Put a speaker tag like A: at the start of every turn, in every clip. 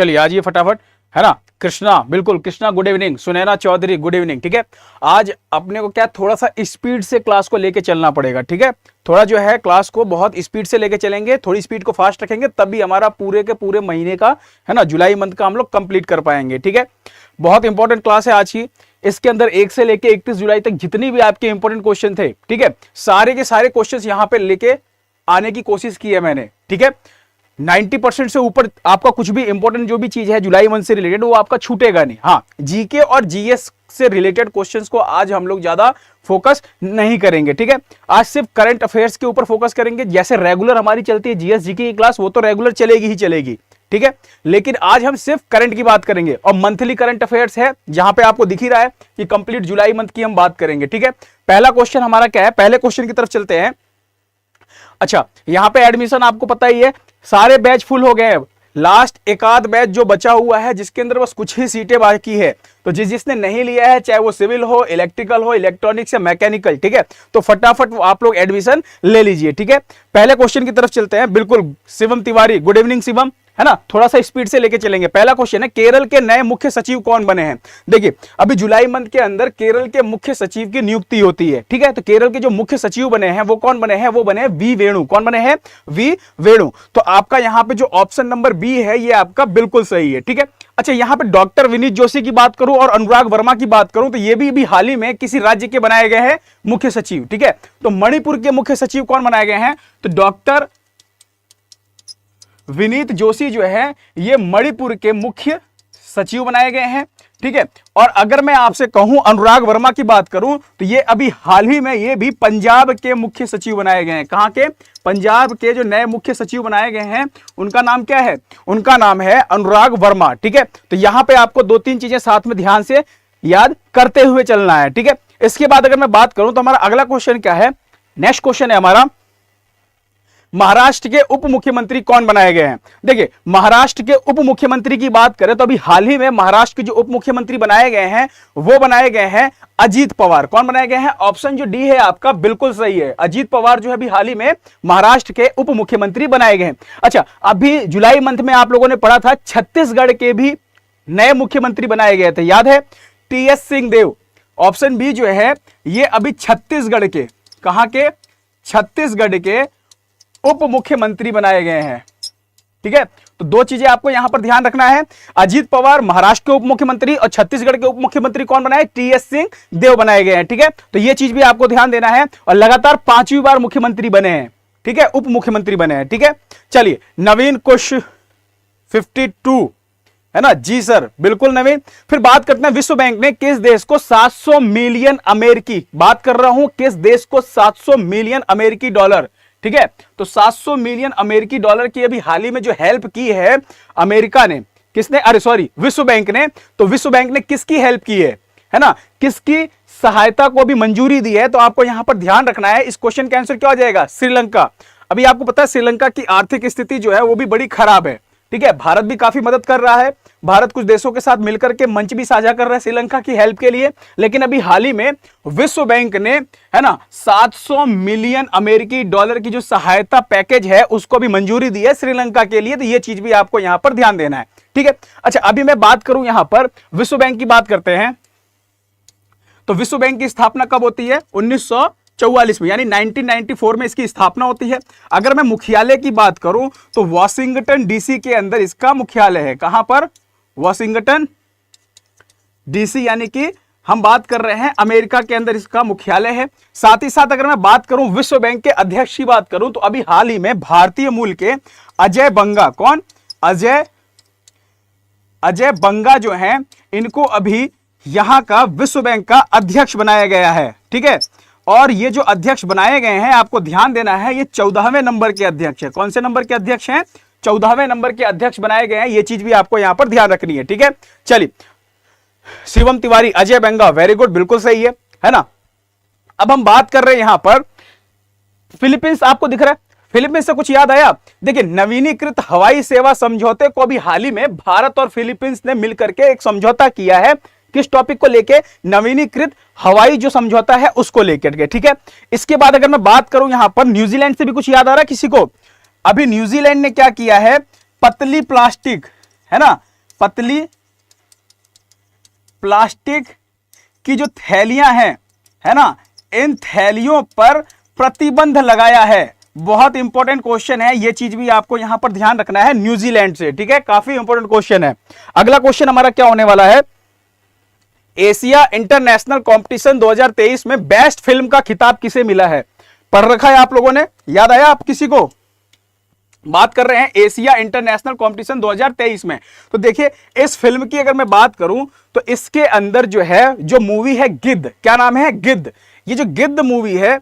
A: चलिए आज ये फटाफट, है ना। कृष्णा, बिल्कुल Krishna good evening, Sunaina Chaudhary good evening, ठीक है। आज अपने को क्या थोड़ा सा स्पीड से क्लास को लेके चलना पड़ेगा, ठीक है। थोड़ा जो है क्लास को बहुत स्पीड से लेके चलेंगे, थोड़ी स्पीड को फास्ट रखेंगे, तभी हमारा पूरे के पूरे महीने का, है ना, जुलाई मंथ का हम लोग कंप्लीट कर पाएंगे, ठीक है। बहुत इंपॉर्टेंट क्लास है आज की। इसके अंदर 1 से लेके 31 जुलाई तक जितनी भी आपके इंपॉर्टेंट क्वेश्चन थे, ठीक है, सारे के सारे क्वेश्चन यहां पे लेके आने की कोशिश की है मैंने, ठीक है। 90% से ऊपर आपका कुछ भी इंपॉर्टेंट जो भी चीज है जुलाई मंथ से रिलेटेड वो आपका छूटेगा नहीं। हाँ, जीके और जीएस से रिलेटेड क्वेश्चंस को आज हम लोग ज्यादा फोकस नहीं करेंगे, ठीक है। आज सिर्फ करंट अफेयर्स के ऊपर फोकस करेंगे। जैसे रेगुलर हमारी चलती है जीएस जीके की क्लास, वो तो रेगुलर चलेगी ही चलेगी, ठीक है। लेकिन आज हम सिर्फ करंट की बात करेंगे और मंथली करंट अफेयर्स है, जहां पे आपको दिख ही रहा है कि कंप्लीट जुलाई मंथ की हम बात करेंगे, ठीक है। पहला क्वेश्चन हमारा क्या है, पहले क्वेश्चन की तरफ चलते हैं। अच्छा, यहां पे एडमिशन आपको पता ही है, सारे बैच फुल हो गए हैं। लास्ट एक आध बैच जो बचा हुआ है जिसके अंदर बस कुछ ही सीटें बाकी है, तो जिसने नहीं लिया है, चाहे वो सिविल हो, इलेक्ट्रिकल हो, इलेक्ट्रॉनिक्स या मैकेनिकल, ठीक है, तो फटाफट आप लोग एडमिशन ले लीजिए, ठीक है। पहले क्वेश्चन की तरफ चलते हैं। बिल्कुल शिवम तिवारी गुड इवनिंग शिवम, है ना। थोड़ा सा स्पीड से लेके चलेंगे। पहला क्वेश्चन है, केरल के नए मुख्य सचिव कौन बने हैं। देखिए अभी जुलाई मंथ के अंदर केरल के मुख्य सचिव की नियुक्ति होती है, ठीक है। तो केरल के जो मुख्य सचिव बने हैं वो कौन बने हैं, वो बने हैं वी वेणु। कौन बने हैं, वी वेणु। तो आपका यहां पे जो ऑप्शन नंबर बी है ये आपका बिल्कुल सही है, ठीक है। अच्छा, यहां पे डॉक्टर विनीत जोशी की बात करूं और अनुराग वर्मा की बात करूं तो ये भी हाल ही में किसी राज्य के बनाए गए हैं मुख्य सचिव, ठीक है। तो मणिपुर के मुख्य सचिव कौन बनाए गए हैं, तो डॉक्टर विनीत जोशी जो है ये मणिपुर के मुख्य सचिव बनाए गए हैं, ठीक है। और अगर मैं आपसे कहूं अनुराग वर्मा की बात करूं तो ये अभी हाल ही में ये भी पंजाब के मुख्य सचिव बनाए गए हैं। कहां के, पंजाब के जो नए मुख्य सचिव बनाए गए हैं उनका नाम क्या है, उनका नाम है अनुराग वर्मा, ठीक है। तो यहां पे आपको 2-3 चीजें साथ में ध्यान से याद करते हुए चलना है, ठीक है। इसके बाद अगर मैं बात करूं तो हमारा अगला क्वेश्चन क्या है, नेक्स्ट क्वेश्चन है हमारा, महाराष्ट्र के उप मुख्यमंत्री कौन बनाए गए हैं। देखिए महाराष्ट्र के उप मुख्यमंत्री की बात करें तो अभी हाल ही में महाराष्ट्र के जो उप मुख्यमंत्री बनाए गए हैं वो बनाए गए हैं अजीत पवार। कौन बनाए गए हैं, ऑप्शन जो डी है आपका बिल्कुल सही है, अजीत पवार जो है अभी हाल ही में महाराष्ट्र के उप मुख्यमंत्री बनाए गए हैं। अच्छा, अभी जुलाई मंथ में आप लोगों ने पढ़ा था छत्तीसगढ़ के भी नए मुख्यमंत्री बनाए गए थे, याद है, टीएस सिंहदेव। ऑप्शन बी जो है ये अभी छत्तीसगढ़ के, कहां के, छत्तीसगढ़ के उप मुख्यमंत्री बनाए गए हैं, ठीक है। तो 2 चीजें आपको यहां पर ध्यान रखना है, अजीत पवार महाराष्ट्र के उप मुख्यमंत्री और छत्तीसगढ़ के उप मुख्यमंत्री कौन बनाए, टीएस सिंहदेव बनाए गए हैं, ठीक है। तो ये चीज भी आपको ध्यान देना है। और लगातार 5वीं बार मुख्यमंत्री बने हैं, ठीक है, उप मुख्यमंत्री बने हैं, ठीक है। चलिए नवीन कुश 52, है ना, जी सर, बिल्कुल नवीन। फिर बात करते हैं, विश्व बैंक ने किस देश को 700 मिलियन अमेरिकी, बात कर रहा हूं किस देश को 700 मिलियन अमेरिकी डॉलर, ठीक है। तो 700 मिलियन अमेरिकी डॉलर की अभी हाल ही में जो हेल्प की है अमेरिका ने, किसने, अरे सॉरी विश्व बैंक ने। तो विश्व बैंक ने किसकी हेल्प की है ना, किसकी सहायता को भी मंजूरी दी है। तो आपको यहां पर ध्यान रखना है, इस क्वेश्चन का आंसर क्या हो जाएगा, श्रीलंका। अभी आपको पता है श्रीलंका की आर्थिक स्थिति जो है वो भी बड़ी खराब है, ठीक है। भारत भी काफी मदद कर रहा है, भारत कुछ देशों के साथ मिलकर के मंच भी साझा कर रहा है श्रीलंका की हेल्प के लिए। लेकिन अभी हाल ही में विश्व बैंक ने, है ना, 700 मिलियन अमेरिकी डॉलर की जो सहायता पैकेज है उसको भी मंजूरी दी है श्रीलंका के लिए। तो ये चीज भी आपको यहां पर ध्यान देना है, ठीक है। अच्छा, अभी मैं बात करूं यहां पर विश्व बैंक की बात करते हैं। तो विश्व बैंक की स्थापना कब होती है, 1944 में, यानी 1994 में इसकी स्थापना होती है। अगर मैं मुख्यालय की बात करूं तो वॉशिंगटन डीसी के अंदर इसका मुख्यालय है। कहां पर, वॉशिंगटन डीसी, यानी कि हम बात कर रहे हैं अमेरिका के अंदर इसका मुख्यालय है। साथ ही साथ अगर मैं बात करूं विश्व बैंक के अध्यक्ष की बात करूं तो अभी हाल ही में भारतीय मूल के अजय बंगा, कौन, अजय बंगा जो हैं इनको अभी यहां का विश्व बैंक का अध्यक्ष बनाया गया है, ठीक है। और ये जो अध्यक्ष बनाए गए हैं आपको ध्यान देना है, ये 14वें नंबर के अध्यक्ष है। कौन से नंबर के अध्यक्ष हैं, 14वें नंबर के अध्यक्ष बनाए गए हैं। ये चीज भी आपको यहां पर ध्यान रखनी है, ठीक है। चलिए शिवम तिवारी, अजय बंगा, वेरी गुड, बिल्कुल सही है ना। अब हम बात कर रहे हैं यहां पर फिलीपींस, आपको दिख रहा है, फिलीपींस से कुछ याद आया। देखिए नवीनीकृत हवाई सेवा समझौते को भी हाल ही में भारत और फिलीपींस ने मिलकर के एक समझौता किया है। किस टॉपिक को लेके, नवीनीकृत हवाई जो समझौता है उसको लेकर के, ठीक है। इसके बाद अगर मैं बात करूं यहां पर न्यूजीलैंड से भी कुछ याद आ रहा है किसी को, अभी न्यूजीलैंड ने क्या किया है, पतली प्लास्टिक, है ना, पतली प्लास्टिक की जो थैलियां हैं, है ना, इन थैलियों पर प्रतिबंध लगाया है। बहुत इंपॉर्टेंट क्वेश्चन है, ये चीज भी आपको यहां पर ध्यान रखना है, न्यूजीलैंड से, ठीक है, काफी इंपॉर्टेंट क्वेश्चन है। अगला क्वेश्चन हमारा क्या होने वाला है, एशिया इंटरनेशनल कंपटीशन 2023 में बेस्ट फिल्म का खिताब किसे मिला है? पढ़ रखा है आप लोगों ने, याद आया आप किसी को? बात कर रहे हैं एशिया इंटरनेशनल कंपटीशन 2023 में। तो देखिए इस फिल्म की अगर मैं बात करूं तो इसके अंदर जो है, जो मूवी है गिद्ध, क्या नाम है? गिद्ध। ये जो गिद्ध मूवी है,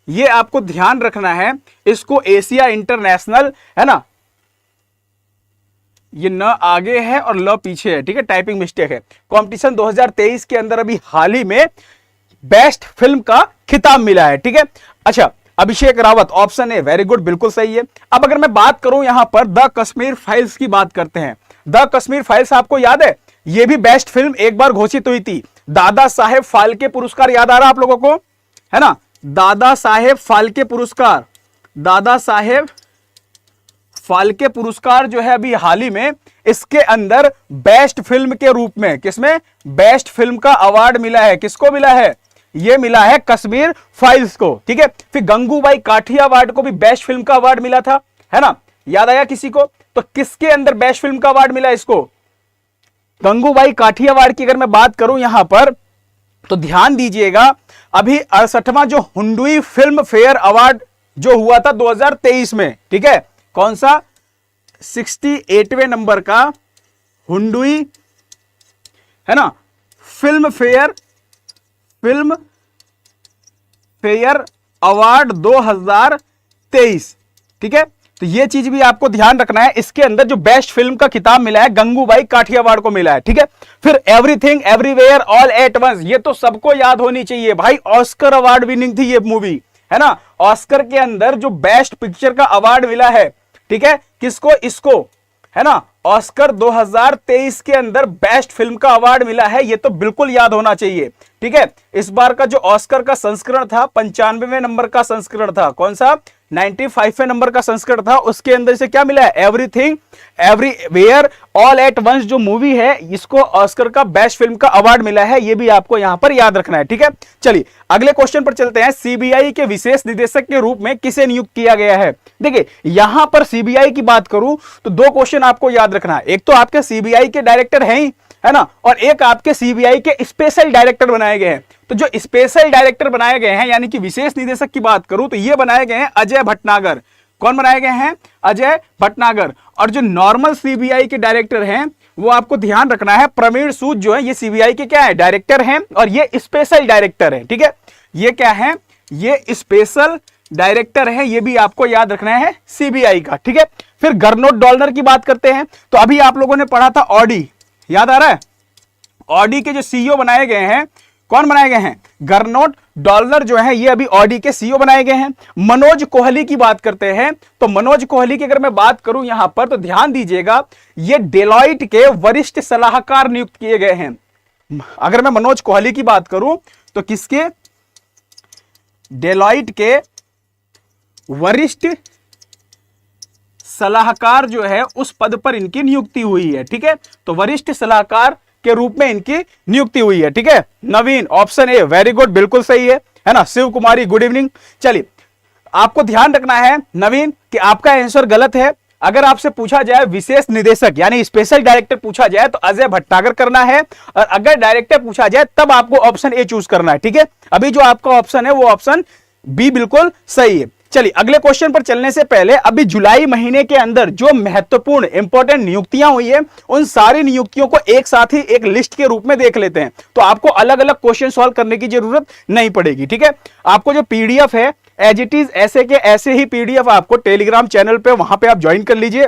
A: ये आपको ध्यान रखना है, इसको एशिया इंटरनेशनल, है ना, ये न आगे है और ल पीछे है, ठीक है, टाइपिंग मिस्टेक है, कंपटीशन 2023 के अंदर अभी हाल ही में बेस्ट फिल्म का खिताब मिला है, ठीक है। अच्छा, Abhishek Rawat, option A, very good, बिल्कुल सही है। अब अगर मैं बात करूं यहां पर द कश्मीर फाइल्स की बात करते हैं। द कश्मीर फाइल्स आपको याद है, यह भी बेस्ट फिल्म एक बार घोषित हुई थी। दादा साहेब फाल्के पुरस्कार याद आ रहा आप लोगों को, है ना, दादा साहेब फाल्के पुरस्कार, दादा साहेब फाल्के पुरस्कार जो है अभी हाल ही में इसके अंदर बेस्ट फिल्म के रूप में, किसमें? बेस्ट फिल्म का अवार्ड मिला है। किसको मिला है? ये मिला है कश्मीर फाइल्स को, ठीक है। फिर गंगूबाई काठियावाड़ को भी बेस्ट फिल्म का अवार्ड मिला था, है ना, याद आया किसी को? तो किसके अंदर बेस्ट फिल्म का अवार्ड मिला इसको? गंगूबाई काठियावाड़ की अगर मैं बात करूं यहां पर, तो ध्यान दीजिएगा, अभी 68वां जो हुंडुई फिल्म फेयर अवार्ड जो हुआ था 2023 में, ठीक है, कौन सा? 68वें नंबर का हुंडुई, है ना, फिल्म फेयर अवार्ड 2023, ठीक है। तो ये चीज भी आपको ध्यान रखना है, इसके अंदर जो बेस्ट फिल्म का खिताब मिला है गंगूबाई काठियावाड़ को मिला है, ठीक है। फिर everything everywhere all at once, ये तो सबको याद होनी चाहिए भाई, ऑस्कर अवार्ड विनिंग थी ये मूवी, है ना। ऑस्कर के अंदर जो बेस्ट पिक्चर का अवार्ड मिला है, ठीक है, किसको? इसको, है ना, ऑस्कर 2023 के अंदर बेस्ट फिल्म का अवार्ड मिला है, ये तो बिल्कुल याद होना चाहिए, ठीक है। इस बार का जो ऑस्कर का संस्करण था 95वें नंबर का संस्करण था, कौन सा? 95वें नंबर का संस्करण था, उसके अंदर से क्या मिला है? Everything everywhere all at once जो मूवी है, इसको ऑस्कर का बेस्ट फिल्म का अवार्ड मिला है, ये भी आपको यहां पर याद रखना है, ठीक है। चलिए अगले क्वेश्चन पर चलते हैं। सीबीआई के विशेष निदेशक के रूप में किसे नियुक्त किया गया है? देखिए यहां पर सीबीआई की बात करूं तो दो क्वेश्चन आपको याद रखना है, एक तो आपके सीबीआई के डायरेक्टर हैं ही, है ना, और एक आपके सीबीआई के स्पेशल डायरेक्टर बनाए गए हैं। तो जो स्पेशल डायरेक्टर बनाए गए हैं, यानी कि विशेष निदेशक की बात करूं तो ये बनाए गए हैं अजय भटनागर। कौन बनाए गए हैं? अजय भटनागर। और जो नॉर्मल सीबीआई के डायरेक्टर हैं वो आपको ध्यान रखना है, प्रवीण सूद जो है ये सीबीआई के क्या है? डायरेक्टर हैं, और ये स्पेशल डायरेक्टर है, ठीक है। ये क्या है? ये स्पेशल डायरेक्टर है, ये भी आपको याद रखना है सीबीआई का, ठीक है। फिर गरनोट डॉलनर की बात करते हैं, तो अभी आप लोगों ने पढ़ा था ऑडी, याद आ रहा है? ऑडी के जो सीईओ बनाए गए हैं, कौन बनाए गए हैं? गरनोट डॉलनर जो है ये अभी ऑडी के सीईओ बनाए गए हैं। मनोज कोहली की बात करते हैं, तो मनोज कोहली की अगर मैं बात करूं यहां पर, तो ध्यान दीजिएगा, ये डेलॉइट के वरिष्ठ सलाहकार नियुक्त किए गए हैं। अगर मैं मनोज कोहली की बात करूं तो किसके? डेलॉइट के वरिष्ठ सलाहकार जो है उस पद पर इनकी नियुक्ति हुई है, ठीक है। तो वरिष्ठ सलाहकार के रूप में इनकी नियुक्ति हुई है, ठीक है। नवीन, ऑप्शन ए, वेरी गुड, बिल्कुल सही है ना। शिव कुमारी, गुड इवनिंग। चलिए आपको ध्यान रखना है नवीन कि आपका आंसर गलत है। अगर आपसे पूछा जाए विशेष निदेशक यानी स्पेशल डायरेक्टर पूछा जाए तो अजय भट्टागर करना है, और अगर डायरेक्टर पूछा जाए तब आपको ऑप्शन ए चूज करना है, ठीक है। अभी जो आपका ऑप्शन है वो ऑप्शन बी बिल्कुल सही है। चलिए अगले क्वेश्चन पर चलने से पहले अभी जुलाई महीने के अंदर जो महत्वपूर्ण इंपॉर्टेंट नियुक्तियां हुई है उन सारी नियुक्तियों को एक साथ ही एक लिस्ट के रूप में देख लेते हैं, तो आपको अलग अलग क्वेश्चन सॉल्व करने की जरूरत नहीं पड़ेगी, ठीक है। आपको जो पीडीएफ है एज इट इज ऐसे के ऐसे ही पीडीएफ आपको टेलीग्राम चैनल पे, वहां पे आप ज्वाइन कर लीजिए,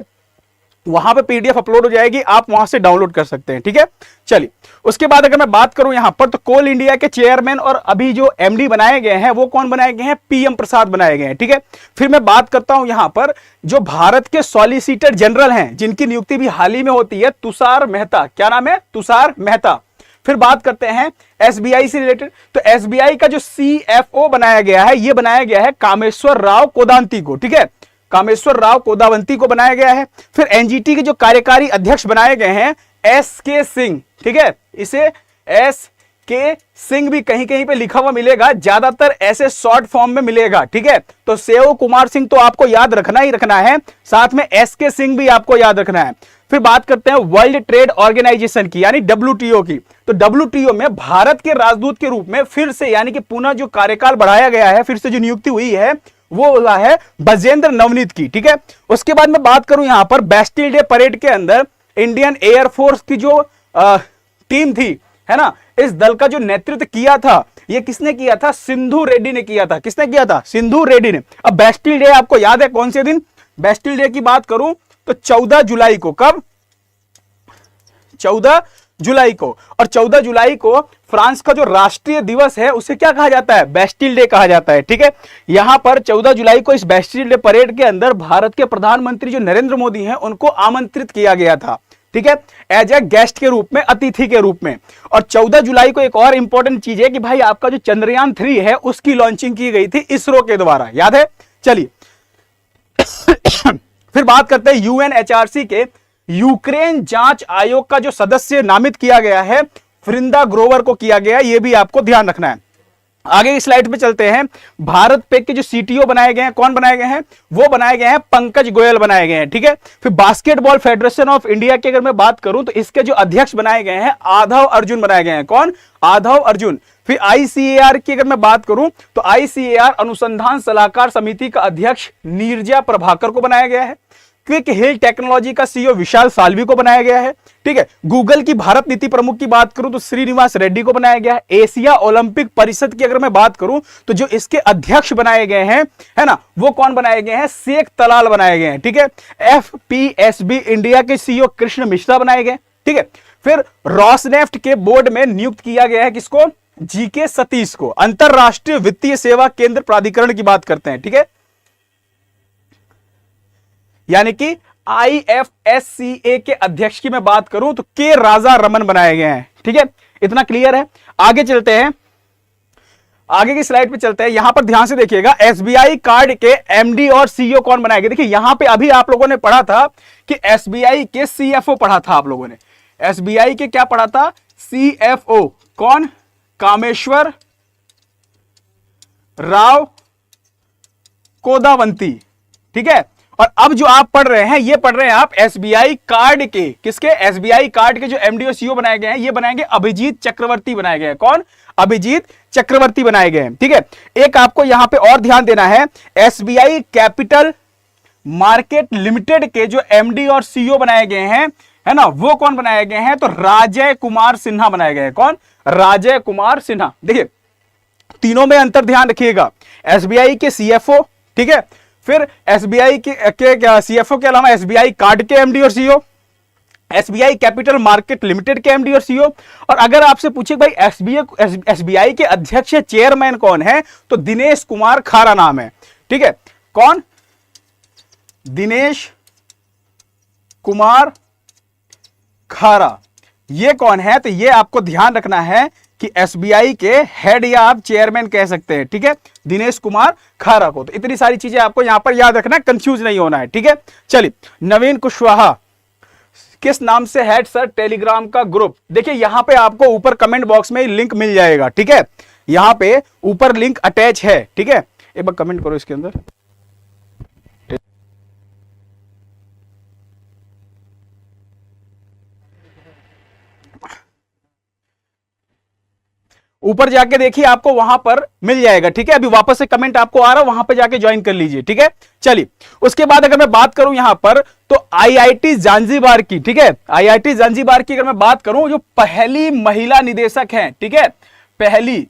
A: वहां पे पीडीएफ अपलोड हो जाएगी, आप वहां से डाउनलोड कर सकते हैं, ठीक है। चलिए उसके बाद अगर मैं बात करूं यहां पर, तो कोल इंडिया के चेयरमैन और अभी जो एमडी बनाए गए हैं वो कौन बनाए गए हैं? पीएम प्रसाद बनाए गए हैं, ठीक है। फिर मैं बात करता हूं यहां पर जो भारत के सॉलिसिटर जनरल हैं जिनकी नियुक्ति भी हाल ही में होती है, तुषार मेहता। क्या नाम है? तुषार मेहता। फिर बात करते हैं एसबीआई से रिलेटेड, तो एसबीआई का जो सीएफओ बनाया गया है ये बनाया गया है कामेश्वर राव कोदांती को, ठीक है, कामेश्वर राव कोदावंती को बनाया गया है। फिर एनजीटी के जो कार्यकारी अध्यक्ष बनाए गए हैं एस के सिंह, ठीक है, इसे एस के सिंह भी कहीं कहीं पे लिखा हुआ मिलेगा, ज्यादातर ऐसे शॉर्ट फॉर्म में मिलेगा, ठीक है। तो सेव कुमार सिंह तो आपको याद रखना ही रखना है, साथ में एस के सिंह भी आपको याद रखना है। फिर बात करते हैं वर्ल्ड ट्रेड ऑर्गेनाइजेशन की, यानी WTO की। तो WTO में भारत के राजदूत के रूप में फिर से, यानी कि पुनः जो कार्यकाल बढ़ाया गया है, फिर से जो नियुक्ति हुई है वो हुआ है बजेंद्र नवनीत की, ठीक है। उसके बाद मैं बात करूं यहां पर बैस्टिल डे परेड के अंदर इंडियन एयरफोर्स की जो टीम थी, है ना, इस दल का जो नेतृत्व किया था, ये किसने किया था? सिंधु रेड्डी ने किया था। किसने किया था? सिंधु रेड्डी ने। अब बैस्टिल डे आपको याद है कौन से दिन? बैस्टिल डे की बात करूं तो 14 जुलाई को। कब? 14 जुलाई को। और 14 जुलाई को फ्रांस का जो राष्ट्रीय दिवस है उसे क्या कहा जाता है? बैस्टिल डे कहा जाता है, ठीक है। यहां पर 14 जुलाई को इस बैस्टिल डे परेड के अंदर भारत के प्रधानमंत्री जो नरेंद्र मोदी हैं उनको आमंत्रित किया गया था, ठीक है, एज ए गेस्ट के रूप में, अतिथि के रूप में। और 14 जुलाई को एक और इंपॉर्टेंट चीज है कि भाई आपका जो चंद्रयान 3 है उसकी लॉन्चिंग की गई थी इसरो के द्वारा, याद है? चलिए फिर बात करते हैं UNHRC के यूक्रेन जांच आयोग का जो सदस्य नामित किया गया है, वृंदा ग्रोवर को किया गया, यह भी आपको ध्यान रखना है। आगे की स्लाइड पे चलते हैं। भारत पे के जो CTO बनाए गए हैं, कौन बनाए गए हैं? वो बनाए गए हैं पंकज गोयल बनाए गए हैं, ठीक है। फिर बास्केटबॉल फेडरेशन ऑफ इंडिया की अगर मैं बात करूं तो इसके जो अध्यक्ष बनाए गए हैं आधव अर्जुन बनाए गए हैं। कौन? आधव अर्जुन। फिर ICAR की अगर मैं बात करूं तो ICAR अनुसंधान सलाहकार समिति का अध्यक्ष नीरजा प्रभाकर को बनाया गया है। क्विक हिल टेक्नोलॉजी का CEO विशाल साल्वी को बनाया गया है, ठीक है। गूगल की भारत नीति प्रमुख की बात करूं तो श्रीनिवास रेड्डी को बनाया गया है। एशिया ओलंपिक परिषद की अगर मैं बात करूं तो जो इसके अध्यक्ष बनाए गए हैं, है ना, वो कौन बनाए गए हैं? शेख तलाल बनाए गए हैं, ठीक है। FPSB इंडिया के CEO कृष्ण मिश्रा बनाए गए, ठीक है। फिर रॉसनेफ्ट के बोर्ड में नियुक्त किया गया है किसको? GK सतीश को। अंतरराष्ट्रीय वित्तीय सेवा केंद्र प्राधिकरण की बात करते हैं, ठीक है, यानी कि IFSCA के अध्यक्ष की मैं बात करूं तो के राजा रमन बनाए गए हैं, ठीक है। इतना क्लियर है। आगे चलते हैं, आगे की स्लाइड पे चलते हैं। यहां पर ध्यान से देखिएगा, SBI कार्ड के MD और CEO कौन बनाए गए? देखिए यहां पे अभी आप लोगों ने पढ़ा था कि SBI के CFO पढ़ा था आप लोगों ने। SBI के क्या पढ़ा था? CFO कौन? कामेश्वर राव कोदावंती, ठीक है। और अब जो आप पढ़ रहे हैं, ये पढ़ रहे हैं आप SBI कार्ड के, किसके? SBI कार्ड के जो MD और CEO बनाए गए हैं, ये बनाएंगे अभिजीत चक्रवर्ती बनाए गए हैं। कौन? अभिजीत चक्रवर्ती बनाए गए हैं, ठीक है। एक आपको यहां पे और ध्यान देना है, SBI कैपिटल मार्केट लिमिटेड के जो MD और CEO बनाए गए हैं, है ना, वो कौन बनाए गए हैं? तो राजय कुमार सिन्हा बनाए गए हैं। कौन? राजय कुमार सिन्हा। देखिए तीनों में अंतर ध्यान रखिएगा। SBI के CFO, ठीक है, फिर SBI के CFO के अलावा SBI कार्ड के MD और CEO, SBI capital market limited के MD और CEO। और अगर आपसे पूछे भाई SBI के अध्यक्ष चेयरमैन कौन है, तो दिनेश कुमार खारा नाम है, ठीक है। कौन? दिनेश कुमार खारा, ये कौन है? तो ये आपको ध्यान रखना है कि SBI के हेड या आप चेयरमैन कह सकते हैं, ठीक है, दिनेश कुमार खारा को। तो इतनी सारी चीजें आपको यहां पर याद रखना है, कंफ्यूज नहीं होना है, ठीक है। चलिए, नवीन कुशवाहा किस नाम से है सर टेलीग्राम का ग्रुप? देखिए यहां पे आपको ऊपर कमेंट बॉक्स में लिंक मिल जाएगा, ठीक है, यहां पे ऊपर लिंक अटैच है, ठीक है। एक बार कमेंट करो इसके अंदर। ऊपर जाके देखिए आपको वहां पर मिल जाएगा, ठीक है। अभी वापस से कमेंट आपको आ रहा है, वहां पे जाके ज्वाइन कर लीजिए, ठीक है। चलिए, उसके बाद अगर मैं बात करूं यहां पर तो IIT जांजीबार की, ठीक है, IIT जांजीबार की अगर मैं बात करूं, जो पहली महिला निदेशक हैं, ठीक है, पहली,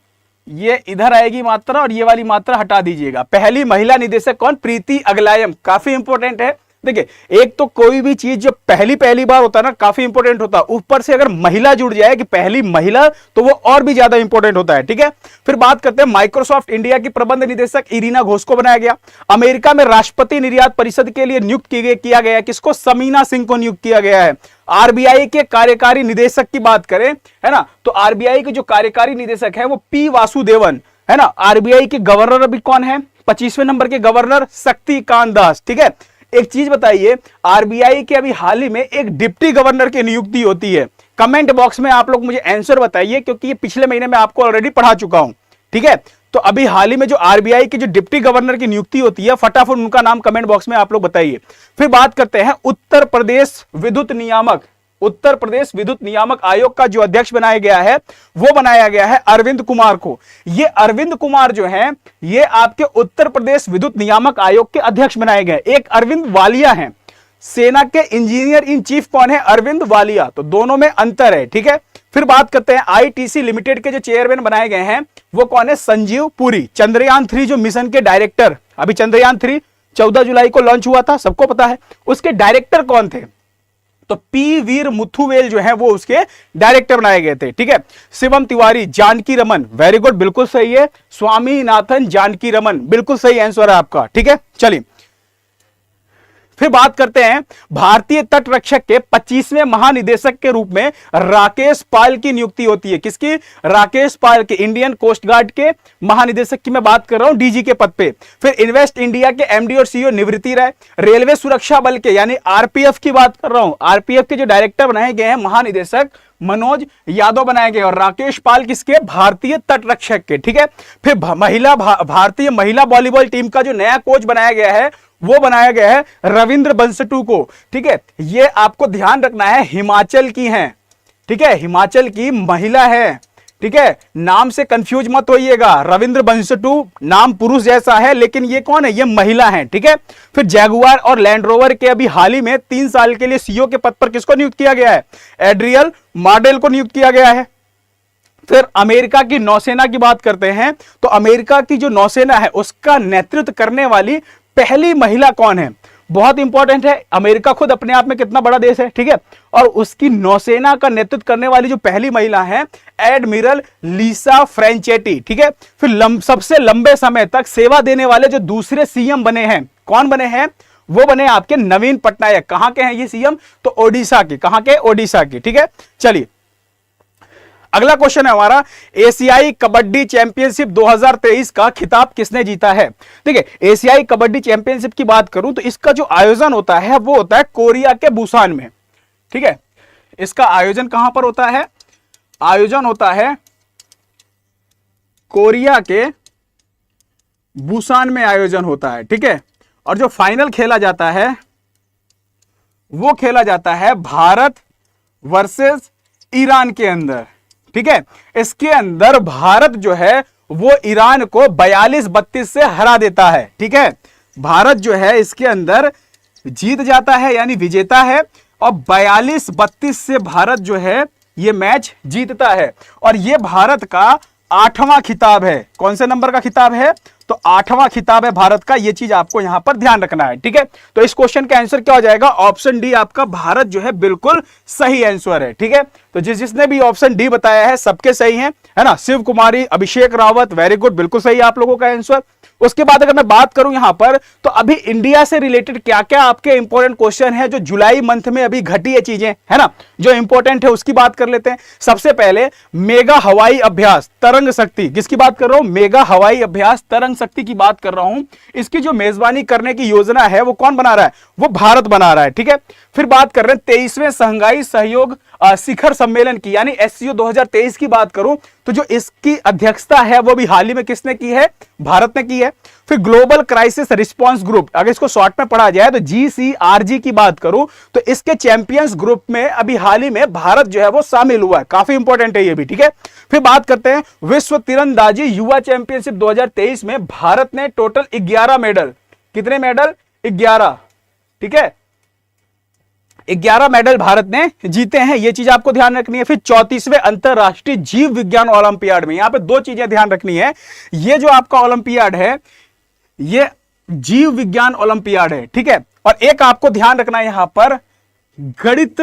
A: ये इधर आएगी मात्रा और ये वाली मात्रा हटा दीजिएगा। पहली महिला निदेशक कौन? प्रीति अगलायम। काफी इंपॉर्टेंट है। देखिए एक तो कोई भी चीज जो पहली बार होता है ना, काफी इंपॉर्टेंट होता है, ऊपर से अगर महिला जुड़ जाए कि पहली महिला, तो वो और भी ज्यादा इंपॉर्टेंट होता है, ठीक है। फिर बात करते हैं माइक्रोसॉफ्ट इंडिया की प्रबंध निदेशक इरीना घोष को बनाया गया। अमेरिका में राष्ट्रपति निर्यात परिषद के लिए नियुक्त किया गया किसको? समीना सिंह को नियुक्त किया गया है। RBI के कार्यकारी निदेशक की बात करें, है ना, तो RBI के जो कार्यकारी निदेशक है वो P वासुदेवन, है ना। RBI के गवर्नर अभी कौन है? 25वें नंबर के गवर्नर शक्तिकांत दास, ठीक है। एक चीज बताइए, आरबीआई के अभी हाल ही में एक डिप्टी गवर्नर की नियुक्ति होती है। कमेंट बॉक्स में आप लोग मुझे आंसर बताइए, क्योंकि ये पिछले महीने में आपको ऑलरेडी पढ़ा चुका हूं, ठीक है। तो अभी हाल ही में जो आरबीआई की जो डिप्टी गवर्नर की नियुक्ति होती है, फटाफट उनका नाम कमेंट बॉक्स में आप लोग बताइए। फिर बात करते हैं उत्तर प्रदेश विद्युत नियामक, उत्तर प्रदेश विद्युत नियामक आयोग का जो अध्यक्ष बनाया गया है वो बनाया गया है अरविंद कुमार को। ये अरविंद कुमार जो है ये आपके उत्तर प्रदेश विद्युत नियामक आयोग के अध्यक्ष बनाए गए। एक अरविंद वालिया हैं, सेना के इंजीनियर इन चीफ कौन है? अरविंद वालिया। तो दोनों में अंतर है, ठीक है। फिर बात करते हैं आईटीसी लिमिटेड के जो चेयरमैन बनाए गए हैं वो कौन है? संजीव पुरी। चंद्रयान 3 जो मिशन के डायरेक्टर, अभी चंद्रयान 3 14 जुलाई को लॉन्च हुआ था, सबको पता है, उसके डायरेक्टर कौन थे? तो पी वीर मुथुवेल जो है वो उसके डायरेक्टर बनाए गए थे, ठीक है। शिवम तिवारी, जानकी रमन, वेरी गुड, बिल्कुल सही है। स्वामीनाथन जानकी रमन, बिल्कुल सही आंसर है आपका, ठीक है। चलिए फिर बात करते हैं भारतीय तट रक्षक के 25वें महानिदेशक के रूप में राकेश पाल की नियुक्ति होती है। किसकी? राकेश पाल के, इंडियन कोस्ट गार्ड के महानिदेशक की मैं बात कर रहा हूं, डीजी के पद पे। फिर इन्वेस्ट इंडिया के एमडी और सीईओ निवृत्ति राय, रेलवे सुरक्षा बल के यानी आरपीएफ की बात कर रहा हूं, आरपीएफ के जो डायरेक्टर बनाए गए हैं महानिदेशक मनोज यादव बनाए गए, और राकेश पाल किसके? भारतीय तट रक्षक के, ठीक है। फिर भारतीय महिला वॉलीबॉल टीम का जो नया कोच बनाया गया है वो बनाया गया है रविंद्र बंसटू को, ठीक है। ये आपको ध्यान रखना है, हिमाचल की हैं, ठीक है, हिमाचल की महिला है, ठीक है। नाम से कंफ्यूज मत होइएगा, रविंद्र बंसटू नाम पुरुष जैसा है लेकिन ये कौन है? ये महिला है, ठीक है। फिर जैगुआर और लैंड रोवर के अभी हाल ही में 3 साल के लिए सीईओ के पद पर किसको नियुक्त किया गया है? एड्रियल मार्डेल को नियुक्त किया गया है। फिर अमेरिका की नौसेना की बात करते हैं, तो अमेरिका की जो नौसेना है उसका नेतृत्व करने वाली पहली महिला कौन है? बहुत इंपॉर्टेंट है। अमेरिका खुद अपने आप में कितना बड़ा देश है, ठीक है, और उसकी नौसेना का नेतृत्व करने वाली जो पहली महिला है एडमिरल लिसा फ्रेंचेटी, ठीक है। फिर सबसे लंबे समय तक सेवा देने वाले जो दूसरे सीएम बने हैं, कौन बने हैं? वो बने आपके नवीन पटनायक। कहां के हैं ये सीएम? तो ओडिशा के। कहां के? ओडिशा के, ठीक है। चलिए अगला क्वेश्चन है हमारा, एशियाई कबड्डी चैंपियनशिप 2023 का खिताब किसने जीता है? ठीक है, एशियाई कबड्डी चैंपियनशिप की बात करूं तो इसका जो आयोजन होता है वो होता है कोरिया के बुसान में, ठीक है। इसका आयोजन कहां पर होता है? आयोजन होता है कोरिया के बुसान में आयोजन होता है, ठीक है। और जो फाइनल खेला जाता है वो खेला जाता है भारत वर्सेस ईरान के अंदर, ठीक है। इसके अंदर भारत जो है वो ईरान को 42-32 से हरा देता है, ठीक है। भारत जो है इसके अंदर जीत जाता है यानी विजेता है, और 42-32 से भारत जो है ये मैच जीतता है, और ये भारत का 8वां खिताब है। कौन से नंबर का खिताब है? तो 8वां खिताब है भारत का। ये चीज आपको यहां पर ध्यान रखना है, ठीक है। तो इस क्वेश्चन का आंसर क्या हो जाएगा? ऑप्शन डी आपका भारत जो है बिल्कुल सही आंसर है, ठीक है। तो जिसने भी ऑप्शन डी बताया है सबके सही है ना। शिव कुमारी, अभिषेक रावत, वेरी गुड, बिल्कुल सही आप लोगों का आंसर। उसके बाद अगर मैं बात करूं यहां पर, तो अभी इंडिया से रिलेटेड क्या क्या आपके इंपॉर्टेंट क्वेश्चन है जो जुलाई मंथ में अभी घटी है चीजें, है ना, जो इंपॉर्टेंट है उसकी बात कर लेते हैं। सबसे पहले मेगा हवाई अभ्यास तरंग शक्ति, किसकी बात कर रहा हूं? मेगा हवाई अभ्यास तरंग शक्ति की बात कर रहा हूं। इसकी जो मेजबानी करने की योजना है वो कौन बना रहा है? वो भारत बना रहा है, ठीक है। फिर बात कर रहे हैं 23वें शंघाई सहयोग शिखर सम्मेलन की, यानी एससीओ 2023 की बात करूं तो जो इसकी अध्यक्षता है वो भी हाल ही में किसने की है? भारत ने की है। फिर ग्लोबल क्राइसिस रिस्पांस ग्रुप, अगर इसको शॉर्ट में पढ़ा जाए तो जीसीआरजी की बात करूं तो इसके चैंपियंस ग्रुप में अभी हाल ही में भारत जो है वो शामिल हुआ है। काफी इंपॉर्टेंट है ये भी, ठीक है। फिर बात करते हैं विश्व तीरंदाजी युवा चैंपियनशिप 2023 में भारत ने टोटल 11 मेडल, कितने मेडल? 11, ठीक है, 11 मेडल भारत ने जीते हैं, ये चीज आपको ध्यान रखनी है। फिर 34वें अंतरराष्ट्रीय जीव विज्ञान ओलंपियाड में, यहां पे 2 चीजें ध्यान रखनी है। ये जो आपका ओलंपियाड है ये जीव विज्ञान ओलंपियाड है, ठीक है। और एक आपको ध्यान रखना है यहां पर गणित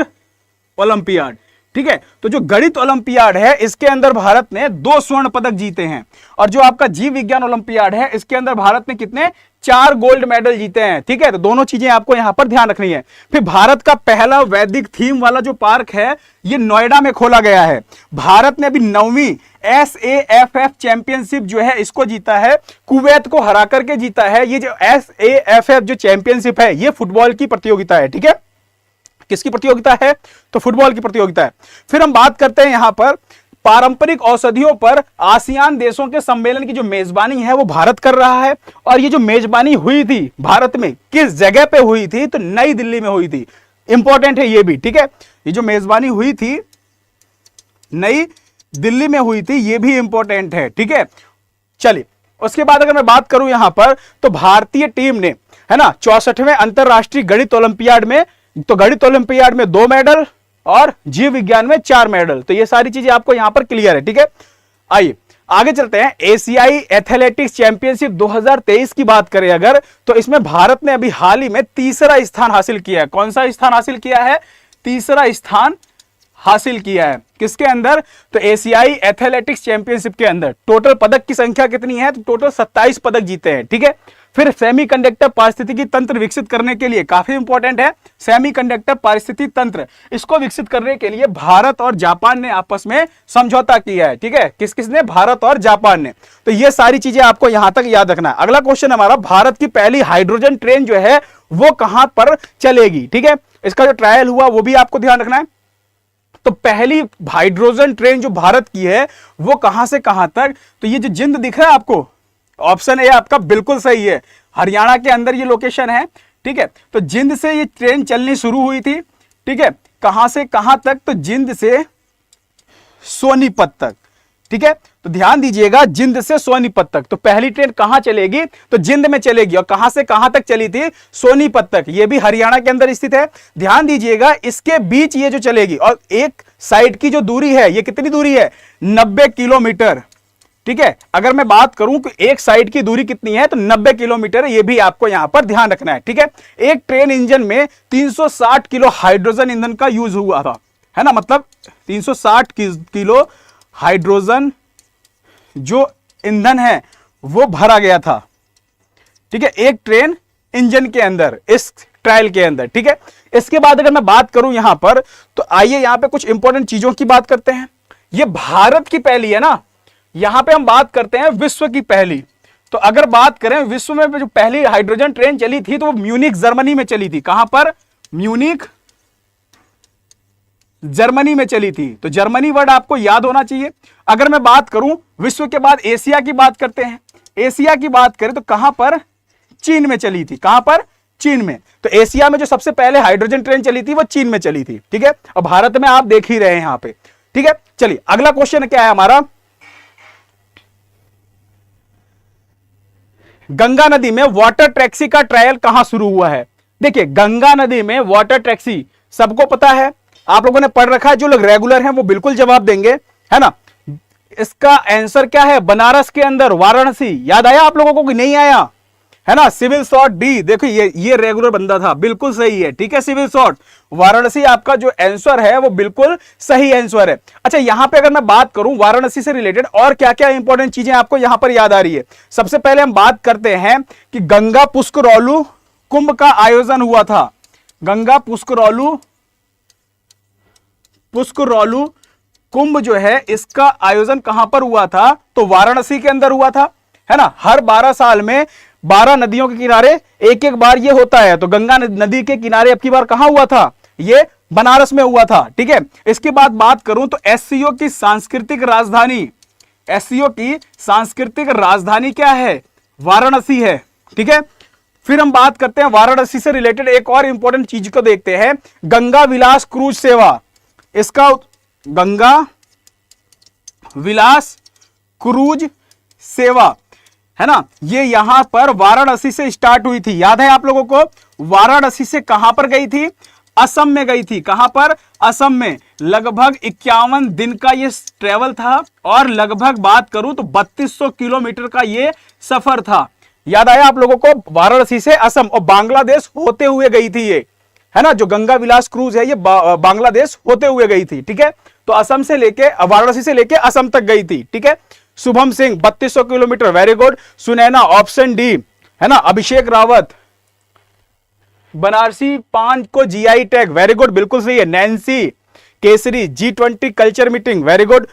A: ओलंपियाड। ठीक है। तो जो गणित ओलंपियाड है इसके अंदर भारत ने 2 स्वर्ण पदक जीते हैं, और जो आपका जीव विज्ञान ओलंपियाड है इसके अंदर भारत ने कितने 4 गोल्ड मेडल जीते हैं। ठीक है, तो दोनों चीजें आपको यहां पर ध्यान रखनी है। फिर भारत का पहला वैदिक थीम वाला जो पार्क है ये नोएडा में खोला गया है। भारत ने अभी 9वीं SAFF चैंपियनशिप जो है इसको जीता है, कुवैत को हरा करके जीता है। ये जो SAFF जो चैंपियनशिप है ये फुटबॉल की प्रतियोगिता है। ठीक है, किसकी प्रतियोगिता है? तो फुटबॉल की प्रतियोगिता है। फिर हम बात करते हैं यहां पर पारंपरिक औषधियों पर आसियान देशों के सम्मेलन की जो मेजबानी है वो भारत कर रहा है, और ये जो मेजबानी हुई थी भारत में किस जगह पे हुई थी? तो नई दिल्ली में हुई थी। इंपॉर्टेंट है ये भी। ठीक है, ये जो मेजबानी हुई थी नई दिल्ली में हुई थी, ये भी इंपॉर्टेंट है। ठीक है, चलिए उसके बाद अगर मैं बात करूं यहां पर, तो भारतीय टीम ने है ना 64वें अंतरराष्ट्रीय गणित ओलंपियाड में, तो गणित ओलंपियाड में 2 मेडल और जीव विज्ञान में 4 मेडल। तो ये सारी चीजें आपको यहां पर क्लियर है। ठीक है, आइए आगे चलते हैं। एशियाई एथलेटिक्स चैंपियनशिप 2023 की बात करें अगर, तो इसमें भारत ने अभी हाल ही में तीसरा स्थान हासिल किया है। कौन सा स्थान हासिल किया है? तीसरा स्थान हासिल किया है। किसके अंदर? तो एशियाई एथलेटिक्स चैंपियनशिप के अंदर। टोटल पदक की संख्या कितनी है? तो टोटल 27 पदक जीते हैं। ठीक है, फिर सेमीकंडक्टर पारिस्थितिकी तंत्र विकसित करने के लिए, काफी इंपॉर्टेंट है सेमीकंडक्टर पारिस्थितिकी तंत्र, इसको विकसित करने के लिए भारत और जापान ने आपस में समझौता किया है। ठीक है, किस किसने? भारत और जापान ने। तो ये सारी चीजें आपको यहां तक याद रखना है। अगला क्वेश्चन हमारा, भारत की पहली हाइड्रोजन ट्रेन जो है वो कहां पर चलेगी? ठीक है, इसका जो ट्रायल हुआ वो भी आपको ध्यान रखना है। तो पहली हाइड्रोजन ट्रेन जो भारत की है वो कहां से कहां तक? तो ये जो जिंद दिख रहा है आपको, ऑप्शन ए आपका बिल्कुल सही है, हरियाणा के अंदर ये लोकेशन है। ठीक है, तो जिंद से ये ट्रेन चलनी शुरू हुई थी। ठीक है, कहां से कहां तक? तो जिंद से सोनीपत तक। ठीक है, तो ध्यान दीजिएगा, जिंद से सोनीपत तक। तो पहली ट्रेन कहां चलेगी? तो जिंद में चलेगी, और कहां से कहां तक चली थी? सोनीपत तक। ये भी हरियाणा के अंदर स्थित है। ध्यान दीजिएगा, इसके बीच ये जो चलेगी, और एक साइड की जो दूरी है ये कितनी दूरी है? 90 किलोमीटर। ठीक है, अगर मैं बात करूं कि एक साइड की दूरी कितनी है, तो 90 किलोमीटर है। ये भी आपको यहां पर ध्यान रखना है। ठीक है, एक ट्रेन इंजन में 360 किलो हाइड्रोजन ईंधन का यूज हुआ था, है ना, मतलब 360 किलो हाइड्रोजन जो ईंधन है वो भरा गया था। ठीक है, एक ट्रेन इंजन के अंदर, इस ट्रायल के अंदर। ठीक है, इसके बाद अगर मैं बात करूं यहां पर, तो आइए यहां पे कुछ इंपॉर्टेंट चीजों की बात करते हैं। ये भारत की पहली है ना, यहां पे हम बात करते हैं विश्व की पहली। तो अगर बात करें विश्व में जो पहली हाइड्रोजन ट्रेन चली थी तो वो म्यूनिक जर्मनी में चली थी। कहां पर? म्यूनिक जर्मनी में चली थी। तो जर्मनी वर्ड आपको याद होना चाहिए। अगर मैं बात करूं विश्व के बाद एशिया की बात करते हैं। एशिया की बात करें तो कहां पर? चीन में चली थी। कहां पर? चीन में। तो एशिया में जो सबसे पहले हाइड्रोजन ट्रेन चली थी वो चीन में चली थी। ठीक है, और भारत में आप देख ही रहे हैं यहां पे। ठीक है, चलिए अगला क्वेश्चन क्या है हमारा, गंगा नदी में वाटर टैक्सी का ट्रायल कहां शुरू हुआ है? देखिए, गंगा नदी में वाटर टैक्सी सबको पता है, आप लोगों ने पढ़ रखा है। जो लोग रेगुलर हैं वो बिल्कुल जवाब देंगे, है ना। इसका आंसर क्या है? बनारस के अंदर, वाराणसी। याद आया आप लोगों को कि नहीं आया? है ना, सिविल शॉर्ट डी। देखो ये रेगुलर बंदा था, बिल्कुल सही है। ठीक है, सिविल शॉर्ट वाराणसी आपका जो आंसर है वो बिल्कुल सही आंसर है। अच्छा, यहां पे अगर मैं बात करूं वाराणसी से रिलेटेड और क्या क्या इंपॉर्टेंट चीजें आपको यहां पर याद आ रही है। सबसे पहले हम बात करते हैं कि गंगा पुष्करौलू कुंभ का आयोजन हुआ था। गंगा पुष्करौलू कुंभ जो है इसका आयोजन कहां पर हुआ था? तो वाराणसी के अंदर हुआ था, है ना। हर 12 साल में 12 नदियों के किनारे एक एक बार ये होता है। तो गंगा नदी के किनारे अब की बार कहां हुआ था? ये बनारस में हुआ था। ठीक है, इसके बाद बात करूं तो एससीओ की सांस्कृतिक राजधानी, एससीओ की सांस्कृतिक राजधानी क्या है? वाराणसी है। ठीक है, फिर हम बात करते हैं वाराणसी से रिलेटेड एक और इंपॉर्टेंट चीज को देखते हैं, गंगा विलास क्रूज सेवा। इसका गंगा विलास क्रूज सेवा, है ना, ये यहां पर वाराणसी से स्टार्ट हुई थी। याद है आप लोगों को? वाराणसी से कहां पर गई थी? असम में गई थी। कहां पर? असम में। लगभग 51 दिन का ये ट्रेवल था, और लगभग बात करूं तो 3200 किलोमीटर का ये सफर था। याद आया आप लोगों को? वाराणसी से असम और बांग्लादेश होते हुए गई थी ये, है ना, जो गंगा विलास क्रूज है ये बांग्लादेश होते हुए गई थी, ठीक है। तो असम से लेके, वाराणसी से लेके असम तक गई थी, ठीक है। Shubham Singh 3200 kilometre, very good. Sunaina option D, है ना। अभिषेक रावत बनारसी पान को जीआई टैग, वेरी गुड, बिल्कुल सही है। Nancy Kesari G20 culture meeting, very good.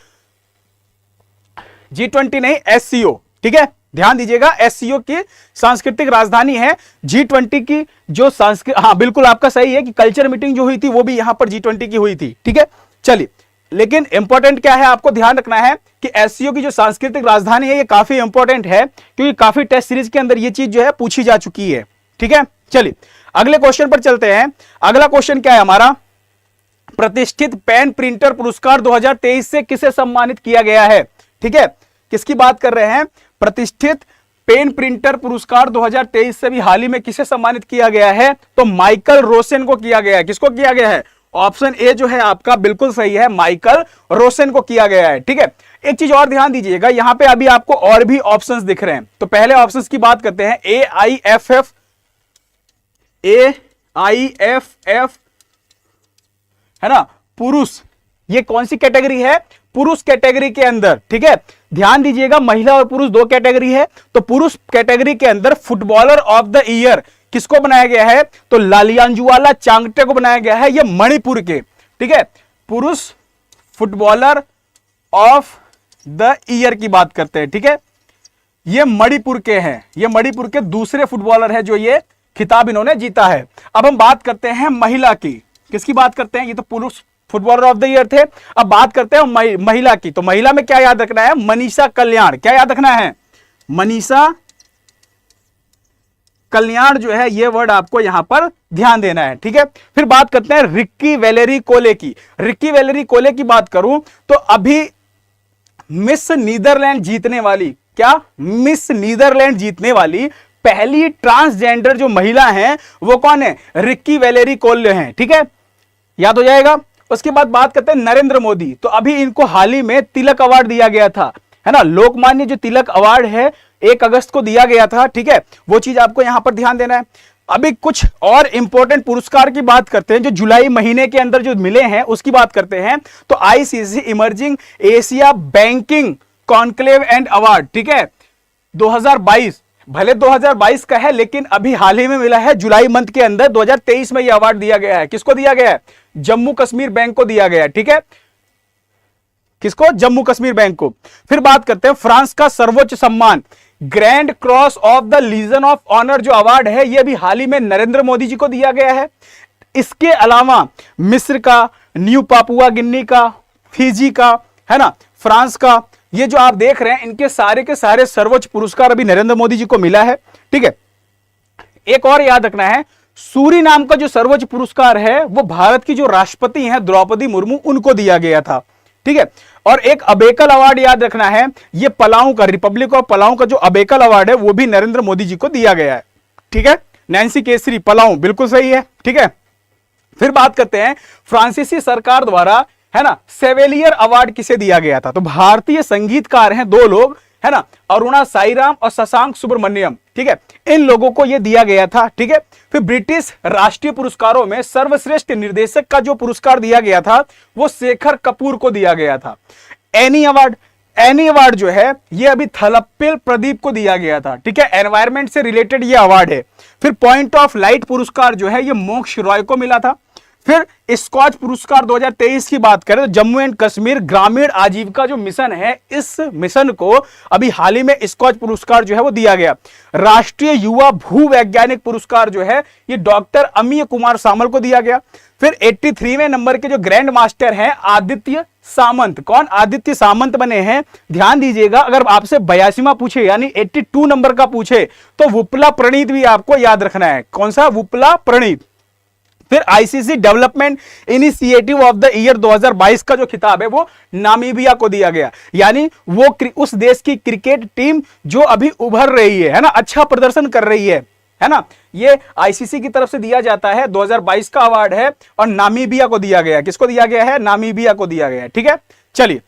A: G20 नहीं, SCO, ठीक है, ध्यान दीजिएगा। SCO की सांस्कृतिक राजधानी है। G20 की जो हाँ बिल्कुल आपका सही है कि कल्चर मीटिंग जो हुई थी वो भी यहां पर G20 की हुई थी, ठीक है। चलिए, लेकिन इंपॉर्टेंट क्या है, आपको ध्यान रखना है कि SCO की जो सांस्कृतिक राजधानी है ये काफी इंपॉर्टेंट है, क्योंकि काफी टेस्ट सीरीज के अंदर ये चीज जो है पूछी जा चुकी है, ठीक है। चलिए अगले क्वेश्चन पर चलते हैं। अगला क्वेश्चन क्या है हमारा, प्रतिष्ठित पेन प्रिंटर पुरस्कार 2023 से किसे सम्मानित किया गया है, ठीक है। किसकी बात कर रहे हैं, प्रतिष्ठित पेन प्रिंटर पुरस्कार 2023 से भी हाल ही में किसे सम्मानित किया गया है, तो माइकल रोसेन को किया गया है। किसको किया गया है, ऑप्शन ए जो है आपका बिल्कुल सही है, माइकल रोसेन को किया गया है, ठीक है। एक चीज और ध्यान दीजिएगा, यहां पे अभी आपको और भी ऑप्शंस दिख रहे हैं। तो पहले ऑप्शंस की बात करते हैं। AIFF है ना, पुरुष, ये कौन सी कैटेगरी है, पुरुष कैटेगरी के अंदर, ठीक है। ध्यान दीजिएगा, महिला और पुरुष दो कैटेगरी है। तो पुरुष कैटेगरी के अंदर फुटबॉलर ऑफ द ईयर किसको बनाया गया है, तो लालियांजुवाला चांगटे को बनाया गया है, ये मणिपुर के, ठीक है। पुरुष फुटबॉलर ऑफ द ईयर की बात करते हैं, ठीक है। ये मणिपुर के हैं, ये मणिपुर के दूसरे फुटबॉलर है जो ये खिताब इन्होंने जीता है। अब हम बात करते हैं महिला की, किसकी बात करते हैं, ये तो पुरुष फुटबॉलर ऑफ द ईयर थे। अब बात करते हैं महिला की। तो महिला में क्या याद रखना है, मनीषा कल्याण, क्या याद रखना है, मनीषा कल्याण जो है, ये वर्ड आपको यहां पर ध्यान देना है, ठीक है। फिर बात करते हैं रिक्की वैलेरी कोले की। रिक्की वैलेरी कोले की बात करूं तो अभी मिस नीदरलैंड जीतने वाली, क्या, मिस नीदरलैंड जीतने वाली पहली ट्रांसजेंडर जो महिला हैं वो कौन है, रिक्की वैलेरी कोले हैं, ठीक है, याद हो जाएगा। उसके बाद बात करते हैं नरेंद्र मोदी। तो अभी इनको हाल ही में तिलक अवार्ड दिया गया था, है ना, लोकमान्य जो तिलक अवार्ड है 1 अगस्त को दिया गया था, ठीक है। वो चीज आपको यहां पर ध्यान देना है। अभी कुछ और इंपॉर्टेंट पुरस्कार की बात करते हैं जो जुलाई महीने के अंदर जो मिले हैं उसकी बात करते हैं। तो ICC emerging Asia banking conclave and award, ठीक है, 2022, भले 2022 का है लेकिन अभी हाल ही में मिला है, जुलाई मंथ के अंदर 2023 में यह अवार्ड दिया गया है। किसको दिया गया है, जम्मू कश्मीर बैंक को दिया गया है, ठीक है, किसको, जम्मू कश्मीर बैंक को। फिर बात करते हैं फ्रांस का सर्वोच्च सम्मान grand cross of the legion of honour जो अवार्ड है ये भी हाल ही में नरेंद्र मोदी जी को दिया गया है। इसके अलावा मिस्र का, न्यू पापुआ गिनी का, फिजी का, है ना, फ्रांस का, ये जो आप देख रहे हैं इनके सारे के सारे सर्वोच्च पुरस्कार अभी नरेंद्र मोदी जी को मिला है, ठीक है। एक और याद रखना है, सूरीनाम का जो सर्वोच्च पुरस्कार है वो भारत की जो राष्ट्रपति हैं द्रौपदी मुर्मू उनको दिया गया था, ठीक है। और एक अबेकल अवार्ड याद रखना है, ये पलाऊ का, रिपब्लिक ऑफ पलाऊ का जो अबेकल अवार्ड है वो भी नरेंद्र मोदी जी को दिया गया है, ठीक है। नैन्सी केसरी पलाऊ, बिल्कुल सही है, ठीक है। फिर बात करते हैं फ्रांसीसी सरकार द्वारा, है ना, सेवेलियर अवार्ड किसे दिया गया था। तो भारतीय संगीतकार हैं 2 लोग, है ना, अरुणा साईराम और शशांक सुब्रमण्यम, ठीक है, इन लोगों को यह दिया गया था, ठीक है। फिर ब्रिटिश राष्ट्रीय पुरस्कारों में सर्वश्रेष्ठ निर्देशक का जो पुरस्कार दिया गया था वो शेखर कपूर को दिया गया था। एनी अवार्ड जो है ये अभी थलप्पिल प्रदीप को दिया गया था, ठीक है, एनवायरमेंट से रिलेटेड ये अवार्ड है। फिर पॉइंट ऑफ लाइट पुरस्कार जो है ये मोक्ष रॉय को मिला था। फिर स्कॉच पुरस्कार 2023 की बात करें तो जम्मू एंड कश्मीर ग्रामीण आजीविका जो मिशन है इस मिशन को अभी हाल ही में स्कॉच पुरस्कार जो है वो दिया गया। राष्ट्रीय युवा भू वैज्ञानिक पुरस्कार जो है ये डॉक्टर अमीय कुमार सामल को दिया गया। फिर 83वें नंबर के जो ग्रैंड मास्टर हैं आदित्य सामंत, कौन, आदित्य सामंत बने हैं। ध्यान दीजिएगा, अगर आपसे 82वां पूछे यानी 82 नंबर का पूछे तो वुपला प्रणीत भी आपको याद रखना है, कौन सा, वुपला प्रणीत। फिर ICC development initiative of the year 2022 का जो खिताब है वो नामीबिया को दिया गया, यानी वो उस देश की क्रिकेट टीम जो अभी उभर रही है ना, अच्छा प्रदर्शन कर रही है ना, ये आईसीसी की तरफ से दिया जाता है, 2022 का अवार्ड है और नामीबिया को दिया गया। किसको दिया गया है, नामीबिया को दिया गया है, ठीक है। चलिए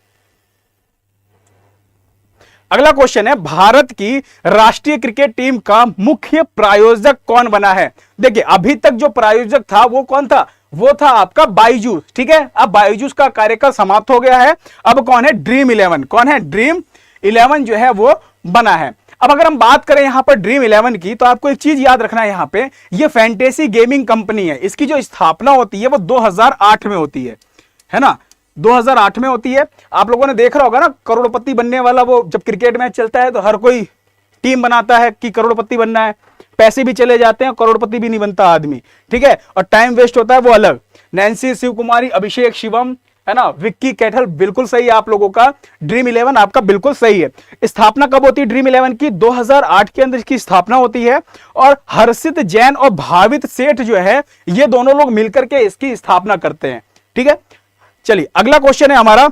A: अगला क्वेश्चन है, भारत की राष्ट्रीय क्रिकेट टीम का मुख्य प्रायोजक कौन बना है? देखिए अभी तक जो प्रायोजक था वो कौन था? वो था आपका बायजूस। ठीक है, अब बायजूस का कार्यकाल समाप्त हो गया है। अब कौन है? ड्रीम 11। कौन है? ड्रीम 11 जो है वो बना है। अब अगर हम बात करें यहां पर ड्रीम 11 की, तो आपको एक चीज याद रखना है, यहां पे ये फैंटेसी गेमिंग कंपनी है। इसकी जो स्थापना होती है वो 2008 में होती है ना, 2008 में होती है। आप लोगों ने देख रहा होगा ना, करोड़पति बनने वाला वो जब क्रिकेट मैच चलता है तो हर कोई टीम बनाता है कि करोड़पति बनना है, पैसे भी चले जाते हैं, करोड़पति भी नहीं बनता आदमी। ठीक है, और टाइम वेस्ट होता है वो अलग। नैन्सी शिव कुमारी, अभिषेक शिवम, है ना, विक्की कैथल, बिल्कुल सही है आप लोगों का। ड्रीम 11 आपका बिल्कुल सही है। स्थापना कब होती है ड्रीम 11 की? 2008 के अंदर इसकी स्थापना होती है, और हर्षित जैन और भावित सेठ जो है ये दोनों लोग मिलकर के इसकी स्थापना करते हैं। ठीक है, चलिए अगला क्वेश्चन है हमारा।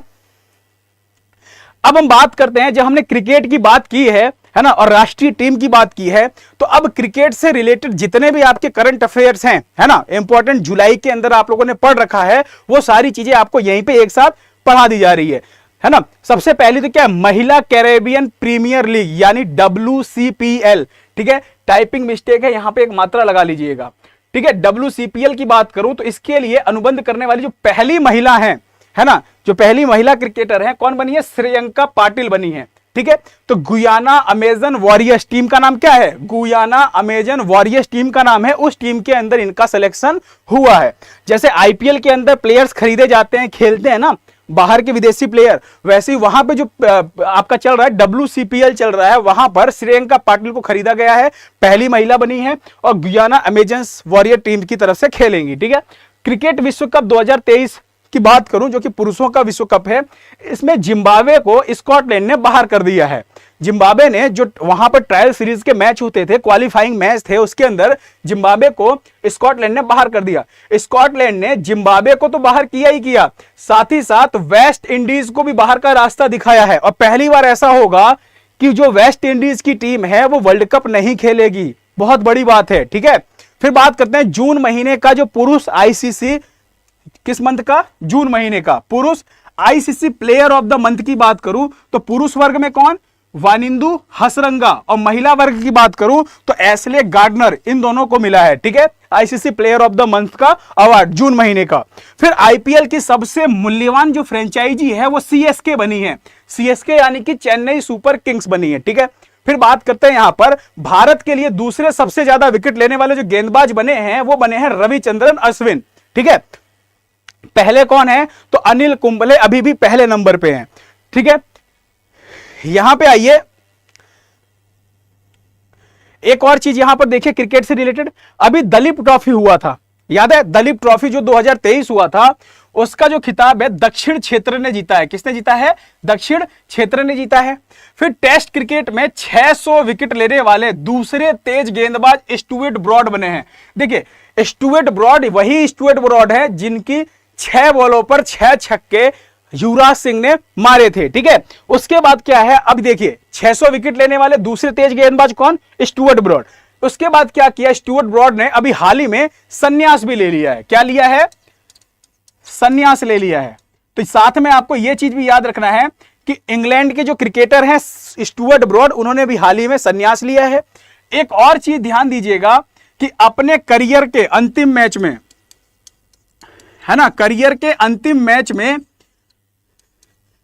A: अब हम बात करते हैं, जब हमने क्रिकेट की बात की है ना, और राष्ट्रीय टीम की बात की है, तो अब क्रिकेट से रिलेटेड जितने भी आपके करंट अफेयर्स हैं, है ना, इंपॉर्टेंट, जुलाई के अंदर आप लोगों ने पढ़ रखा है, वो सारी चीजें आपको यहीं पे एक साथ पढ़ा दी जा रही है ना। सबसे पहले तो क्या है? महिला कैरेबियन प्रीमियर लीग यानी WCPL। ठीक है, टाइपिंग मिस्टेक है, यहां पे एक मात्रा लगा लीजिएगा। ठीक है, WCPL की बात करूं तो इसके लिए अनुबंध करने वाली जो पहली महिला है ना, जो पहली महिला क्रिकेटर है, कौन बनी है? श्रेयंका पाटिल बनी है। ठीक है, तो गुयाना अमेजन वॉरियर्स टीम का नाम क्या है? गुयाना अमेजन वॉरियर्स टीम का नाम है, उस टीम के अंदर इनका सिलेक्शन हुआ है। जैसे IPL के अंदर प्लेयर्स खरीदे जाते हैं, खेलते हैं ना बाहर के विदेशी प्लेयर, वैसे ही वहां पे जो आपका चल रहा है WCPL चल रहा है, वहां पर श्रेयंका पाटिल को खरीदा गया है, पहली महिला बनी है, और गुयाना अमेजन वॉरियर टीम की तरफ से खेलेंगी। ठीक है, क्रिकेट विश्व कप 2023 की बात करूं, जो कि पुरुषों का विश्व कप है, इसमें जिम्बाब्वे को स्कॉटलैंड ने बाहर कर दिया है। जिम्बाब्वे ने जो वहां पर ट्रायल सीरीज के मैच होते थे, क्वालिफाइंग मैच थे, उसके अंदर जिम्बाब्वे को स्कॉटलैंड ने बाहर कर दिया। स्कॉटलैंड ने जिम्बाब्वे को तो बाहर किया ही किया, साथ ही साथ वेस्ट इंडीज को भी बाहर का रास्ता दिखाया है। और पहली बार ऐसा होगा कि जो वेस्ट इंडीज की टीम है वो वर्ल्ड कप नहीं खेलेगी, बहुत बड़ी बात है। ठीक है, फिर बात करते हैं जून महीने का जो पुरुष ICC, किस मंथ का? जून महीने का पुरुष ICC player of the month की बात करूं तो पुरुष वर्ग में कौन? वानिंदु हसरंगा, और महिला वर्ग की बात करूं तो एशले गार्डनर, इन दोनों को मिला है। ठीक है, ICC player of the month का अवार्ड जून महीने का। फिर IPL की सबसे मूल्यवान जो फ्रेंचाइजी है वो CSK बनी है, CSK यानी कि चेन्नई सुपर किंग्स बनी है। ठीक है, फिर बात करते हैं यहां पर भारत के लिए दूसरे सबसे ज्यादा विकेट लेने वाले जो गेंदबाज बने हैं वो बने हैं रविचंद्रन अश्विन। ठीक है, पहले कौन है? तो अनिल कुंबले अभी भी पहले नंबर पे हैं। ठीक है, यहां पे आइए, एक और चीज यहां पर देखिए क्रिकेट से रिलेटेड, अभी दलीप ट्रॉफी हुआ था, याद है? दलीप ट्रॉफी जो 2023 हुआ था, उसका जो खिताब है दक्षिण क्षेत्र ने जीता है। किसने जीता है? दक्षिण क्षेत्र ने जीता है। फिर टेस्ट क्रिकेट में 600 विकेट लेने वाले दूसरे तेज गेंदबाज स्टुअर्ट ब्रॉड बने हैं। देखिए स्टुअर्ट ब्रॉड वही स्टुअर्ट ब्रॉड है जिनकी 6 बॉलों पर 6 छक्के युवराज सिंह ने मारे थे। ठीक है, उसके बाद क्या है? अब देखिए 600 विकेट लेने वाले दूसरे तेज गेंदबाज कौन? Stuart Broad. उसके बाद क्या किया स्टुअर्ट ब्रॉड ने? अभी हाल ही में संन्यास भी ले लिया है। क्या लिया है? संन्यास ले लिया है। तो साथ में आपको यह चीज भी याद रखना है कि इंग्लैंड के जो क्रिकेटर हैं स्टुअर्ट ब्रॉड, उन्होंने भी हाल ही में संन्यास लिया है। एक और चीज ध्यान दीजिएगा कि अपने करियर के अंतिम मैच में, है ना, करियर के अंतिम मैच में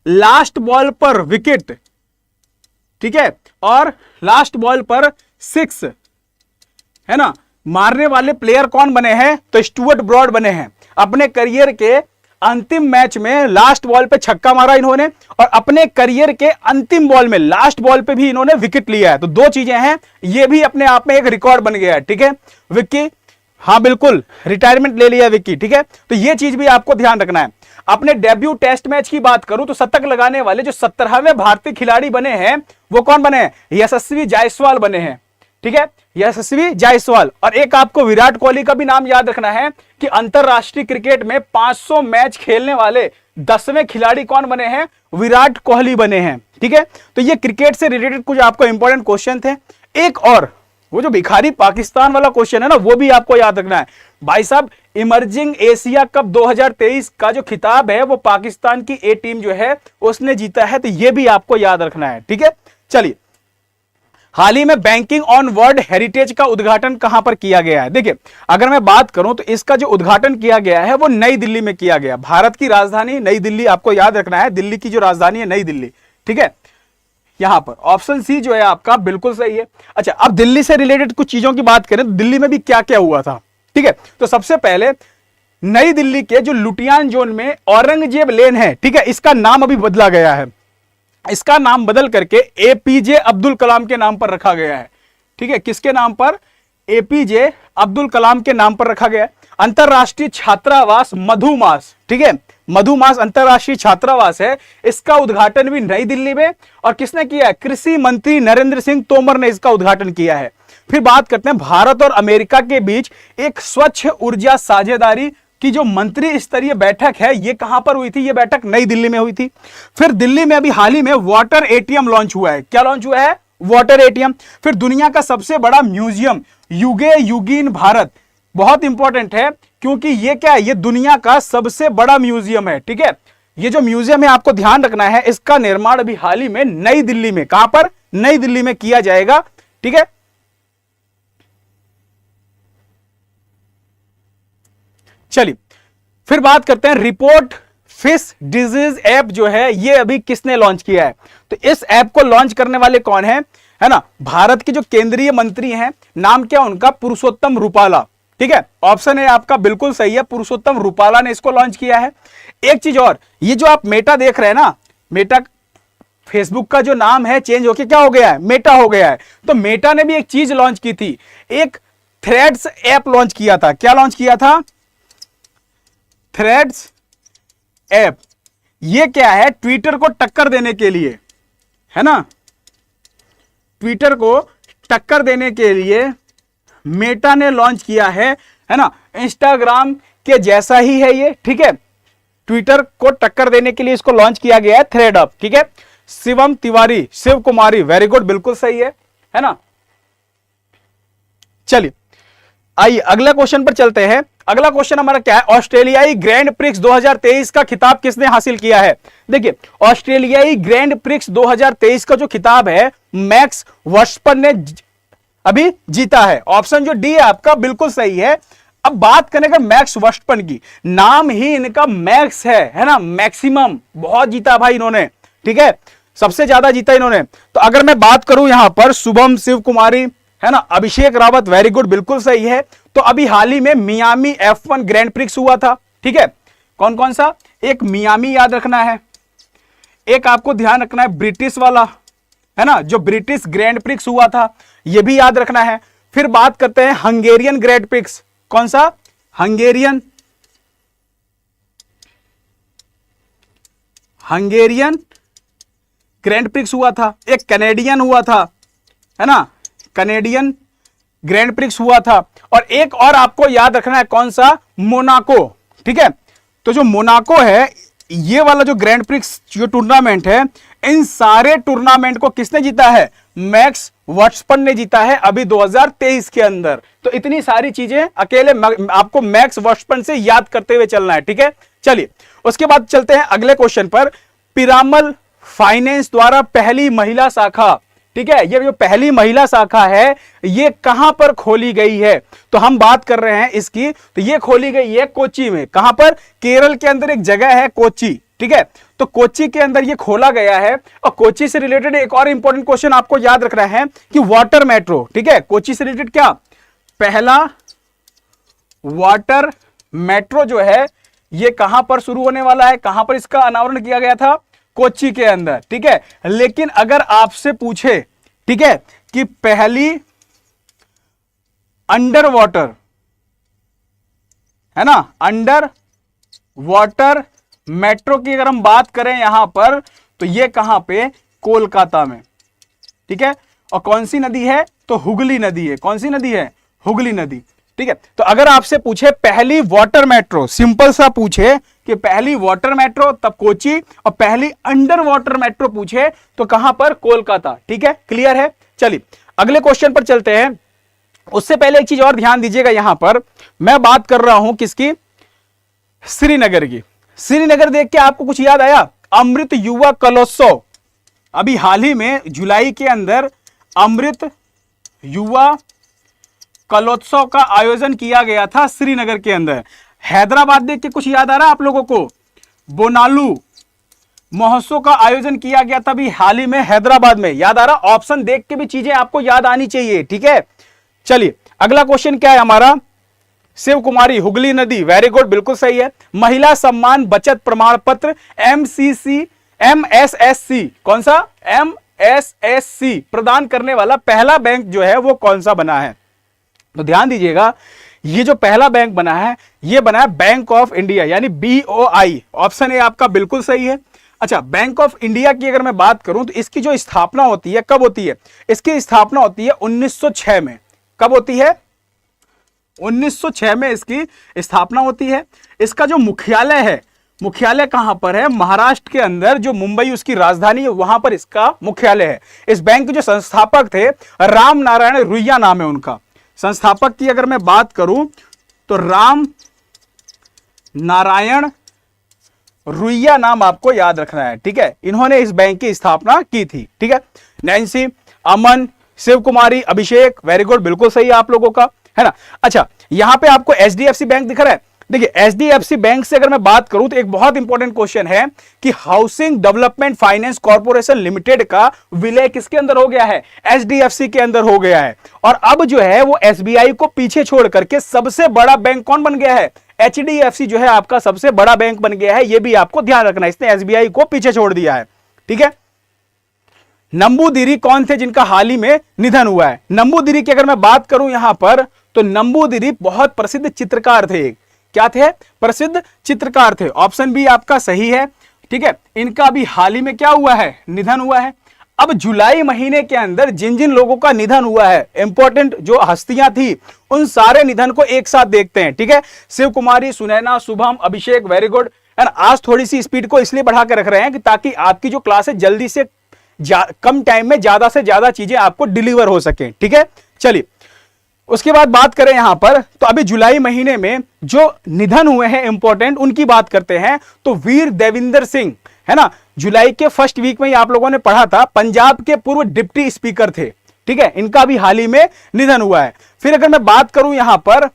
A: लास्ट बॉल पर विकेट, ठीक है, और लास्ट बॉल पर 6, है ना, मारने वाले प्लेयर कौन बने हैं? तो स्टुअर्ट ब्रॉड बने हैं। अपने करियर के अंतिम मैच में लास्ट बॉल पे छक्का मारा इन्होंने, और अपने करियर के अंतिम बॉल में लास्ट बॉल पे भी इन्होंने विकेट लिया है। तो दो चीजें हैं, ये भी अपने आप में एक रिकॉर्ड बन गया है। ठीक है, विक्की, हाँ बिल्कुल रिटायरमेंट ले लिया विक्की। ठीक है, तो ये चीज भी आपको ध्यान रखना है। अपने डेब्यू टेस्ट मैच की बात करूं तो शतक लगाने वाले जो 17वें भारतीय खिलाड़ी बने हैं वो कौन बने हैं? यशस्वी जायसवाल बने हैं। ठीक है, यशस्वी जायसवाल। और एक आपको विराट कोहली का भी नाम याद रखना है कि अंतरराष्ट्रीय क्रिकेट में 500 मैच खेलने वाले 10वें खिलाड़ी कौन बने हैं? विराट कोहली बने हैं। ठीक है, तो ये क्रिकेट से रिलेटेड कुछ आपको इंपॉर्टेंट क्वेश्चन थे। एक और वो जो भिखारी पाकिस्तान वाला क्वेश्चन है ना, वो भी आपको याद रखना है। भाई साहब, इमर्जिंग एशिया कप 2023 का जो खिताब है वो पाकिस्तान की ए टीम जो है उसने जीता है, तो ये भी आपको याद रखना है। ठीक है, चलिए, हाल ही में बैंकिंग ऑन वर्ल्ड हेरिटेज का उद्घाटन कहां पर किया गया है? देखिए, अगर मैं बात करूं तो इसका जो उद्घाटन किया गया है वो नई दिल्ली में किया गया। भारत की राजधानी नई दिल्ली, आपको याद रखना है, दिल्ली की जो राजधानी है नई दिल्ली, ठीक है। यहां पर ऑप्शन सी जो है आपका बिल्कुल सही है। अच्छा, अब दिल्ली से रिलेटेड कुछ चीजों की बात करें तो दिल्ली में भी क्या क्या हुआ था, ठीक है। तो सबसे पहले नई दिल्ली के जो लुटियान जोन में औरंगजेब लेन है, ठीक है, इसका नाम अभी बदला गया है। इसका नाम बदल करके एपीजे अब्दुल कलाम के नाम पर रखा गया है, ठीक है। किसके नाम पर? एपीजे अब्दुल कलाम के नाम पर रखा गया है। अंतरराष्ट्रीय छात्रावास मधुमास, ठीक है, मधुमास अंतरराष्ट्रीय छात्रावास है, इसका उद्घाटन भी नई दिल्ली में, और किसने किया है? कृषि मंत्री नरेंद्र सिंह तोमर ने इसका उद्घाटन किया है। फिर बात करते हैं भारत और अमेरिका के बीच एक स्वच्छ ऊर्जा साझेदारी की जो मंत्री स्तरीय बैठक है, ये कहां पर हुई थी? ये बैठक नई दिल्ली में हुई थी। फिर दिल्ली में अभी हाल ही में वाटर एटीएम लॉन्च हुआ है। क्या लॉन्च हुआ है? Water ATM. फिर दुनिया का सबसे बड़ा म्यूजियम युगे युगीन भारत, बहुत इंपॉर्टेंट है क्योंकि ये क्या है? ये दुनिया का सबसे बड़ा म्यूजियम है, ठीक है। ये जो म्यूजियम है आपको ध्यान रखना है, इसका निर्माण अभी हाल ही में नई दिल्ली में, कहां पर? नई दिल्ली में किया जाएगा, ठीक है। चलिए, फिर बात करते हैं रिपोर्ट फिश डिजीज ऐप जो है, ये अभी किसने लॉन्च किया है? तो इस ऐप को लॉन्च करने वाले कौन है ना? भारत के जो केंद्रीय मंत्री हैं, नाम क्या उनका? पुरुषोत्तम रूपाला, ठीक है। ऑप्शन है आपका बिल्कुल सही है, पुरुषोत्तम रूपाला ने इसको लॉन्च किया है। एक चीज और, ये जो आप मेटा देख रहे हैं ना, मेटा फेसबुक का जो नाम है चेंज होके क्या हो गया है? मेटा हो गया है। तो मेटा ने भी एक चीज लॉन्च की थी, एक थ्रेड्स ऐप लॉन्च किया था। क्या लॉन्च किया था? Threads app. ये क्या है? ट्विटर को टक्कर देने के लिए, है ना, ट्विटर को टक्कर देने के लिए मेटा ने लॉन्च किया है ना। इंस्टाग्राम के जैसा ही है ये, ठीक है। ट्विटर को टक्कर देने के लिए इसको लॉन्च किया गया है, थ्रेड अप, ठीक है। शिवम तिवारी, शिव कुमारी, वेरी गुड, बिल्कुल सही है ना। चलिए, आइए अगला क्वेश्चन पर चलते हैं। अगला क्वेश्चन हमारा क्या है? ऑस्ट्रेलियाई ग्रैंड प्रिक्स 2023 का खिताब किसने हासिल किया है? देखिए, ऑस्ट्रेलियाई ग्रैंड प्रिक्स 2023 का जो खिताब है मैक्स वर्स्टपन ने अभी जीता है। ऑप्शन जो डी है आपका बिल्कुल सही है। अब बात करें अगर मैक्स वर्स्टपन की, नाम ही इनका मैक्स है ना, मैक्सिमम, बहुत जीता भाई इन्होंने, ठीक है, सबसे ज्यादा जीता इन्होंने। तो अगर मैं बात करूं यहां पर शुभम, शिव कुमारी, है ना, अभिषेक रावत, वेरी गुड, बिल्कुल सही है। तो अभी हाल ही में मियामी F1 ग्रैंड प्रिक्स हुआ था, ठीक है। कौन कौन सा? एक मियामी याद रखना है, एक आपको ध्यान रखना है ब्रिटिश वाला, है ना, जो ब्रिटिश ग्रैंड प्रिक्स हुआ था, यह भी याद रखना है। फिर बात करते हैं हंगेरियन ग्रैंड प्रिक्स। कौन सा? हंगेरियन ग्रैंड प्रिक्स हुआ था। एक कैनेडियन हुआ था, है ना, कैनेडियन ग्रैंड प्रिक्स हुआ था। और एक और आपको याद रखना है, कौन सा? मोनाको, ठीक है। तो जो मोनाको है, ये वाला जो ग्रैंड प्रिक्स जो टूर्नामेंट है, इन सारे टूर्नामेंट को किसने जीता है? मैक्स वर्स्टपन ने जीता है अभी 2023 के अंदर। तो इतनी सारी चीजें अकेले आपको मैक्स वर्स्टपन से याद करते हुए चलना है, ठीक है। चलिए, उसके बाद चलते हैं अगले क्वेश्चन पर। पिरामल फाइनेंस द्वारा पहली महिला शाखा, ठीक है, ये जो पहली महिला शाखा है ये कहां पर खोली गई है? तो हम बात कर रहे हैं इसकी, तो ये खोली गई है कोच्चि में। कहां पर? केरल के अंदर एक जगह है कोच्चि, ठीक है। तो कोच्चि के अंदर ये खोला गया है। और कोच्चि से रिलेटेड एक और इंपॉर्टेंट क्वेश्चन आपको याद रखना है कि वाटर मेट्रो, ठीक है, कोच्चि से रिलेटेड क्या? पहला वाटर मेट्रो जो है ये कहां पर शुरू होने वाला है? कहां पर इसका अनावरण किया गया था? कोच्चि के अंदर, ठीक है। लेकिन अगर आपसे पूछे, ठीक है, कि पहली अंडर वाटर, है ना, अंडर वाटर मेट्रो की अगर हम बात करें यहां पर, तो ये कहां पे? कोलकाता में, ठीक है। और कौन सी नदी है? तो हुगली नदी है। कौन सी नदी है? हुगली नदी, ठीक है। तो अगर आपसे पूछे पहली वाटर मेट्रो, सिंपल सा पूछे कि पहली वाटर मेट्रो, तब कोच्चि, और पहली अंडर वाटर मेट्रो पूछे तो कहां पर? कोलकाता, ठीक है, क्लियर है। चलिए अगले क्वेश्चन पर चलते हैं। उससे पहले एक चीज और ध्यान दीजिएगा, यहां पर मैं बात कर रहा हूं किसकी? श्रीनगर की। श्रीनगर देख के आपको कुछ याद आया? अमृत युवा कलोत्सव, अभी हाल ही में जुलाई के अंदर अमृत युवा कलोत्सव का आयोजन किया गया था श्रीनगर के अंदर। हैदराबाद देख के कुछ याद आ रहा है आप लोगों को? बोनालू महोत्सव का आयोजन किया गया था अभी हाल ही में हैदराबाद में, याद आ रहा? ऑप्शन देख के भी चीजें आपको याद आनी चाहिए, ठीक है। चलिए अगला क्वेश्चन क्या है हमारा? शिव कुमारी, हुगली नदी, वेरी गुड, बिल्कुल सही है। महिला सम्मान बचत प्रमाण पत्र MSSC, कौन सा? MSSC प्रदान करने वाला पहला बैंक जो है वो कौन सा बना है? तो ध्यान दीजिएगा, ये जो पहला बैंक बना है ये बना है बैंक ऑफ इंडिया, यानी BOI। ऑप्शन ए आपका बिल्कुल सही है। अच्छा, बैंक ऑफ इंडिया की अगर मैं बात करूं तो इसकी जो स्थापना होती है कब होती है? इसकी स्थापना होती है 1906 में। कब होती है? 1906 में इसकी स्थापना होती है। इसका जो मुख्यालय है, मुख्यालय कहां पर है? महाराष्ट्र के अंदर, जो मुंबई उसकी राजधानी है, वहां पर इसका मुख्यालय है। इस बैंक के जो संस्थापक थे राम नारायण रुइया नाम है उनका। संस्थापक की अगर मैं बात करूं तो राम नारायण रुइया नाम आपको याद रखना है, ठीक है। इन्होंने इस बैंक की स्थापना की थी, ठीक है। नैन्सी, अमन, शिव कुमारी, अभिषेक, वेरी गुड, बिल्कुल सही आप लोगों का, है ना। अच्छा, यहां पे आपको HDFC बैंक दिख रहा है। देखिए HDFC बैंक से अगर मैं बात करूं तो एक बहुत इंपॉर्टेंट क्वेश्चन है कि housing development finance corporation limited का विलय किसके अंदर हो गया है? HDFC के अंदर हो गया है। और अब जो है वो SBI को पीछे छोड़ करके सबसे बड़ा बैंक कौन बन गया है? HDFC जो है आपका सबसे बड़ा बैंक बन गया है। यह भी आपको ध्यान रखना है, इसने SBI को पीछे छोड़ दिया है, ठीक है। नंबूदिरी कौन थे जिनका हाल ही में निधन हुआ है? नंबूदिरी की अगर मैं बात करूं यहां पर तो नंबूदिरी बहुत प्रसिद्ध चित्रकार थे। क्या थे? प्रसिद्ध चित्रकार थे। ऑप्शन बी आपका सही है, ठीक है। इनका अभी हाल ही में क्या हुआ है? निधन हुआ है। अब जुलाई महीने के अंदर जिन जिन लोगों का निधन हुआ है, इंपॉर्टेंट जो हस्तियां थी, उन सारे निधन को एक साथ देखते हैं, ठीक है। शिव कुमारी, सुनैना, शुभम, अभिषेक, वेरी गुड। एंड आज थोड़ी सी स्पीड को इसलिए बढ़ा के रख रहे हैं कि ताकि आपकी जो क्लास है जल्दी से कम टाइम में ज्यादा से ज्यादा चीजें आपको डिलीवर हो सके, ठीक है। चलिए उसके बाद बात करें यहां पर, तो अभी जुलाई महीने में जो निधन हुए हैं इंपॉर्टेंट, उनकी बात करते हैं। तो वीर देविंदर सिंह, है ना, जुलाई के फर्स्ट वीक में ही आप लोगों ने पढ़ा था, पंजाब के पूर्व डिप्टी स्पीकर थे, ठीक है। इनका भी हाल ही में निधन हुआ है। फिर अगर मैं बात करूं यहां पर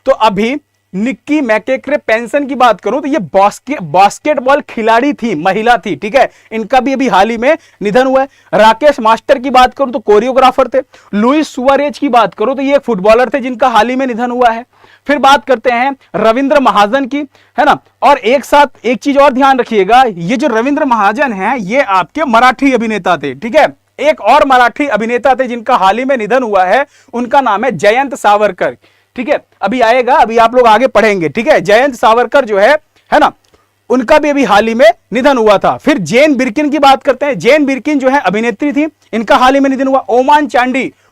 A: तो अभी निक्की मैकेक्रे पेंसन की बात करूं तो ये बास्केटबॉल खिलाड़ी थी, महिला थी, ठीक है। इनका भी अभी हाल ही में निधन हुआ है। राकेश मास्टर की बात करूं तो कोरियोग्राफर थे। लुइस सुआरेज की बात करूं तो ये एक फुटबॉलर थे जिनका हाल ही में निधन हुआ है। फिर बात करते हैं रविंद्र महाजन की, है ना। और एक साथ एक चीज और ध्यान रखिएगा, ये जो रविंद्र महाजन है ये आपके मराठी अभिनेता थे, ठीक है। एक और मराठी अभिनेता थे जिनका हाल ही में निधन हुआ है, उनका नाम है जयंत सावरकर, ठीक है। अभी आएगा, अभी आप लोग आगे पढ़ेंगे, ठीक है। जयंत सावरकर जो है ना, उनका भी अभी हाल ही में निधन हुआ था। फिर जेन बिर्किन की बात करते हैं। जेन बिर्किन जो है अभिनेत्री थी, इनका हाल ही में निधन हुआ।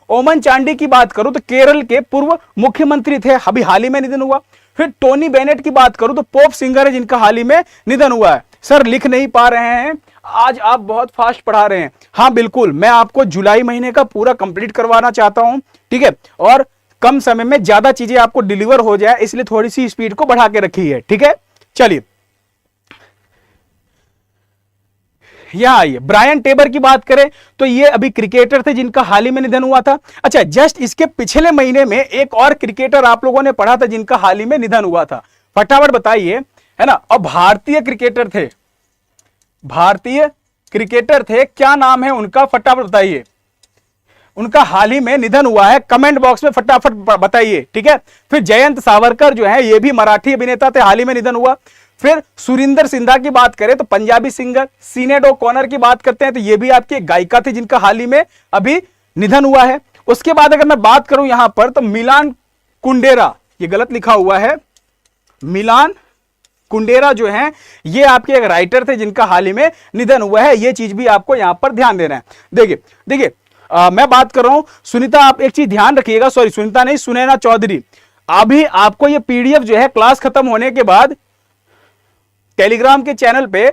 A: ओमन चांडी की बात करूं तो केरल के पूर्व मुख्यमंत्री थे, अभी हाल ही में निधन हुआ। फिर टोनी बेनेट की बात करूं तो पॉप सिंगर है जिनका हाल ही में निधन हुआ है। सर लिख नहीं पा रहे हैं, आज आप बहुत फास्ट पढ़ा रहे हैं। हाँ बिल्कुल, मैं आपको जुलाई महीने का पूरा कंप्लीट करवाना चाहता हूं, ठीक है। और कम समय में ज्यादा चीजें आपको डिलीवर हो जाए, इसलिए थोड़ी सी स्पीड को बढ़ा के रखी है, ठीक है। चलिए यहां आइए, ब्रायन टेबर की बात करें तो ये अभी क्रिकेटर थे जिनका हाल ही में निधन हुआ था। अच्छा, जस्ट इसके पिछले महीने में एक और क्रिकेटर आप लोगों ने पढ़ा था जिनका हाल ही में निधन हुआ था, फटाफट बताइए, है ना। और भारतीय क्रिकेटर थे, भारतीय क्रिकेटर थे, क्या नाम है उनका, फटाफट बताइए। उनका हाल ही में निधन हुआ है, कमेंट बॉक्स में फटाफट बताइए, ठीक है। फिर जयंत सावरकर जो है ये भी मराठी अभिनेता थे, हाल ही में निधन हुआ। फिर सुरिंदर सिंधा की बात करें तो पंजाबी सिंगर। सिनेड ओकॉनर की बात करते हैं तो ये भी आपकी गायिका थी जिनका हाल ही में अभी निधन हुआ है। उसके बाद अगर मैं बात करूं यहां पर तो मिलान कुंडेरा, ये गलत लिखा हुआ है, मिलान कुंडेरा जो है ये आपके एक राइटर थे जिनका हाल ही में निधन हुआ है। ये चीज भी आपको यहां पर ध्यान देना है। देखिए मैं बात कर रहा हूं सुनीता, आप एक चीज ध्यान रखिएगा, सॉरी सुनीता नहीं, सुनैना चौधरी। अभी आपको ये पीडीएफ जो है क्लास खत्म होने के बाद टेलीग्राम के चैनल पे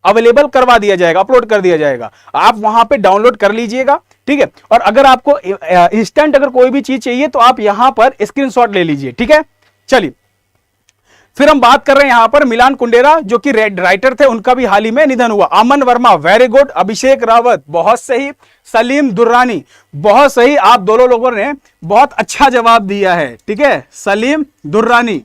A: अवेलेबल करवा दिया जाएगा, अपलोड कर दिया जाएगा, आप वहां पे डाउनलोड कर लीजिएगा, ठीक है। और अगर आपको इंस्टेंट अगर कोई भी चीज चाहिए तो आप यहां पर स्क्रीनशॉट ले लीजिए, ठीक है। चलिए फिर हम बात कर रहे हैं यहां पर मिलान कुंडेरा जो कि राइटर थे, उनका भी हाल ही में निधन हुआ। अमन वर्मा वेरी गुड, अभिषेक रावत बहुत सही, सलीम दुर्रानी बहुत सही। आप दोनों लोगों ने बहुत अच्छा जवाब दिया है, ठीक है, सलीम दुर्रानी,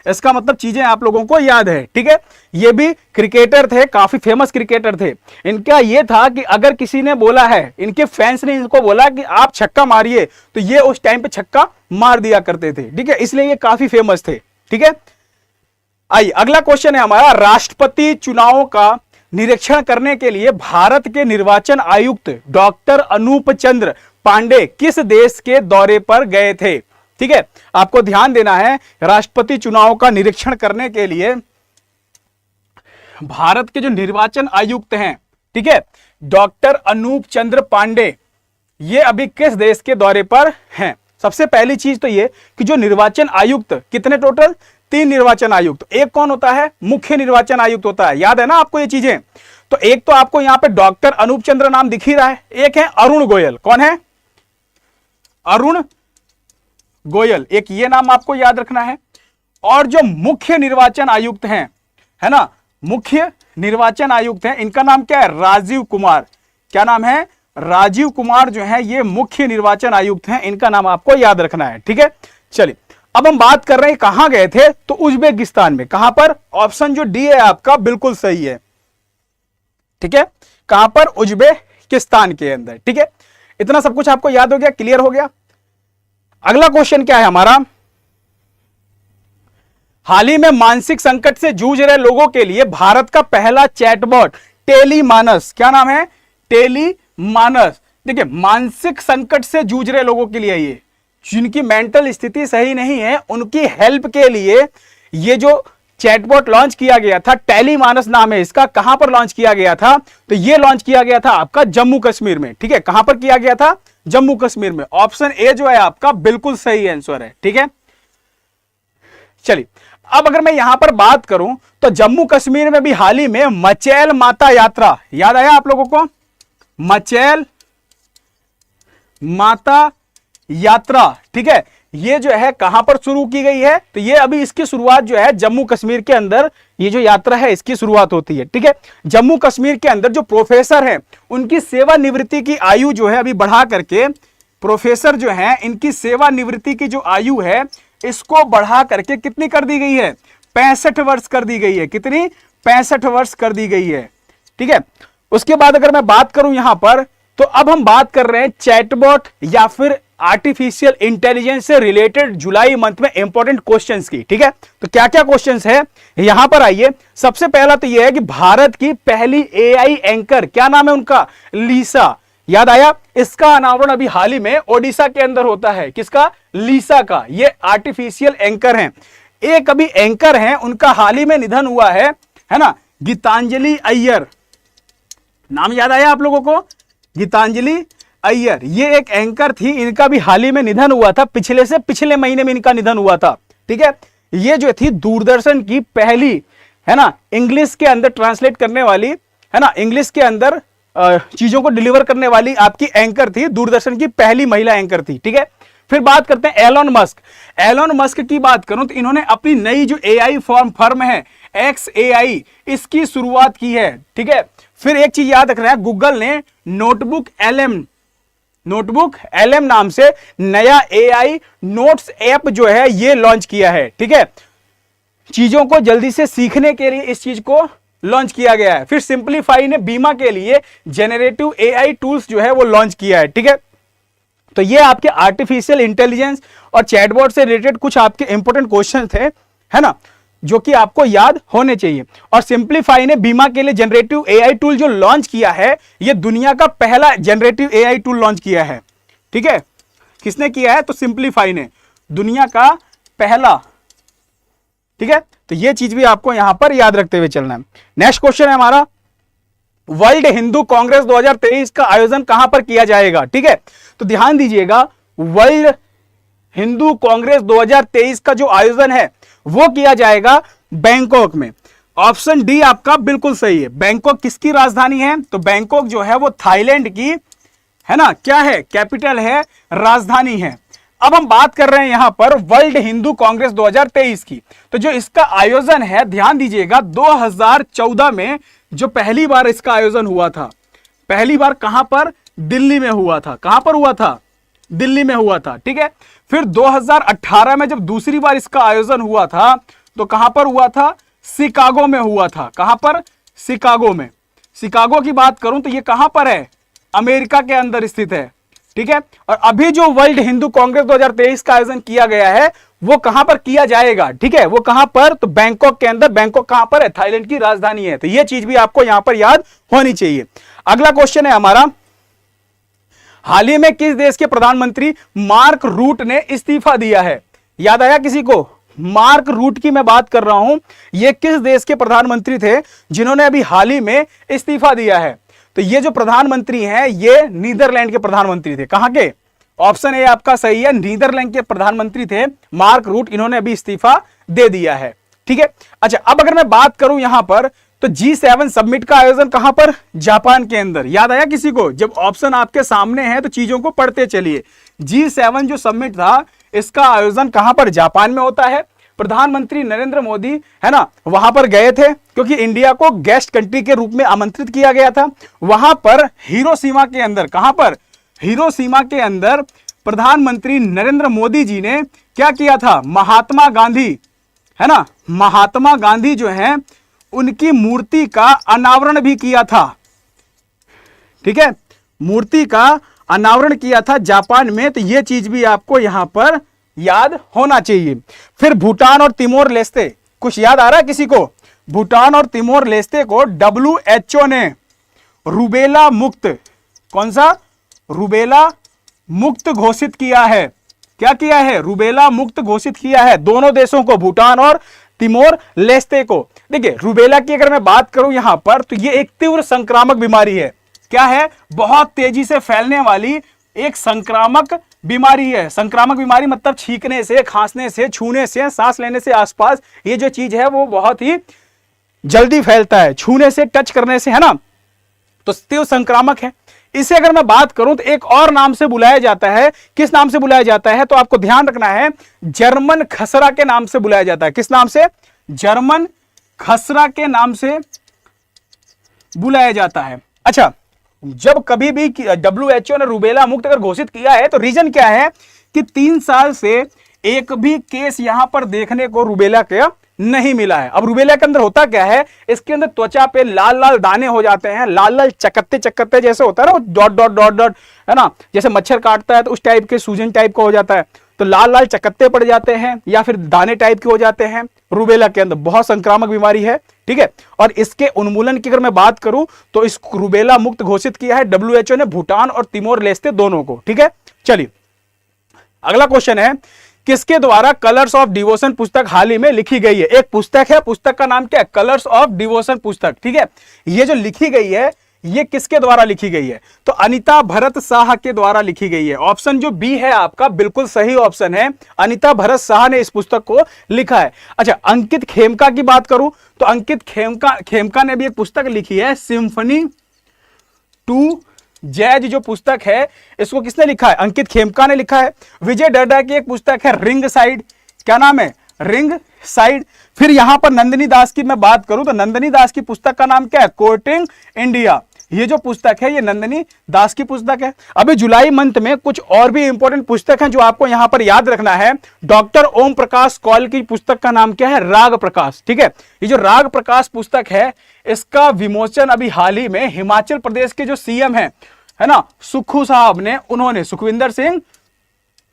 A: इसका मतलब चीजें आप लोगों को याद है, ठीक है। ये भी क्रिकेटर थे, काफी फेमस क्रिकेटर थे। इनका ये था कि अगर किसी ने बोला है, इनके फैंस ने इनको बोला कि आप छक्का मारिए, तो ये उस टाइम पे छक्का मार दिया करते थे, ठीक है, इसलिए ये काफी फेमस थे, ठीक है। आइए अगला क्वेश्चन है हमारा, राष्ट्रपति चुनावों का निरीक्षण करने के लिए भारत के निर्वाचन आयुक्त डॉक्टर अनूप चंद्र पांडे किस देश के दौरे पर गए थे? ठीक है, आपको ध्यान देना है, राष्ट्रपति चुनाव का निरीक्षण करने के लिए भारत के जो निर्वाचन आयुक्त हैं, ठीक है, डॉक्टर अनूप चंद्र पांडे, ये अभी किस देश के दौरे पर हैं? सबसे पहली चीज तो ये कि जो निर्वाचन आयुक्त, कितने टोटल? 3 निर्वाचन आयुक्त। एक कौन होता है? मुख्य निर्वाचन आयुक्त होता है, याद है ना आपको ये चीजें। तो एक तो आपको यहां पे डॉक्टर अनूप चंद्र नाम दिख ही रहा है, एक है अरुण गोयल। कौन है? अरुण गोयल, एक ये नाम आपको याद रखना है। और जो मुख्य निर्वाचन आयुक्त हैं, है ना, मुख्य निर्वाचन आयुक्त हैं, इनका नाम क्या है? राजीव कुमार। क्या नाम है? राजीव कुमार जो है ये मुख्य निर्वाचन आयुक्त हैं, इनका नाम आपको याद रखना है, ठीक है। चलिए अब हम बात कर रहे हैं कहां गए थे, तो उज्बेकिस्तान में। कहां पर? ऑप्शन जो डी है आपका बिल्कुल सही है, ठीक है। कहां पर? उज्बेकिस्तान के अंदर, ठीक है। इतना सब कुछ आपको याद हो गया, क्लियर हो गया। अगला क्वेश्चन क्या है हमारा, हाल ही में मानसिक संकट से जूझ रहे लोगों के लिए भारत का पहला चैटबॉट टेलीमानस, क्या नाम है? टेलीमानस। देखिए मानसिक संकट से जूझ रहे लोगों के लिए, ये जिनकी मेंटल स्थिति सही नहीं है, उनकी हेल्प के लिए ये जो चैटबॉट लॉन्च किया गया था, टेलीमानस नाम है इसका। कहां पर लॉन्च किया गया था? तो ये लॉन्च किया गया था आपका जम्मू कश्मीर में, ठीक है। कहां पर किया गया था? जम्मू कश्मीर में। ऑप्शन ए जो है आपका बिल्कुल सही आंसर है, ठीक है। चलिए अब अगर मैं यहां पर बात करूं तो जम्मू कश्मीर में भी हाल ही में मचैल माता यात्रा, याद आया आप लोगों को? मचैल माता यात्रा, ठीक है, ये जो है कहां पर शुरू की गई है? तो ये अभी इसकी शुरुआत जो है जम्मू कश्मीर के अंदर, ये जो यात्रा है इसकी शुरुआत होती है, ठीक है। जम्मू कश्मीर के अंदर जो प्रोफेसर हैं उनकी सेवानिवृत्ति की आयु जो है अभी बढ़ा करके, प्रोफेसर जो है इनकी सेवानिवृत्ति की जो आयु है इसको बढ़ा करके कितनी कर दी गई है? 65 वर्ष कर दी गई है। कितनी? 65 वर्ष कर दी गई है, ठीक है। उसके बाद अगर मैं बात करूं यहां पर, तो अब हम बात कर रहे हैं चैटबॉट या फिर आर्टिफिशियल इंटेलिजेंस से रिलेटेड जुलाई मंथ में इंपॉर्टेंट क्वेश्चंस की, ठीक है। तो क्या क्या क्वेश्चंस है यहां पर आइए। सबसे पहला तो यह है कि भारत की पहली एआई एंकर, क्या नाम है उनका? लीसा। याद आया? इसका अनावरण अभी हाल ही में ओडिशा के अंदर होता है। किसका? लीसा का। ये आर्टिफिशियल एंकर हैं। एक अभी एंकर हैं, उनका हाल ही में निधन हुआ है ना, गीतांजलि अय्यर। नाम याद आया आप लोगों को? गीतांजलि अय्यर, ये एक एंकर थी, इनका भी हाल ही में निधन हुआ था, पिछले महीने में इनका निधन हुआ था, ठीक है। ये जो थी दूरदर्शन की पहली, है ना, इंग्लिश के अंदर ट्रांसलेट करने वाली, है ना, इंग्लिश के अंदर चीजों को डिलीवर करने वाली आपकी एंकर थी, दूरदर्शन की पहली महिला एंकर थी, ठीक है। फिर बात करते हैं एलोन मस्क। एलोन मस्क की बात करूं तो इन्होंने अपनी नई जो एआई फर्म है XAI, इसकी शुरुआत की है, ठीक है। फिर एक चीज याद रखना है, गूगल ने नोटबुक LM नाम से नया AI नोट्स ऐप जो है ये लॉन्च किया है, ठीक है। चीजों को जल्दी से सीखने के लिए इस चीज को लॉन्च किया गया है। फिर सिंपलीफाई ने बीमा के लिए जेनरेटिव AI टूल्स जो है वो लॉन्च किया है, ठीक है। तो ये आपके आर्टिफिशियल इंटेलिजेंस और चैटबॉट से रिलेटेड कुछ आपके इंपॉर्टेंट क्वेश्चन थे, है ना, जो कि आपको याद होने चाहिए। और सिंपलीफाई ने बीमा के लिए जनरेटिव AI टूल जो लॉन्च किया है, ये दुनिया का पहला जनरेटिव AI टूल लॉन्च किया है, ठीक है। किसने किया है? तो सिंपलीफाई ने, दुनिया का पहला, ठीक है। तो ये चीज भी आपको यहां पर याद रखते हुए चलना है। नेक्स्ट क्वेश्चन है हमारा, वर्ल्ड हिंदू कांग्रेस 2023 का आयोजन कहां पर किया जाएगा, ठीक है। तो ध्यान दीजिएगा, वर्ल्ड हिंदू कांग्रेस 2023 का जो आयोजन है वो किया जाएगा बैंकॉक में। ऑप्शन डी आपका बिल्कुल सही है। बैंकॉक किसकी राजधानी है? तो बैंकॉक जो है वो थाईलैंड की, है ना, क्या है? कैपिटल है, राजधानी है। अब हम बात कर रहे हैं यहां पर वर्ल्ड हिंदू कांग्रेस 2023 की। तो जो इसका आयोजन है, ध्यान दीजिएगा, 2014 में जो पहली बार इसका आयोजन हुआ था, पहली बार कहां पर? दिल्ली में हुआ था। कहां पर हुआ था? दिल्ली में हुआ था, ठीक है। फिर 2018 में जब दूसरी बार इसका आयोजन हुआ था तो कहां पर हुआ था? शिकागो में हुआ था। कहां पर? शिकागो में। शिकागो की बात करूं तो ये कहां पर है? अमेरिका के अंदर स्थित है, ठीक है। और अभी जो वर्ल्ड हिंदू कांग्रेस 2023 का आयोजन किया गया है वो कहां पर किया जाएगा, ठीक है, वो कहां पर? तो बैंकॉक के अंदर। बैंकॉक कहां पर है? थाईलैंड की राजधानी है। तो यह चीज भी आपको यहां पर याद होनी चाहिए। अगला क्वेश्चन है हमारा, हाल ही में किस देश के प्रधानमंत्री मार्क रूट ने इस्तीफा दिया है? याद आया किसी को? मार्क रूट की मैं बात कर रहा हूं। ये किस देश के प्रधानमंत्री थे जिन्होंने अभी हाल ही में इस्तीफा दिया है? तो ये जो प्रधानमंत्री हैं ये नीदरलैंड के प्रधानमंत्री थे। कहां के? ऑप्शन ए आपका सही है, नीदरलैंड के प्रधानमंत्री थे मार्क रूट। इन्होंने अभी इस्तीफा दे दिया है, ठीक है। अच्छा, अब अगर मैं बात करूं यहां पर तो G7 समिट का आयोजन कहां पर? जापान के अंदर। याद आया किसी को? जब ऑप्शन आपके सामने है तो चीजों को पढ़ते चलिए। G7 जो समिट था इसका आयोजन कहां पर? जापान में होता है। प्रधानमंत्री नरेंद्र मोदी, है ना, वहां पर गए थे क्योंकि इंडिया को गेस्ट कंट्री के रूप में आमंत्रित किया गया था। वहां पर हिरोशिमा के अंदर, कहां पर? हिरोशिमा के अंदर प्रधानमंत्री नरेंद्र मोदी जी ने क्या किया था? महात्मा गांधी, है ना, महात्मा गांधी जो है उनकी मूर्ति का अनावरण भी किया था, ठीक है, मूर्ति का अनावरण किया था जापान में। तो यह चीज भी आपको यहां पर याद होना चाहिए। फिर भूटान और तिमोर लेस्ते, कुछ याद आ रहा है किसी को? भूटान और तिमोर लेस्ते को WHO ने रूबेला मुक्त, कौन सा? रूबेला मुक्त घोषित किया है। क्या किया है? रूबेला मुक्त घोषित किया है दोनों देशों को, भूटान और तिमोर लेस्ते को। देखिए, रूबेला की अगर मैं बात करूं यहां पर तो ये एक तीव्र संक्रामक बीमारी है। क्या है? बहुत तेजी से फैलने वाली एक संक्रामक बीमारी है। संक्रामक बीमारी मतलब छींकने से, खांसने से, छूने से, सांस लेने से आसपास ये जो चीज है वो बहुत ही जल्दी फैलता है, छूने से, टच करने से, है ना। तो तीव्र संक्रामक है। इसे अगर मैं बात करूं तो एक और नाम से बुलाया जाता है। किस नाम से बुलाया जाता है? तो आपको ध्यान रखना है, जर्मन खसरा के नाम से बुलाया जाता है। किस नाम से? जर्मन खसरा के नाम से बुलाया जाता है। अच्छा, जब कभी भी WHO ने रूबेला मुक्त अगर घोषित किया है तो रीजन क्या है कि 3 साल से एक भी केस यहां पर देखने को रूबेला का नहीं मिला है। अब रूबेला के अंदर होता क्या है? इसके अंदर त्वचा पे लाल लाल दाने हो जाते हैं, लाल लाल चकत्ते चकत्ते जैसे होता है ना, डॉट डॉट डॉट डॉट, है ना, जैसे मच्छर काटता है तो उस टाइप के सूजन टाइप का हो जाता है। तो लाल लाल चकत्ते पड़ जाते हैं या फिर दाने टाइप के हो जाते हैं। रूबेला के अंदर बहुत संक्रामक बीमारी है, ठीक है। और इसके उन्मूलन की अगर मैं बात करूं तो इस रूबेला मुक्त घोषित किया है WHO ने भूटान और तिमोर लेस्ते दोनों को, ठीक है। चलिए, अगला क्वेश्चन है, किसके द्वारा कलर्स ऑफ डिवोशन पुस्तक हाल ही में लिखी गई है? एक पुस्तक है, पुस्तक का नाम क्या है? कलर्स ऑफ डिवोशन पुस्तक, ठीक है। ये जो लिखी गई है ये किसके द्वारा लिखी गई है? तो अनीता भरत शाह के द्वारा लिखी गई है। ऑप्शन जो बी है आपका बिल्कुल सही ऑप्शन है, अनीता भरत शाह ने इस पुस्तक को लिखा है। अच्छा, अंकित खेमका की बात करूं तो अंकित खेमका ने भी एक पुस्तक लिखी है, सिम्फनी टू जैज जो पुस्तक है इसको किसने लिखा है? अंकित खेमका ने लिखा है। विजय डड्डा की एक पुस्तक है रिंग साइड, क्या नाम है? Ring side. फिर यहां पर नंदिनी दास की मैं बात करूं तो नंदिनी दास की पुस्तक का नाम क्या है? Courting India. ये जो पुस्तक है ये नंदिनी दास की पुस्तक है। अभी जुलाई मंथ में कुछ और भी इंपॉर्टेंट पुस्तक हैं जो आपको यहां पर याद रखना है। डॉक्टर ओम प्रकाश कौल की पुस्तक का नाम क्या है? राग प्रकाश, ठीक है। ये जो राग प्रकाश पुस्तक है इसका विमोचन अभी हाल ही में हिमाचल प्रदेश के जो सीएम है ना, सुक्खू साहब ने, उन्होंने, सुखविंदर सिंह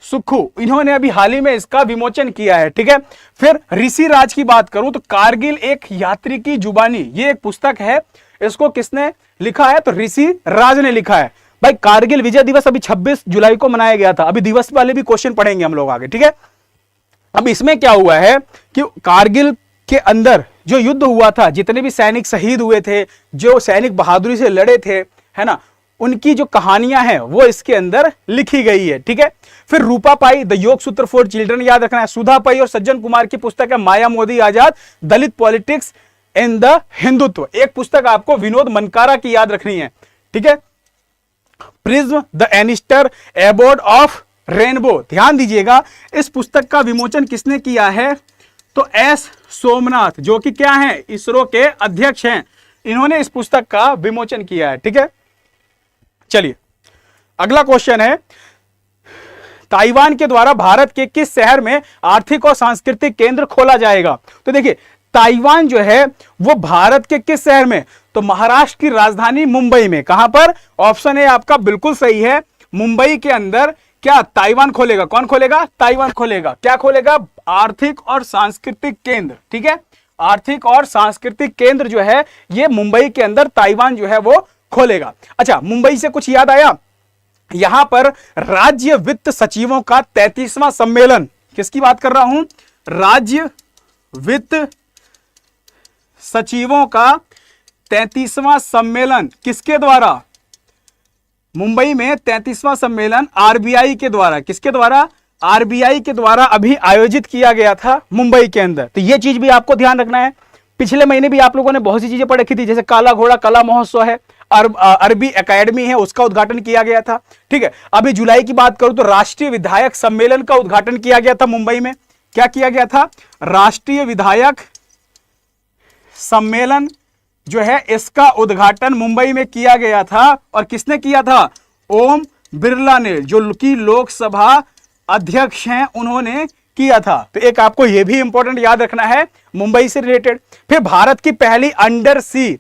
A: सुक्खू, इन्होंने अभी हाल ही में इसका विमोचन किया है, ठीक है। फिर ऋषि राज की बात करूं तो कारगिल एक यात्री की जुबानी, ये एक पुस्तक है, इसको किसने लिखा है? तो ऋषि राज ने लिखा है। भाई, कारगिल विजय दिवस अभी 26 जुलाई को मनाया गया था। अभी दिवस वाले भी क्वेश्चन पढ़ेंगे हम लोग आगे, ठीक है। अब इसमें क्या हुआ है कि कारगिल के अंदर जो युद्ध हुआ था, जितने भी सैनिक शहीद हुए थे, जो सैनिक बहादुरी से लड़े थे, है ना, उनकी जो कहानियां हैं वो इसके अंदर लिखी गई है, ठीक है। फिर रूपा पाई, द योग सूत्र फॉर चिल्ड्रन याद रखना है। सुधा पाई और सज्जन कुमार की पुस्तक है माया मोदी आजाद, दलित पॉलिटिक्स इन द हिंदुत्व। एक पुस्तक आपको विनोद मनकारा की याद रखनी है, ठीक है। Prism, the ancestor abode of rainbow. ध्यान दीजिएगा, इस पुस्तक का विमोचन किसने किया है? तो एस सोमनाथ, जो कि क्या है, इसरो के अध्यक्ष हैं, इन्होंने इस पुस्तक का विमोचन किया है। ठीक है, चलिए अगला क्वेश्चन है, ताइवान के द्वारा भारत के किस शहर में आर्थिक और सांस्कृतिक केंद्र खोला जाएगा? तो देखिए, ताइवान जो है वो भारत के किस शहर में? तो महाराष्ट्र की राजधानी मुंबई में। कहां पर? ऑप्शन ए आपका बिल्कुल सही है, मुंबई के अंदर क्या ताइवान खोलेगा? कौन खोलेगा? ताइवान खोलेगा। क्या खोलेगा? आर्थिक और सांस्कृतिक केंद्र। ठीक है, आर्थिक और सांस्कृतिक केंद्र जो है ये मुंबई के अंदर ताइवान जो है वो खोलेगा। अच्छा, मुंबई से कुछ याद आया? यहां पर राज्य वित्त सचिवों का 33वां सम्मेलन, किसकी बात कर रहा हूं? राज्य वित्त सचिवों का 33वां सम्मेलन किसके द्वारा? मुंबई में 33वां सम्मेलन आरबीआई के द्वारा। किसके द्वारा? आरबीआई के द्वारा अभी आयोजित किया गया था मुंबई के अंदर। तो यह चीज भी आपको ध्यान रखना है। पिछले महीने भी आप लोगों ने बहुत सी चीजें पढ़ रखी थी, जैसे काला घोड़ा कला महोत्सव है, अरबी एकेडमी है, उसका उद्घाटन किया गया था। ठीक है, अभी जुलाई की बात करूं तो राष्ट्रीय विधायक सम्मेलन का उद्घाटन किया गया था मुंबई में। क्या किया गया था? राष्ट्रीय विधायक सम्मेलन जो है इसका उद्घाटन मुंबई में किया गया था। और किसने किया था? ओम बिरला ने, जो कि लोकसभा अध्यक्ष हैं, उन्होंने किया था। तो एक आपको यह भी इंपॉर्टेंट याद रखना है मुंबई से रिलेटेड। फिर भारत की पहली अंडर सी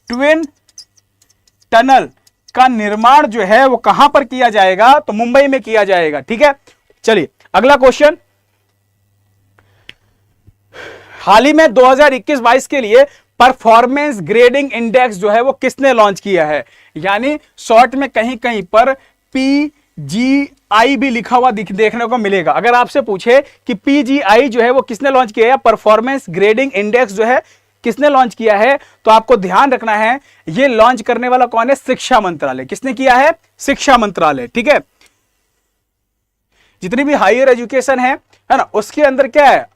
A: ट्विन टनल का निर्माण जो है वो कहां पर किया जाएगा? तो मुंबई में किया जाएगा। ठीक है, चलिए अगला क्वेश्चन, हाल ही में 2021-22 के लिए परफॉर्मेंस ग्रेडिंग इंडेक्स जो है वो किसने लॉन्च किया है? यानी शॉर्ट में कहीं कहीं पर पीजीआई भी लिखा हुआ देखने को मिलेगा। अगर आपसे पूछे कि पीजीआई जो है वो किसने लॉन्च किया है, परफॉर्मेंस ग्रेडिंग इंडेक्स जो है किसने लॉन्च किया है, तो आपको ध्यान रखना है ये लॉन्च करने वाला कौन है? शिक्षा मंत्रालय। किसने किया है? शिक्षा मंत्रालय। ठीक है, जितनी भी हायर एजुकेशन है ना, उसके अंदर क्या है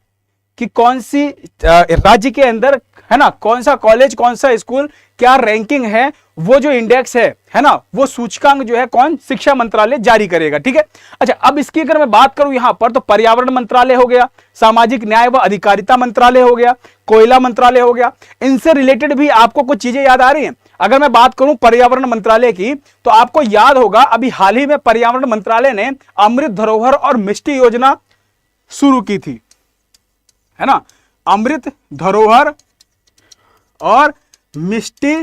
A: कि कौन सी राज्य के अंदर है ना, कौन सा कॉलेज, कौन सा स्कूल, क्या रैंकिंग है, वो जो इंडेक्स है ना, वो सूचकांक जो है कौन? शिक्षा मंत्रालय जारी करेगा। ठीक है, अच्छा अब इसकी अगर मैं बात करूं यहां पर, तो पर्यावरण मंत्रालय हो गया, सामाजिक न्याय व अधिकारिता मंत्रालय हो गया, कोयला मंत्रालय हो गया। इनसे रिलेटेड भी आपको कुछ चीजें याद आ रही हैं? अगर मैं बात करूं पर्यावरण मंत्रालय की, तो आपको याद होगा अभी हाल ही में पर्यावरण मंत्रालय ने अमृत धरोहर और मिष्टी योजना शुरू की थी, है ना। अमृत धरोहर और मिष्टी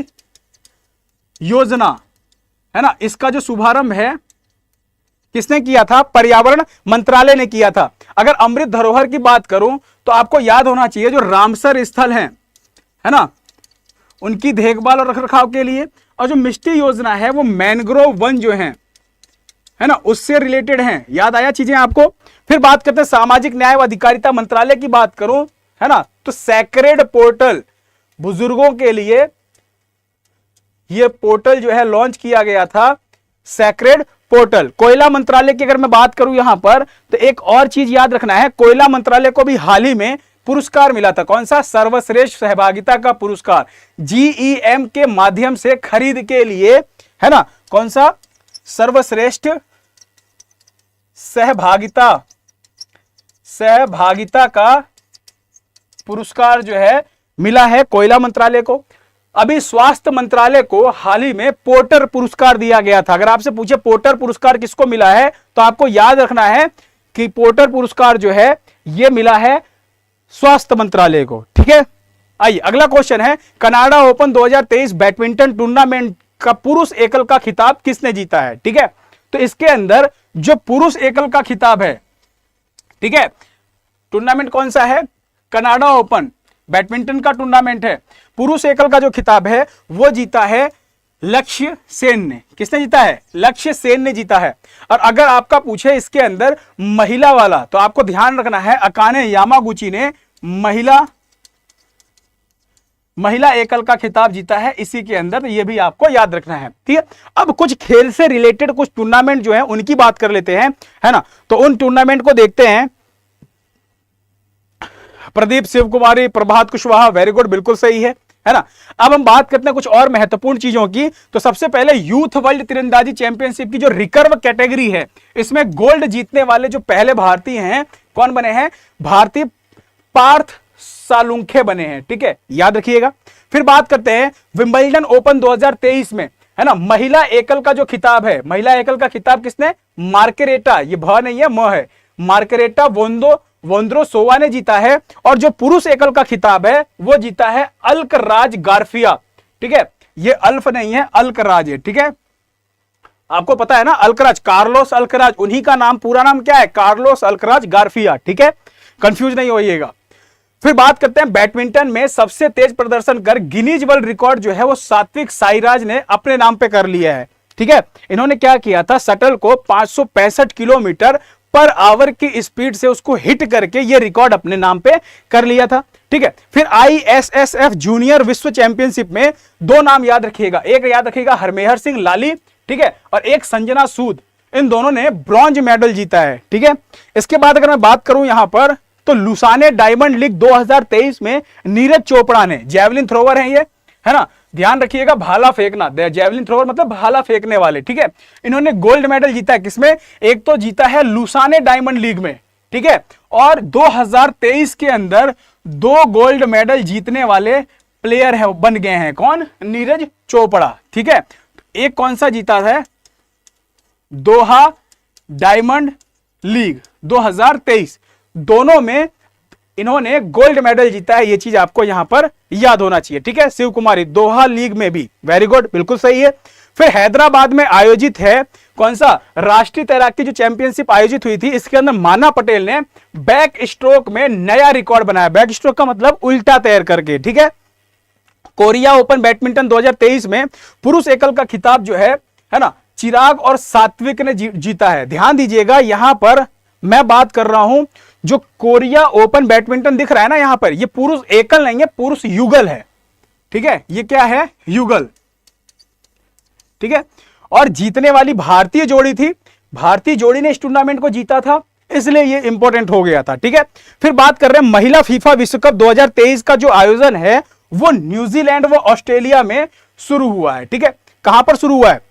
A: योजना, है ना, इसका जो शुभारंभ है किसने किया था? पर्यावरण मंत्रालय ने किया था। अगर अमृत धरोहर की बात करूं तो आपको याद होना चाहिए जो रामसर स्थल है ना, उनकी देखभाल और रखरखाव के लिए, और जो मिष्टी योजना है वो मैनग्रोव वन जो है ना, उससे रिलेटेड है। याद आया चीजें आपको? फिर बात करते हैं सामाजिक न्याय व अधिकारिता मंत्रालय की बात करूं, है ना, तो सेक्रेड पोर्टल, बुजुर्गों के लिए ये पोर्टल जो है लॉन्च किया गया था, सेक्रेड पोर्टल। कोयला मंत्रालय की अगर मैं बात करूं यहां पर, तो एक और चीज याद रखना है, कोयला मंत्रालय को भी हाल ही में पुरस्कार मिला था। कौन सा? सर्वश्रेष्ठ सहभागिता का पुरस्कार, जीईएम के माध्यम से खरीद के लिए, है ना, कौन सा? सर्वश्रेष्ठ सहभागिता का पुरस्कार जो है मिला है कोयला मंत्रालय को। अभी स्वास्थ्य मंत्रालय को हाल ही में पोर्टर पुरस्कार दिया गया था। अगर आपसे पूछे पोर्टर पुरस्कार किसको मिला है, तो आपको याद रखना है कि पोर्टर पुरस्कार जो है यह मिला है स्वास्थ्य मंत्रालय को। ठीक है, आइए अगला क्वेश्चन है, कनाडा ओपन 2023 बैडमिंटन टूर्नामेंट का पुरुष एकल का खिताब किसने जीता है? ठीक है, तो इसके अंदर जो पुरुष एकल का खिताब है, ठीक है, टूर्नामेंट कौन सा है? कनाडा ओपन बैडमिंटन का टूर्नामेंट है। पुरुष एकल का जो खिताब है वो जीता है लक्ष्य सेन ने। किसने जीता है? लक्ष्य सेन ने जीता है। और अगर आपका पूछे इसके अंदर महिला वाला, तो आपको ध्यान रखना है अकाने यामागुची ने महिला एकल का खिताब जीता है इसी के अंदर, तो ये भी आपको याद रखना है। ठीक है, अब कुछ खेल से रिलेटेड कुछ टूर्नामेंट जो है उनकी बात कर लेते हैं, है ना। तो उन टूर्नामेंट को देखते हैं। प्रदीप शिव कुमारी, प्रभात कुशवाहा, वेरी गुड, बिल्कुल सही है है ना। अब हम बात करते हैं कुछ और महत्वपूर्ण चीजों की। तो सबसे पहले यूथ वर्ल्ड तीरंदाजी चैंपियनशिप की जो रिकर्व कैटेगरी है, इसमें गोल्ड जीतने वाले जो पहले भारतीय हैं, कौन बने हैं? भारतीय पार्थ सालुंखे बने हैं, ठीक है, याद रखिएगा। फिर बात करते हैं विंबलडन ओपन 2023 में, है ना, महिला एकल का जो खिताब है, महिला एकल का खिताब किसने? मार्केरेटा, ये भ नहीं है, म है, मार्केरेटा वोंद्रोसोवा ने जीता है। और जो पुरुष एकल का खिताब है वो जीता है अल्कराज गार्फिया, ठीक है, ये अल्फ नहीं है, अल्कराज है, ठीक है। आपको पता है ना, अल्कराज, कार्लोस अल्कराज, उन्हीं का नाम, पूरा नाम क्या है? कार्लोस अल्कराज गार्फिया, ठीक है, कंफ्यूज नहीं होइएगा। फिर बात करते हैं बैडमिंटन में सबसे तेज प्रदर्शन कर गिनीज वर्ल्ड रिकॉर्ड जो है वो सात्विक साईराज ने अपने नाम पे कर लिया है, ठीक है। इन्होंने क्या किया था? शटल को 565 किलोमीटर पर आवर की स्पीड से उसको हिट करके ये रिकॉर्ड अपने नाम पे कर लिया था, ठीक है। फिर ISSF जूनियर विश्व चैंपियनशिप में दो नाम याद रखिएगा, एक याद रखिएगा हरमेहर सिंह लाली, ठीक है, और एक संजना सूद, इन दोनों ने ब्रॉन्ज मेडल जीता है, ठीक है। इसके बाद अगर मैं बात करूं यहां पर, तो लुसाने डायमंड लीग 2023 में नीरज चोपड़ा ने, जैवलिन थ्रोवर है ये, है ना, ध्यान रखिएगा, भाला फेंकना, जैवलिन थ्रोवर मतलब भाला फेंकने वाले, ठीक है। इन्होंने गोल्ड मेडल जीता है किसमें? एक तो जीता है लुसाने डायमंड लीग में, ठीक है, और 2023 के अंदर 2 गोल्ड मेडल जीतने वाले प्लेयर है, बन गए हैं, कौन? नीरज चोपड़ा, ठीक है। एक कौन सा जीता है? दोहा डायमंड लीग 2023, दोनों में इन्होंने गोल्ड मेडल जीता है, ये चीज आपको यहां पर याद होना चाहिए, ठीक है। शिव कुमारी दोहा लीग में भी, वेरी गुड, बिल्कुल सही है। फिर हैदराबाद में आयोजित है कौन सा? राष्ट्रीय तैराकी जो चैंपियनशिप आयोजित हुई थी, इसके अंदर माना पटेल ने बैक स्ट्रोक में नया रिकॉर्ड बनाया। बैक स्ट्रोक का मतलब उल्टा तैर करके, ठीक है। कोरिया ओपन बैडमिंटन 2023 में पुरुष एकल का खिताब जो है ना, चिराग और सात्विक ने जीता है। ध्यान दीजिएगा, यहां पर मैं बात कर रहा हूं, जो कोरिया ओपन बैडमिंटन दिख रहा है ना यहां पर, ये पुरुष एकल नहीं है, पुरुष युगल है, ठीक है, ये क्या है? युगल, ठीक है। और जीतने वाली भारतीय जोड़ी थी, भारतीय जोड़ी ने इस टूर्नामेंट को जीता था, इसलिए ये इंपॉर्टेंट हो गया था, ठीक है। फिर बात कर रहे हैं महिला फीफा विश्व कप 2023 का जो आयोजन है वो न्यूजीलैंड व ऑस्ट्रेलिया में शुरू हुआ है, ठीक है। कहां पर शुरू हुआ है?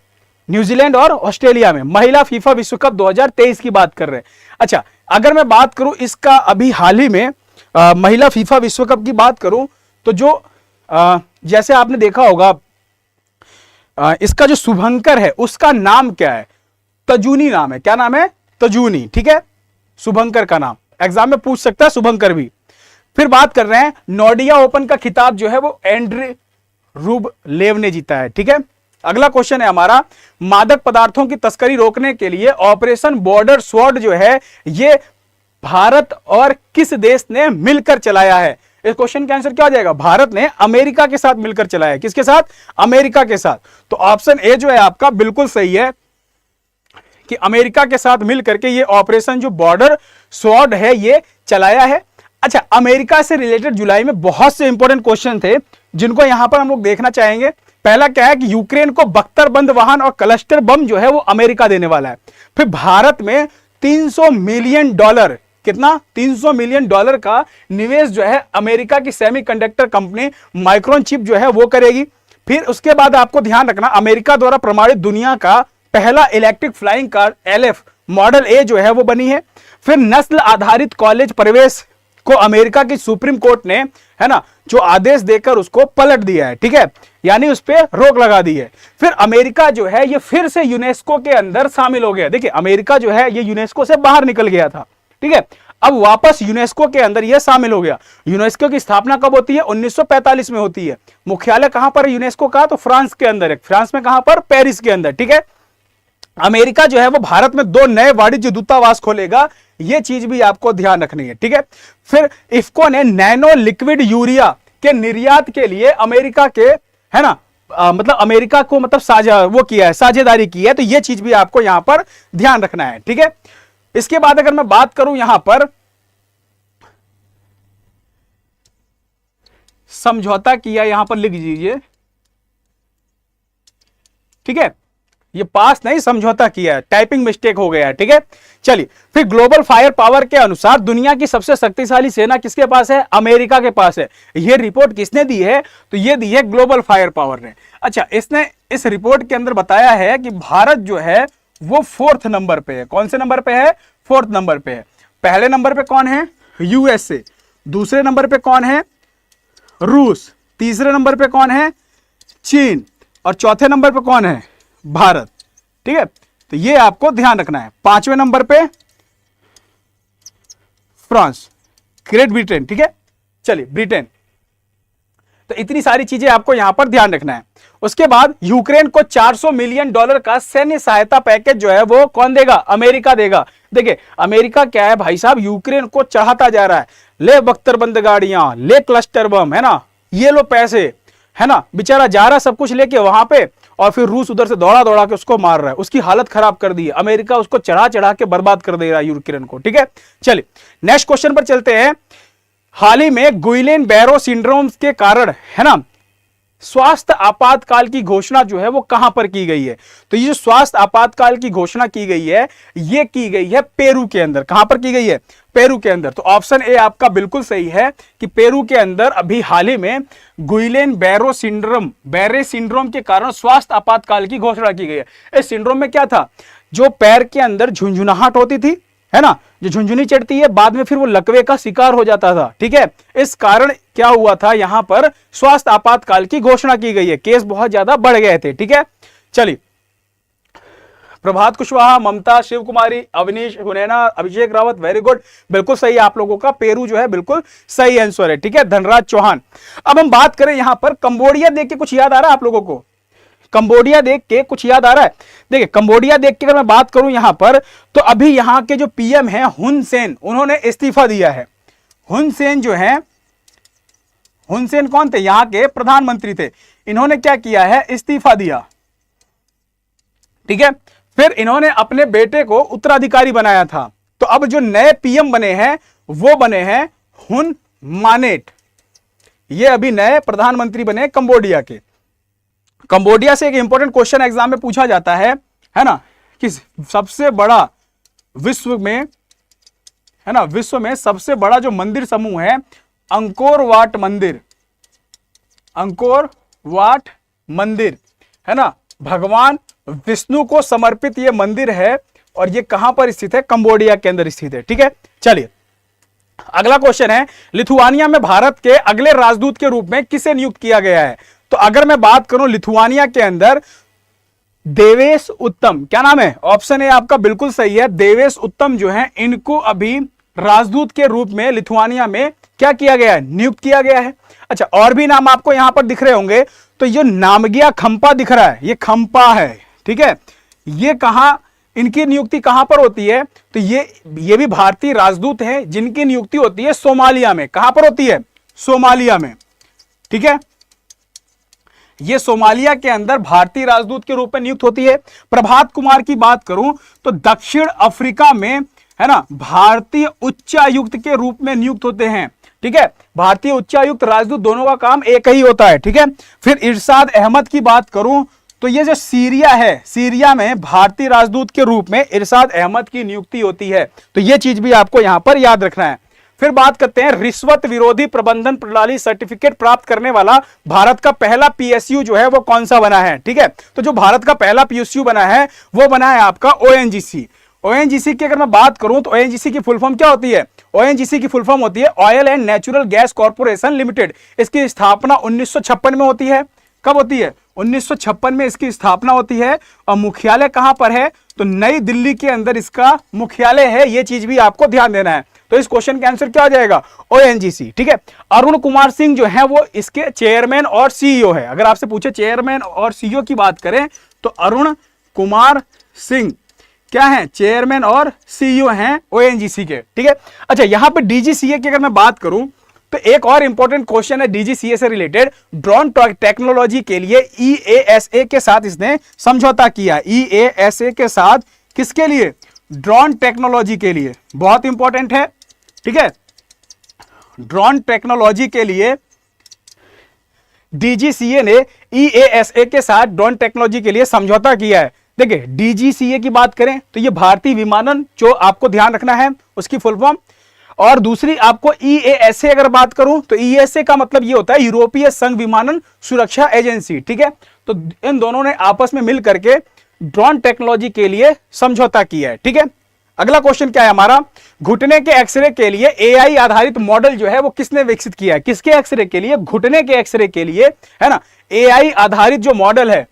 A: न्यूजीलैंड और ऑस्ट्रेलिया में। महिला फीफा विश्व कप 2023 की बात कर रहे हैं। अच्छा, अगर मैं बात करूं इसका अभी हाल ही में महिला फीफा विश्व कप की बात करूं, तो जो जैसे आपने देखा होगा, इसका जो शुभंकर है उसका नाम क्या है? तजूनी नाम है। क्या नाम है? तजूनी, ठीक है, शुभंकर का नाम, एग्जाम में पूछ सकता है शुभंकर भी। फिर बात कर रहे हैं नोडिया ओपन का खिताब जो है वो एंड्रे रूबलेव ने जीता है, ठीक है। अगला क्वेश्चन है हमारा, मादक पदार्थों की तस्करी रोकने के लिए ऑपरेशन बॉर्डर स्वॉर्ड जो है ये भारत और किस देश ने मिलकर चलाया है? इस क्वेश्चन का आंसर क्या हो जाएगा? भारत ने अमेरिका के साथ मिलकर चलाया। किसके साथ? अमेरिका के साथ। तो ऑप्शन ए जो है आपका बिल्कुल सही है कि अमेरिका के साथ मिलकर के ये ऑपरेशन जो बॉर्डर स्वॉर्ड है ये चलाया है। अच्छा, अमेरिका से रिलेटेड जुलाई में बहुत से इंपॉर्टेंट क्वेश्चन थे जिनको यहां पर हम लोग देखना चाहेंगे। पहला क्या है कि यूक्रेन को बख्तरबंद वाहन और क्लस्टर बम जो है वो अमेरिका देने वाला है। फिर भारत में $300 मिलियन, कितना? $300 मिलियन का निवेश जो है अमेरिका की सेमीकंडक्टर कंपनी माइक्रोन चिप जो है वो करेगी। फिर उसके बाद आपको ध्यान रखना, अमेरिका द्वारा प्रमाणित दुनिया का पहला electric flying car LF model A जो है वो बनी है। फिर नस्ल आधारित कॉलेज प्रवेश को अमेरिका की सुप्रीम कोर्ट ने, है ना, जो आदेश देकर उसको पलट दिया है, ठीक है, यानी उस पर रोक लगा दी है। फिर अमेरिका जो है ये फिर से यूनेस्को के अंदर शामिल हो गया। देखिए, अमेरिका जो है ये यूनेस्को से बाहर निकल गया था, ठीक है, अब वापस यूनेस्को के अंदर ये शामिल हो गया। यूनेस्को की स्थापना कब होती है? 1945 में होती है। मुख्यालय कहां पर है यूनेस्को का? तो फ्रांस के अंदर है। फ्रांस में कहां पर? पेरिस के अंदर, ठीक है। अमेरिका जो है वो भारत में 2 नए वाणिज्य दूतावास खोलेगा, ये चीज भी आपको ध्यान रखनी है, ठीक है। फिर इफ्को ने नैनो लिक्विड यूरिया के निर्यात के लिए अमेरिका के, है ना, मतलब अमेरिका को मतलब साझेदारी की है, तो ये चीज भी आपको यहां पर ध्यान रखना है, ठीक है। इसके बाद अगर मैं बात करूं यहां पर समझौता किया, यहां पर लिख दीजिए, ठीक है, ये पास नहीं, समझौता किया है, टाइपिंग मिस्टेक हो गया है, ठीक है। चलिए, फिर ग्लोबल फायर पावर के अनुसार दुनिया की सबसे शक्तिशाली सेना किसके पास है? अमेरिका के पास है। ये रिपोर्ट किसने दी है? तो ये दी है ग्लोबल फायर पावर ने। अच्छा, इसने इस रिपोर्ट के अंदर बताया है कि भारत जो है वो 4th नंबर पे है। कौन से नंबर पे है? 4th नंबर पे है। पहले नंबर पे कौन है? यूएसए। दूसरे नंबर पे कौन है? रूस। तीसरे नंबर पे कौन है? चीन। और चौथे नंबर पे कौन है? भारत, ठीक है। तो ये आपको ध्यान रखना है। 5वें नंबर पे फ्रांस, ग्रेट ब्रिटेन, ठीक है। चलिए, ब्रिटेन। तो इतनी सारी चीजें आपको यहां पर ध्यान रखना है। उसके बाद यूक्रेन को $400 मिलियन का सैन्य सहायता पैकेज जो है वो कौन देगा? अमेरिका देगा। देखिए, अमेरिका क्या है भाई साहब, यूक्रेन को चढ़ाता जा रहा है, ले बख्तरबंद गाड़ियां, ले क्लस्टर बम, है ना, ये लो पैसे, है ना, बेचारा जा रहा सब कुछ लेके वहां पे, और फिर रूस उधर से दौड़ा दौड़ा के उसको मार रहा है, उसकी हालत खराब कर दी है। अमेरिका उसको चढ़ा चढ़ा के बर्बाद कर दे रहा है यूक्रेन को, ठीक है। चलिए, नेक्स्ट क्वेश्चन पर चलते हैं। हाल ही में गुइलेन बैरो सिंड्रोम के कारण, है ना, स्वास्थ्य आपातकाल की घोषणा जो है वो कहां पर की गई है? तो ये जो स्वास्थ्य आपातकाल की घोषणा की गई है, ये की गई है पेरू के अंदर। कहां पर की गई है? पेरू के अंदर। तो ऑप्शन ए आपका बिल्कुल सही है कि पेरू के अंदर अभी हाल ही में गुइलेन बैरो सिंड्रोम के कारण स्वास्थ्य आपातकाल की घोषणा की गई है। इस सिंड्रोम में क्या था? जो पैर के अंदर झुंझुनाहट होती थी, है ना, जो झुंझुनी चढ़ती है, बाद में फिर वो लकवे का शिकार हो जाता था, ठीक है। इस कारण क्या हुआ था, यहां पर स्वास्थ्य आपातकाल की घोषणा की गई है। केस बहुत ज्यादा बढ़ गए थे, ठीक है। चलिए, प्रभात कुशवाहा, ममता, शिव कुमारी, अवनीश हुनैना, अभिषेक रावत, वेरी गुड, बिल्कुल सही आप लोगों का। पेरू जो है बिल्कुल सही आंसर है, ठीक है। धनराज चौहान। अब हम बात करें यहां पर, कंबोडिया देख के कुछ याद आ रहा है आप लोगों को? कंबोडिया देख के कुछ याद आ रहा है? देखिए, कंबोडिया देख के अगर मैं बात करूं यहां पर, तो अभी यहां के जो पीएम हैं हुन सेन, उन्होंने इस्तीफा दिया है। हुन सेन जो है, हुन सेन कौन थे? यहां के प्रधानमंत्री थे। इन्होंने क्या किया है? इस्तीफा दिया, ठीक है। फिर इन्होंने अपने बेटे को उत्तराधिकारी बनाया था। तो अब जो नए पीएम बने हैं वो बने हैं हुन मानेट। ये अभी नए प्रधानमंत्री बने कंबोडिया के। कंबोडिया से एक इंपॉर्टेंट क्वेश्चन एग्जाम में पूछा जाता है ना, कि सबसे बड़ा विश्व में, है ना, विश्व में सबसे बड़ा जो मंदिर समूह है अंकोर वाट मंदिर, अंकोर वाट मंदिर, है ना, भगवान विष्णु को समर्पित ये मंदिर है, और ये कहां पर स्थित है? कंबोडिया के अंदर स्थित है, ठीक है। चलिए, अगला क्वेश्चन है, लिथुआनिया में भारत के अगले राजदूत के रूप में किसे नियुक्त किया गया है? तो अगर मैं बात करूं लिथुआनिया के अंदर, देवेश उत्तम। क्या नाम है? ऑप्शन ए आपका बिल्कुल सही है, देवेश उत्तम जो है, इनको अभी राजदूत के रूप में लिथुआनिया में क्या किया गया है? नियुक्त किया गया है। अच्छा, और भी नाम आपको यहां पर दिख रहे होंगे। तो ये नामगिया खंपा दिख रहा है, ये खंपा है, ठीक है। ये कहां, इनकी नियुक्ति कहां पर होती है? तो ये भी भारतीय राजदूत हैं, जिनकी नियुक्ति होती है सोमालिया में। कहां पर होती है? सोमालिया में, ठीक है। ये सोमालिया के अंदर भारतीय राजदूत के रूप में नियुक्त होती है। प्रभात कुमार की बात करूं तो दक्षिण अफ्रीका में, है ना, भारतीय उच्चायुक्त के रूप में नियुक्त होते हैं, ठीक है। भारतीय उच्चायुक्त, राजदूत, दोनों का काम एक ही होता है, ठीक है। फिर इरशाद अहमद की बात करूं तो ये जो सीरिया है, सीरिया में भारतीय राजदूत के रूप में इरशाद अहमद की नियुक्ति होती है। तो ये चीज भी आपको यहां पर याद रखना है। फिर बात करते हैं, रिश्वत विरोधी प्रबंधन प्रणाली सर्टिफिकेट प्राप्त करने वाला भारत का पहला पीएसयू जो है वो कौन सा बना है? ठीक है, तो जो भारत का पहला पीएसयू बना है वो बना है आपका ओएनजीसी। ओएनजीसी की अगर मैं बात करूं तो ओएनजीसी की फुल फॉर्म क्या होती है? ओएनजीसी की फुल फॉर्म होती है oil and natural gas corporation limited. इसकी स्थापना 1956 में होती है। कब होती है? 1956 में इसकी स्थापना होती है। और मुख्यालय कहां पर है? तो नई दिल्ली के अंदर इसका मुख्यालय है। यह चीज भी आपको ध्यान देना है। तो इस क्वेश्चन का आंसर क्या हो जाएगा? ओएनजीसी। ठीक है। अरुण कुमार सिंह जो है वो इसके चेयरमैन और सीईओ है। अगर आपसे पूछे चेयरमैन और सीईओ की बात करें तो अरुण कुमार सिंह क्या है? चेयरमैन और सीईओ हैं ओएनजीसी के। ठीक है। अच्छा, यहां पे डीजीसीए की अगर मैं बात करूं तो एक और इंपॉर्टेंट क्वेश्चन है डीजीसीए से रिलेटेड। ड्रोन टेक्नोलॉजी के लिए ईएएसए के साथ इसने समझौता किया। ईएएसए के साथ किसके लिए? ड्रोन टेक्नोलॉजी के लिए। बहुत इंपॉर्टेंट है। ठीक है, ड्रोन टेक्नोलॉजी के लिए डीजीसीए ने ईएएसए के साथ ड्रोन टेक्नोलॉजी के लिए समझौता किया है। देखिए डीजीसीए की बात करें तो ये भारतीय विमानन, जो आपको ध्यान रखना है उसकी फुल फॉर्म। और दूसरी आपको ईएएसए अगर बात करूं तो ईएसए का मतलब ये होता है यूरोपीय संघ विमानन सुरक्षा एजेंसी, ठीक है। तो इन दोनों ने आपस में मिल करके ड्रोन टेक्नोलॉजी के लिए समझौता किया है, ठीक है। अगला क्वेश्चन क्या है हमारा, घुटने के एक्सरे के लिए एआई आधारित मॉडल जो है वो किसने विकसित किया है? किसके एक्सरे के लिए? घुटने के एक्सरे के लिए, है ना। एआई आधारित जो मॉडल है,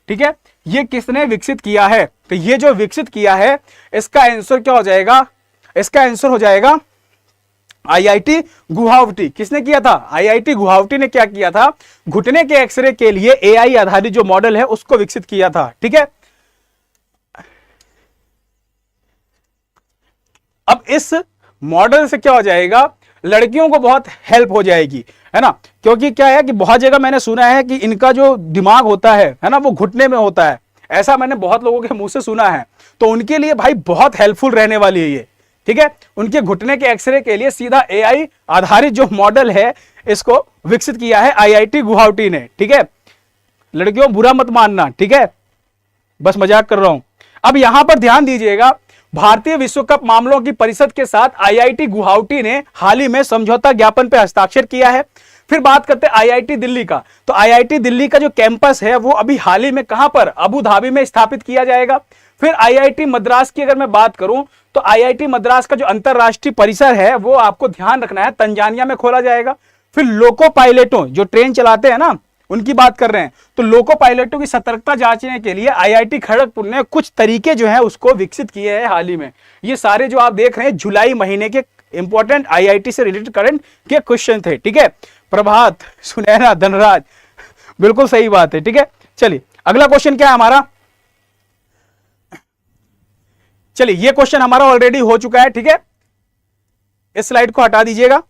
A: ठीक है, ये किसने विकसित किया है? तो ये जो विकसित किया है इसका आंसर क्या हो जाएगा? इसका आंसर हो जाएगा आईआईटी गुवाहाटी। किसने किया था? आईआईटी गुवाहाटी ने क्या किया था? घुटने के एक्सरे के लिए एआई आधारित जो मॉडल है उसको विकसित किया था, ठीक है। अब इस मॉडल से क्या हो जाएगा, लड़कियों को बहुत हेल्प हो जाएगी, है ना। क्योंकि क्या है कि बहुत जगह मैंने सुना है कि इनका जो दिमाग होता है ना, वो घुटने में होता है, ऐसा मैंने बहुत लोगों के मुंह से सुना है। तो उनके लिए भाई बहुत हेल्पफुल रहने वाली है ये, ठीक है। उनके घुटने के एक्सरे के लिए सीधा एआई आधारित जो मॉडल है इसको विकसित किया है आईआईटी गुवाहाटी ने, ठीक है। लड़कियों बुरा मत मानना, ठीक है, बस मजाक कर रहा हूं। अब यहां पर ध्यान दीजिएगा, भारतीय विश्व कप मामलों की परिषद के साथ आईआईटी गुवाहाटी ने हाल ही में समझौता ज्ञापन पर हस्ताक्षर किया है। फिर बात करते हैं आईआईटी दिल्ली का। तो आईआईटी दिल्ली का जो कैंपस है वो अभी हाल ही में कहां पर? अबू धाबी में स्थापित किया जाएगा। फिर आईआईटी मद्रास की अगर मैं बात करूं तो आईआईटी मद्रास का जो अंतरराष्ट्रीय परिसर है वो आपको ध्यान रखना है तंजानिया में खोला जाएगा। फिर लोको पायलटों जो ट्रेन चलाते हैं ना, उनकी बात कर रहे हैं, तो लोको पायलटों की सतर्कता जांचने के लिए आईआईटी खड़गपुर ने कुछ तरीके जो है उसको विकसित किए हैं हाल ही में। ये सारे जो आप देख रहे हैं जुलाई महीने के इंपॉर्टेंट आईआईटी से रिलेटेड करंट के क्वेश्चन थे, ठीक है। प्रभात, सुनैना, धनराज, बिल्कुल सही बात है, ठीक है। चलिए अगला क्वेश्चन क्या है हमारा। चलिए ये क्वेश्चन हमारा ऑलरेडी हो चुका है, ठीक है। इस स्लाइड को हटा दीजिएगा।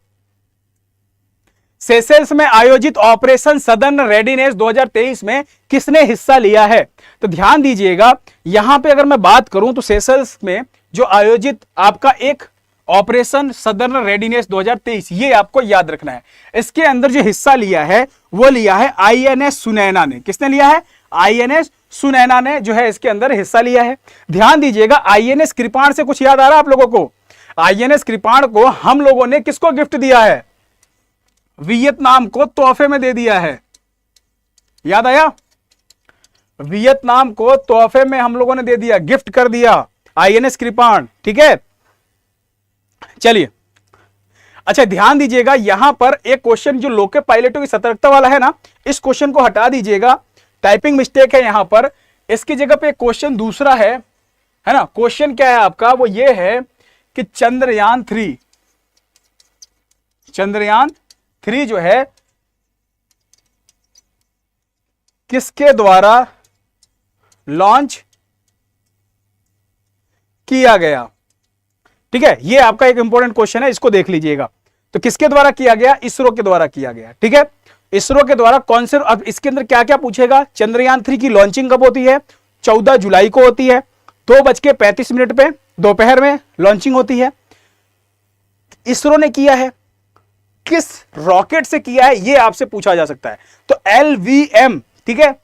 A: सेशेल्स में आयोजित ऑपरेशन सदर्न रेडीनेस 2023 में किसने हिस्सा लिया है? तो ध्यान दीजिएगा, यहां पे अगर मैं बात करूं तो सेशेल्स में जो आयोजित आपका एक ऑपरेशन सदर्न रेडीनेस 2023, ये आपको याद रखना है। इसके अंदर जो हिस्सा लिया है वो लिया है आईएनएस सुनैना ने। किसने लिया है? आईएनएस सुनैना ने जो है इसके अंदर हिस्सा लिया है। ध्यान दीजिएगा, आईएनएस कृपाण से कुछ याद आ रहा है आप लोगों को? आईएनएस कृपाण को हम लोगों ने किसको गिफ्ट दिया है? वियतनाम को तोहफे में दे दिया है। याद आया? वियतनाम को तोहफे में हम लोगों ने दे दिया, गिफ्ट कर दिया आईएनएस कृपाण, ठीक है। चलिए अच्छा ध्यान दीजिएगा, यहां पर एक क्वेश्चन जो लोको पायलटों की सतर्कता वाला है ना, इस क्वेश्चन को हटा दीजिएगा, टाइपिंग मिस्टेक है यहां पर। इसकी जगह पे क्वेश्चन दूसरा है ना। क्वेश्चन क्या है आपका? वो ये है कि चंद्रयान 3 जो है किसके द्वारा लॉन्च किया गया? ठीक है, ये आपका एक इंपॉर्टेंट क्वेश्चन है, इसको देख लीजिएगा। तो किसके द्वारा किया गया? इसरो के द्वारा किया गया, ठीक है। इसरो के द्वारा कौन से, अब इसके अंदर क्या क्या पूछेगा? चंद्रयान 3 की लॉन्चिंग कब होती है? 14 जुलाई को होती है, 2:35 पे दोपहर में लॉन्चिंग होती है। इसरो ने किया है, किस रॉकेट से किया है, ये आपसे पूछा जा सकता है। तो LVM, ठीक है,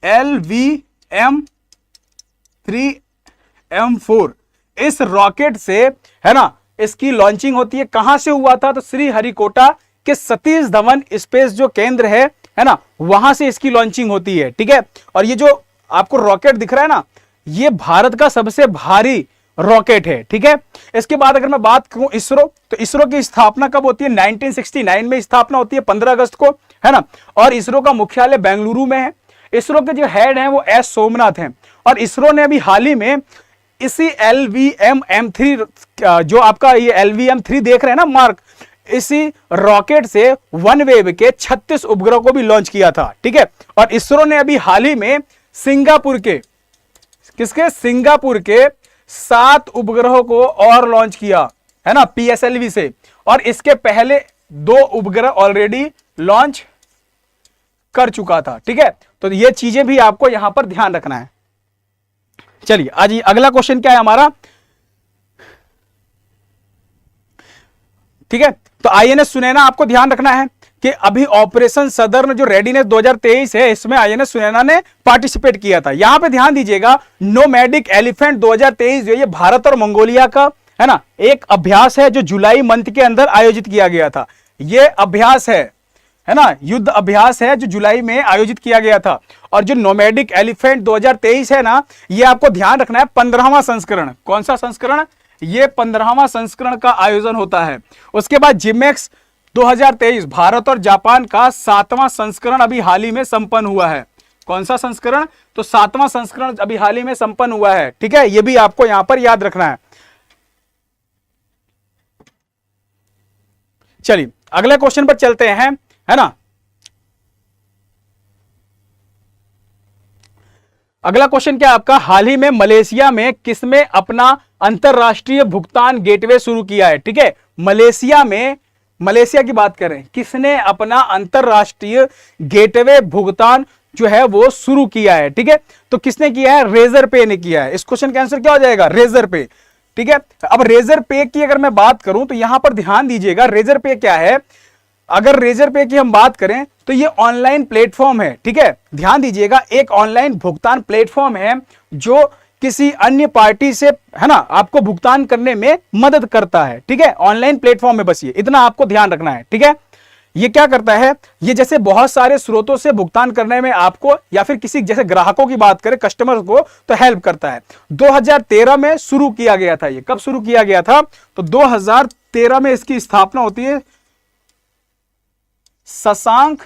A: LVM-3M4 इस रॉकेट से, है ना, इसकी लॉन्चिंग होती है। कहां से हुआ था? तो श्रीहरिकोटा के सतीश धवन स्पेस जो केंद्र है ना, वहां से इसकी लॉन्चिंग होती है, ठीक है। और ये जो आपको रॉकेट दिख रहा है ना, ये भारत का सबसे भारी रॉकेट है, ठीक है। इसके बाद अगर मैं बात करूं इसरो, तो इसरो की स्थापना कब होती है? 1969 में स्थापना होती है, 15 अगस्त को, है ना। और इसरो का मुख्यालय बेंगलुरु में है। इसरो के जो हेड हैं वो एस सोमनाथ हैं। और इसरो ने अभी हाल ही में इसी LVM-M3 जो आपका ये LVM-3 देख रहे हैं ना मार्क, इसी रॉकेट से OneWeb के 36 उपग्रह को भी लॉन्च किया था, ठीक है। और इसरो ने अभी हाल ही में सिंगापुर के, किसके? सिंगापुर के 7 उपग्रहों को और लॉन्च किया, है ना, PSLV से। और इसके पहले 2 उपग्रह ऑलरेडी लॉन्च कर चुका था, ठीक है। तो ये चीजें भी आपको यहां पर ध्यान रखना है। चलिए आज अगला क्वेश्चन क्या है हमारा, ठीक है। तो आईएनएस सुनैना आपको ध्यान रखना है कि अभी ऑपरेशन सदर्न जो रेडीनेस 2023 है, इसमें आईएनएस सुनैना ने पार्टिसिपेट किया था। यहां पे ध्यान दीजिएगा, नोमैडिक एलिफेंट 2023 जो ये भारत और मंगोलिया का है ना एक अभ्यास है, जो जुलाई मंथ के अंदर आयोजित किया गया था। ये अभ्यास है ना, युद्ध अभ्यास है जो जुलाई में आयोजित किया गया था। और जो नोमैडिक एलिफेंट 2023 है ना, ये आपको ध्यान रखना है 15वां संस्करण। कौन सा संस्करण? ये 15वां संस्करण का आयोजन होता है। उसके बाद जिमेक्स 2023 भारत और जापान का 7वां संस्करण अभी हाल ही में संपन्न हुआ है। कौन सा संस्करण? तो 7वां संस्करण अभी हाल ही में संपन्न हुआ है। ठीक है, ये भी आपको यहां पर याद रखना है। चलिए अगले क्वेश्चन पर चलते हैं, है ना। अगला क्वेश्चन क्या आपका, हाल ही में मलेशिया में किसने अपना अंतरराष्ट्रीय भुगतान गेटवे शुरू किया है? ठीक है, मलेशिया में, मलेशिया की बात करें, किसने अपना अंतरराष्ट्रीय गेटवे भुगतान जो है वो शुरू किया है? ठीक है, तो किसने किया है? रेजर पे ने किया है। इस क्वेश्चन का आंसर क्या हो जाएगा? रेजर पे। ठीक है, अब रेजर पे की अगर मैं बात करूं तो यहां पर ध्यान दीजिएगा, रेजर पे क्या है। अगर रेजर पे की हम बात करें तो ये ऑनलाइन प्लेटफॉर्म है। ठीक है, ध्यान दीजिएगा, एक ऑनलाइन भुगतान प्लेटफॉर्म है जो किसी अन्य पार्टी से, है ना, आपको भुगतान करने में मदद करता है। ठीक है, ऑनलाइन प्लेटफॉर्म में, बस ये इतना आपको ध्यान रखना है। ठीक है, ये क्या करता है, ये जैसे बहुत सारे स्रोतों से भुगतान करने में आपको, या फिर किसी जैसे ग्राहकों की बात करें, कस्टमर्स को, तो हेल्प करता है। 2013 में शुरू किया गया था। ये कब शुरू किया गया था? तो 2013 में इसकी स्थापना होती है। शशांक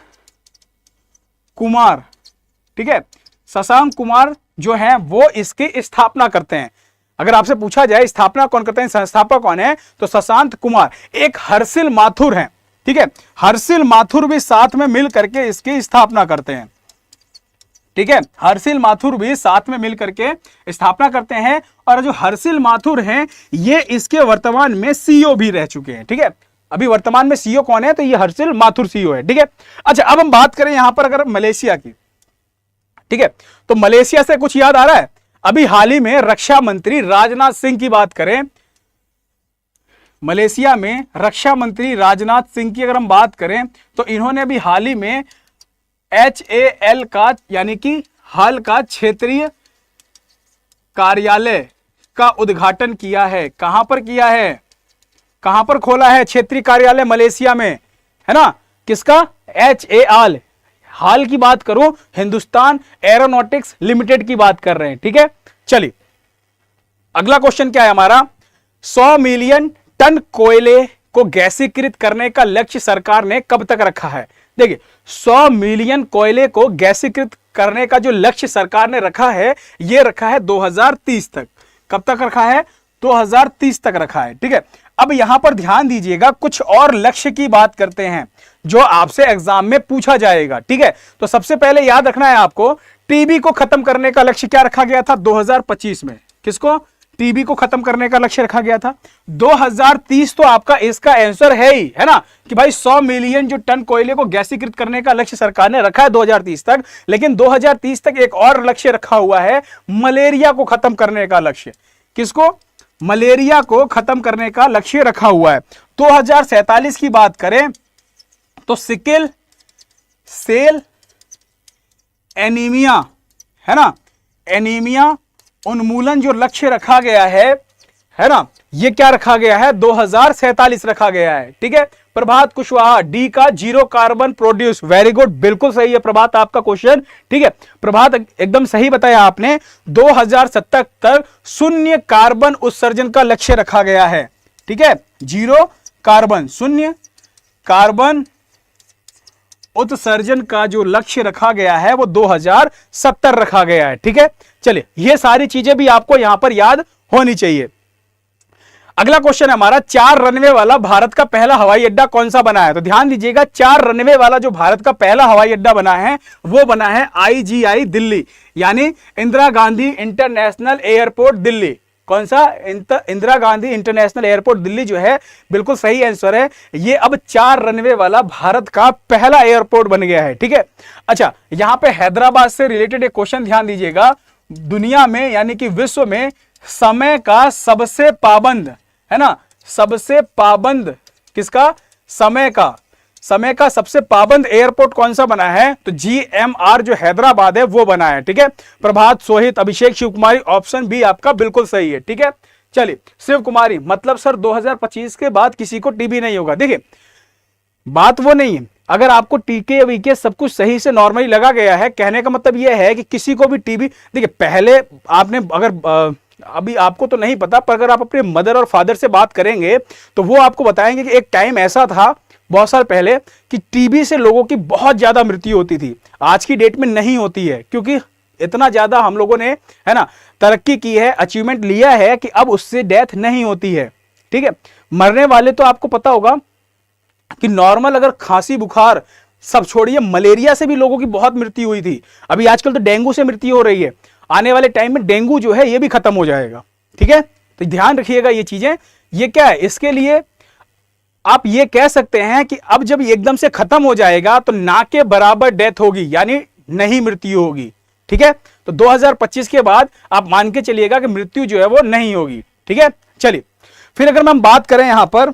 A: कुमार, ठीक है, शशांक कुमार जो है वो इसकी स्थापना करते हैं। अगर आपसे पूछा जाए स्थापना कौन करते हैं, संस्थापक कौन है, तो शशांक कुमार। एक हर्षिल माथुर हैं। ठीक है, हर्षिल माथुर भी साथ में मिल करके इसकी स्थापना करते हैं। ठीक है, हर्षिल माथुर भी साथ में मिल करके स्थापना करते हैं। और जो हर्षिल माथुर हैं, ये इसके वर्तमान में सीईओ भी रह चुके हैं। ठीक है, अभी वर्तमान में सीईओ कौन है, तो ये हर्षिल माथुर सीईओ है। ठीक है, अच्छा अब हम बात करें यहां पर अगर मलेशिया की। ठीक है, तो मलेशिया से कुछ याद आ रहा है? अभी हाल ही में रक्षा मंत्री राजनाथ सिंह की बात करें, मलेशिया में रक्षा मंत्री राजनाथ सिंह की अगर हम बात करें तो इन्होंने अभी हाल ही में HAL का, यानी कि हाल का क्षेत्रीय कार्यालय का उद्घाटन किया है। कहां पर किया है? कहां पर खोला है क्षेत्रीय कार्यालय मलेशिया में, है ना, किसका? HAL। हाल की बात करूं, हिंदुस्तान एरोनॉटिक्स लिमिटेड की बात कर रहे हैं। ठीक है, चलिए अगला क्वेश्चन क्या है हमारा, 100 मिलियन टन कोयले को गैसीकृत करने का लक्ष्य सरकार ने कब तक रखा है? देखिए, 100 मिलियन कोयले को गैसीकृत करने का जो लक्ष्य सरकार ने रखा है, यह रखा है 2030 तक। कब तक रखा है? 2030 तक रखा है। ठीक है, अब यहां पर ध्यान दीजिएगा, कुछ और लक्ष्य की बात करते हैं जो आपसे एग्जाम में पूछा जाएगा। ठीक है, तो सबसे पहले याद रखना है आपको, टीबी को खत्म करने का लक्ष्य क्या रखा गया था 2025 में? किसको? टीबी को खत्म करने का लक्ष्य रखा गया था। 2030 तो आपका इसका आंसर है ही, है ना, कि भाई 100 मिलियन जो टन कोयले को गैसीकृत करने का लक्ष्य सरकार ने रखा है 2030 तक। लेकिन 2030 तक एक और लक्ष्य रखा हुआ है, मलेरिया को खत्म करने का लक्ष्य। किसको? मलेरिया को खत्म करने का लक्ष्य रखा हुआ है। 2047 की बात करें तो सिकल सेल एनीमिया, है ना, एनीमिया उन्मूलन जो लक्ष्य रखा गया है ना, ये क्या रखा गया है? 2047 रखा गया है। ठीक है, प्रभात कुशवाहा, डी का zero carbon produce, very good, बिल्कुल सही है प्रभात आपका क्वेश्चन। ठीक है, प्रभात एकदम सही बताया आपने। 2070 तक शून्य कार्बन उत्सर्जन का लक्ष्य रखा गया है। ठीक है, जीरो कार्बन, शून्य कार्बन उत्सर्जन का जो लक्ष्य रखा गया है वो 2070 रखा गया है। ठीक है, चलिए ये सारी चीजें भी आपको यहां पर याद होनी चाहिए। अगला क्वेश्चन है हमारा, 4 रनवे वाला भारत का पहला हवाई अड्डा कौन सा बना है? तो ध्यान दीजिएगा, 4 रनवे वाला जो भारत का पहला हवाई अड्डा बना है वो बना है IGI दिल्ली, यानी इंदिरा गांधी इंटरनेशनल एयरपोर्ट दिल्ली। कौन सा? इंदिरा गांधी इंटरनेशनल एयरपोर्ट दिल्ली जो है, बिल्कुल सही आंसर है। ये अब 4 रनवे वाला भारत का पहला एयरपोर्ट बन गया है। ठीक है, अच्छा यहां पे हैदराबाद से रिलेटेड एक क्वेश्चन ध्यान दीजिएगा, दुनिया में यानी कि विश्व में समय का सबसे पाबंद, है ना, सबसे पाबंद किसका? समय का समय का सबसे पाबंद एयरपोर्ट कौन सा बना है? तो GMR जो हैदराबाद है वो बना है। ठीक है, प्रभात, सोहित, अभिषेक, शिव कुमारी, ऑप्शन बी आपका बिल्कुल सही है। ठीक है, चलिए शिव कुमारी, मतलब सर 2025 के बाद किसी को टीबी नहीं होगा। देखिए बात वो नहीं है, अगर आपको टीके वीके सब कुछ सही से नॉर्मली लगा गया है, कहने का मतलब यह है कि किसी को भी टीबी, देखिए पहले आपने अगर अभी आपको तो नहीं पता, पर अगर आप अपने मदर और फादर से बात करेंगे तो वो आपको बताएंगे कि एक टाइम ऐसा था बहुत साल पहले कि टीबी से लोगों की बहुत ज्यादा मृत्यु होती थी। आज की डेट में नहीं होती है, क्योंकि इतना ज्यादा हम लोगों ने, है ना, तरक्की की है, अचीवमेंट लिया है कि अब उससे डेथ नहीं होती है। ठीक है, मरने वाले तो आपको पता होगा कि नॉर्मल अगर खांसी बुखार सब छोड़िए, मलेरिया से भी लोगों की बहुत मृत्यु हुई थी। अभी आजकल तो डेंगू से मृत्यु हो रही है, आने वाले टाइम में डेंगू जो है ये भी खत्म हो जाएगा। ठीक है, तो ध्यान रखिएगा ये चीजें। ये क्या है, इसके लिए आप ये कह सकते हैं कि अब जब एकदम से खत्म हो जाएगा तो ना के बराबर डेथ होगी, यानी नहीं मृत्यु होगी। ठीक है, तो 2025 के बाद आप मान के चलिएगा कि मृत्यु जो है वो नहीं होगी। ठीक है, चलिए फिर अगर हम बात करें यहां पर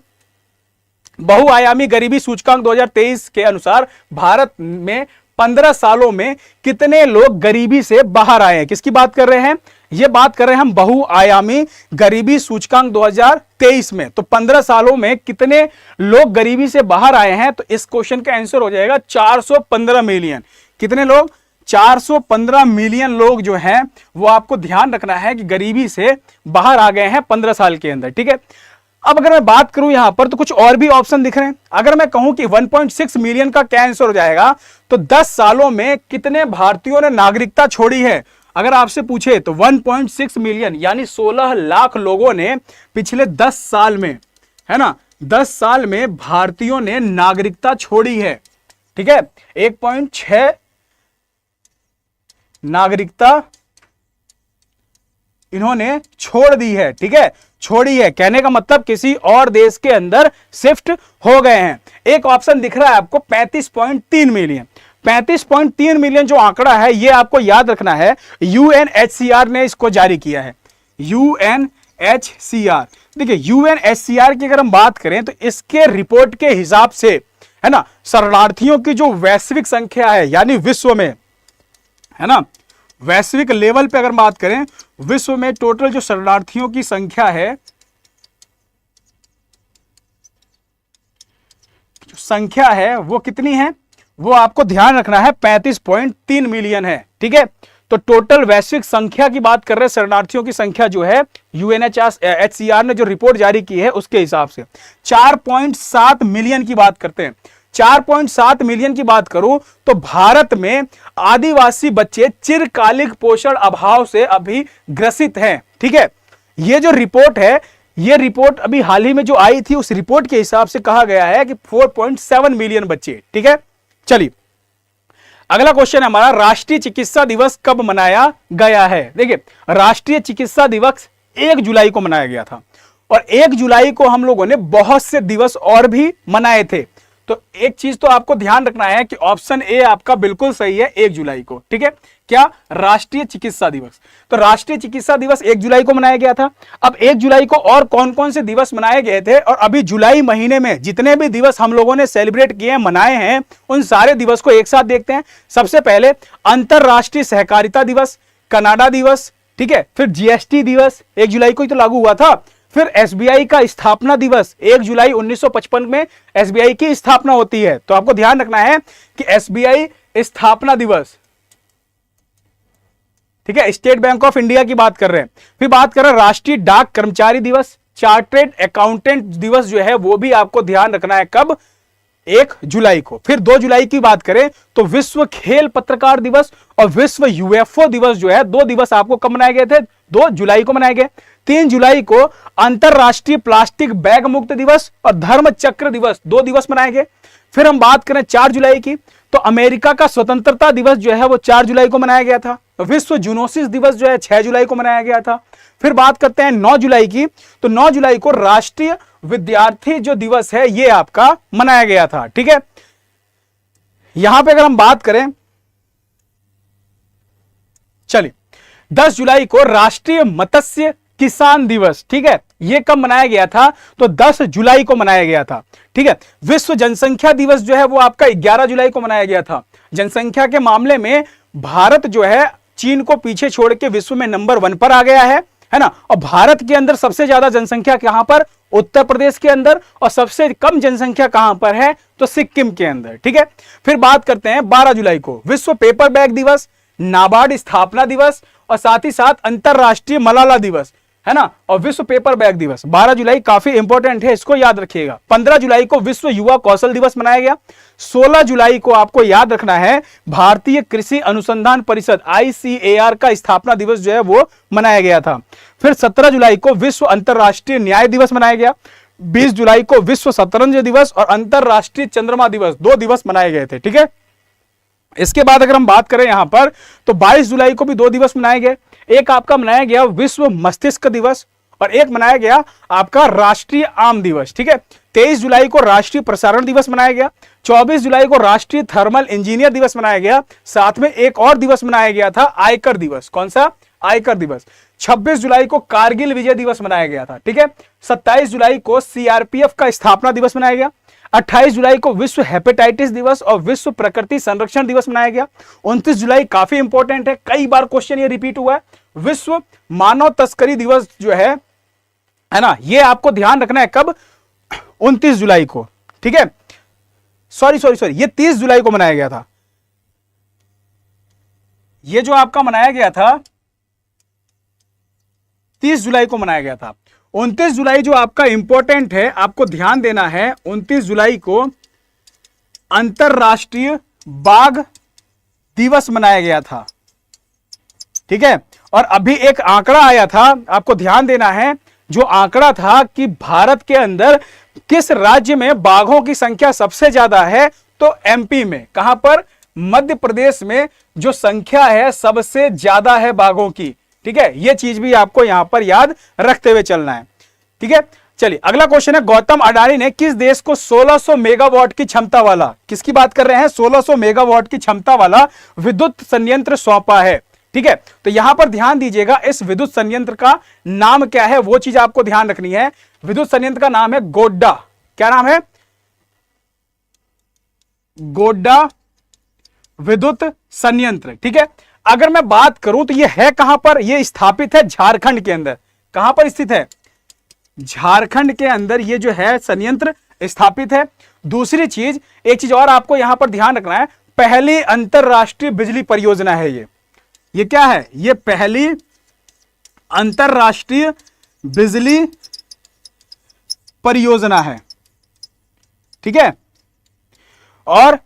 A: बहुआयामी गरीबी सूचकांक 2023 के अनुसार भारत में 15 सालों में कितने लोग गरीबी से बाहर आए हैं? किसकी बात कर रहे हैं? ये बात कर रहे हैं हम बहुआयामी गरीबी सूचकांक 2023 में। तो 15 सालों में कितने लोग गरीबी से बाहर आए हैं? तो इस क्वेश्चन का आंसर हो जाएगा 415 मिलियन। कितने लोग? 415 मिलियन लोग जो हैं वो आपको ध्यान रखना है कि गरीबी से बाहर आ गए हैं 15 साल के अंदर। ठीक है, अब अगर मैं बात करूं यहां पर तो कुछ और भी ऑप्शन दिख रहे हैं। अगर मैं कहूं कि 1.6 मिलियन का क्या आंसर हो जाएगा, तो 10 सालों में कितने भारतीयों ने नागरिकता छोड़ी है? अगर आपसे पूछे तो 1.6 मिलियन यानी 16 लाख लोगों ने पिछले 10 साल में, है ना, 10 साल में भारतीयों ने नागरिकता छोड़ी है। ठीक है, 1.6 नागरिकता इन्होंने छोड़ दी है। ठीक है, छोड़ी है, कहने का मतलब किसी और देश के अंदर शिफ्ट हो गए हैं। एक ऑप्शन दिख रहा है आपको 35.3 मिलियन। 35.3 मिलियन जो आंकड़ा है ये आपको याद रखना है, UNHCR ने इसको जारी किया है। UNHCR, देखिए UNHCR की अगर हम बात करें तो इसके रिपोर्ट के हिसाब से, है ना, शरणार्थियों की जो वैश्विक संख्या है, यानी विश्व में, है ना, वैश्विक लेवल पे अगर बात करें, विश्व में टोटल जो शरणार्थियों की संख्या है, जो संख्या है वो कितनी है, वो आपको ध्यान रखना है 35.3 मिलियन है। ठीक है, तो टोटल वैश्विक संख्या की बात कर रहे हैं, शरणार्थियों की संख्या जो है UNHCR ने जो रिपोर्ट जारी की है उसके हिसाब से 4.7 मिलियन की बात करते हैं। 4.7 मिलियन की बात करूं तो भारत में आदिवासी बच्चे चिरकालिक पोषण अभाव से अभी ग्रसित हैं। ठीक है, ये जो रिपोर्ट है, ये रिपोर्ट अभी हाल ही में जो आई थी उस रिपोर्ट के हिसाब से कहा गया है कि 4.7 मिलियन बच्चे। ठीक है, चलिए अगला क्वेश्चन है हमारा, राष्ट्रीय चिकित्सा दिवस कब मनाया गया है? देखिए राष्ट्रीय चिकित्सा दिवस 1 जुलाई को मनाया गया था, और 1 जुलाई को हम लोगों ने बहुत से दिवस और भी मनाए थे। तो एक चीज तो आपको ध्यान रखना है कि ऑप्शन ए आपका बिल्कुल सही है, 1 जुलाई को। ठीक है, क्या? राष्ट्रीय चिकित्सा दिवस। तो राष्ट्रीय चिकित्सा दिवस 1 जुलाई को मनाया गया था। अब 1 जुलाई को और कौन कौन से दिवस मनाए गए थे, और अभी जुलाई महीने में जितने भी दिवस हम लोगों ने सेलिब्रेट किए हैं, मनाए हैं, उन सारे दिवस को एक साथ देखते हैं। सबसे पहले अंतरराष्ट्रीय सहकारिता दिवस, कनाडा दिवस, ठीक है, फिर GST दिवस 1 जुलाई को ही तो लागू हुआ था, फिर SBI का स्थापना दिवस 1 जुलाई 1955 में SBI की स्थापना होती है। तो आपको ध्यान रखना है कि SBI स्थापना दिवस, ठीक है, स्टेट बैंक ऑफ इंडिया की बात कर रहे हैं। फिर बात कर रहे हैं राष्ट्रीय डाक कर्मचारी दिवस, चार्टर्ड अकाउंटेंट दिवस जो है वो भी आपको ध्यान रखना है, कब? 1 जुलाई को। फिर 2 जुलाई की बात करें तो विश्व खेल पत्रकार दिवस और विश्व UFO दिवस जो है, 2 दिवस आपको कब मनाए गए थे? 2 जुलाई को मनाए गए। 3 जुलाई को अंतरराष्ट्रीय प्लास्टिक बैग मुक्त दिवस और धर्म चक्र दिवस, 2 दिवस मनाए गए। फिर हम बात करें 4 जुलाई की, तो अमेरिका का स्वतंत्रता दिवस जो है वो 4 जुलाई को मनाया गया था। विश्व जूनोसिस दिवस जो है 6 जुलाई को मनाया गया था। फिर बात करते हैं 9 जुलाई की, तो 9 जुलाई को राष्ट्रीय विद्यार्थी जो दिवस है ये आपका मनाया गया था। ठीक है, यहां पे अगर हम बात करें, चलिए 10 जुलाई को राष्ट्रीय मत्स्य किसान दिवस, ठीक है, ये कब मनाया गया था? तो 10 जुलाई को मनाया गया था। ठीक है, विश्व जनसंख्या दिवस जो है वो आपका 11 जुलाई को मनाया गया था। जनसंख्या के मामले में भारत जो है चीन को पीछे छोड़ के विश्व में नंबर 1 पर आ गया है ना। और भारत के अंदर सबसे ज्यादा जनसंख्या कहां पर? उत्तर प्रदेश के अंदर। और सबसे कम जनसंख्या कहां पर है? तो सिक्किम के अंदर। ठीक है, फिर बात करते हैं 12 जुलाई को विश्व पेपर बैग दिवस, नाबार्ड स्थापना दिवस और साथ ही साथ अंतरराष्ट्रीय मलाला दिवस, है ना, और विश्व पेपर बैग दिवस। 12 जुलाई काफी इंपॉर्टेंट है, इसको याद रखिएगा। 15 जुलाई को विश्व युवा कौशल दिवस मनाया गया। 16 जुलाई को आपको याद रखना है भारतीय कृषि अनुसंधान परिषद ICAR का स्थापना दिवस जो है वो मनाया गया था। फिर 17 जुलाई को विश्व अंतरराष्ट्रीय न्याय दिवस मनाया गया। 20 जुलाई को विश्व शतरंज दिवस और अंतरराष्ट्रीय चंद्रमा दिवस, 2 दिवस मनाए गए थे। ठीक है, इसके बाद अगर हम बात करें यहां पर तो 22 जुलाई को भी 2 दिवस मनाए गए। एक आपका मनाया गया विश्व मस्तिष्क दिवस और एक मनाया गया आपका राष्ट्रीय आम दिवस। ठीक है, 23 जुलाई को राष्ट्रीय प्रसारण दिवस मनाया गया। 24 जुलाई को राष्ट्रीय थर्मल इंजीनियर दिवस मनाया गया। साथ में एक और दिवस मनाया गया था आयकर दिवस। कौन सा? आयकर दिवस। 26 जुलाई को कारगिल विजय दिवस मनाया गया था। ठीक है, 27 जुलाई को CRPF का स्थापना दिवस मनाया गया। 28 जुलाई को विश्व हेपेटाइटिस दिवस और विश्व प्रकृति संरक्षण दिवस मनाया गया। 29 जुलाई काफी इंपॉर्टेंट है, कई बार क्वेश्चन ये रिपीट हुआ है, विश्व मानव तस्करी दिवस जो है ना, ये आपको ध्यान रखना है कब? 29 जुलाई को। ठीक है, सॉरी ये 30 जुलाई को मनाया गया था। ये जो आपका मनाया गया था 30 जुलाई को मनाया गया था। 29 जुलाई जो आपका इंपॉर्टेंट है, आपको ध्यान देना है, 29 जुलाई को अंतरराष्ट्रीय बाघ दिवस मनाया गया था। ठीक है, और अभी एक आंकड़ा आया था, आपको ध्यान देना है, जो आंकड़ा था कि भारत के अंदर किस राज्य में बाघों की संख्या सबसे ज्यादा है? तो MP में। कहां पर? मध्य प्रदेश में जो संख्या है सबसे ज्यादा है बाघों की। ठीक है, यह चीज भी आपको यहां पर याद रखते हुए चलना है। ठीक है, चलिए अगला क्वेश्चन है, गौतम अडानी ने किस देश को 1600 मेगावाट की क्षमता वाला, किसकी बात कर रहे हैं? 1600 मेगावाट की क्षमता वाला विद्युत संयंत्र सौंपा है। ठीक है, तो यहां पर ध्यान दीजिएगा, इस विद्युत संयंत्र का नाम क्या है वो चीज आपको ध्यान रखनी है। विद्युत संयंत्र का नाम है गोड्डा। क्या नाम है? गोड्डा विद्युत संयंत्र। ठीक है, अगर मैं बात करूं तो यह है कहां पर? यह स्थापित है झारखंड के अंदर। कहां पर स्थित है? झारखंड के अंदर ये जो है संयंत्र स्थापित है। दूसरी चीज, एक चीज और आपको यहां पर ध्यान रखना है, पहली अंतरराष्ट्रीय बिजली परियोजना है ये क्या है? ये पहली अंतरराष्ट्रीय बिजली परियोजना है। ठीक है, और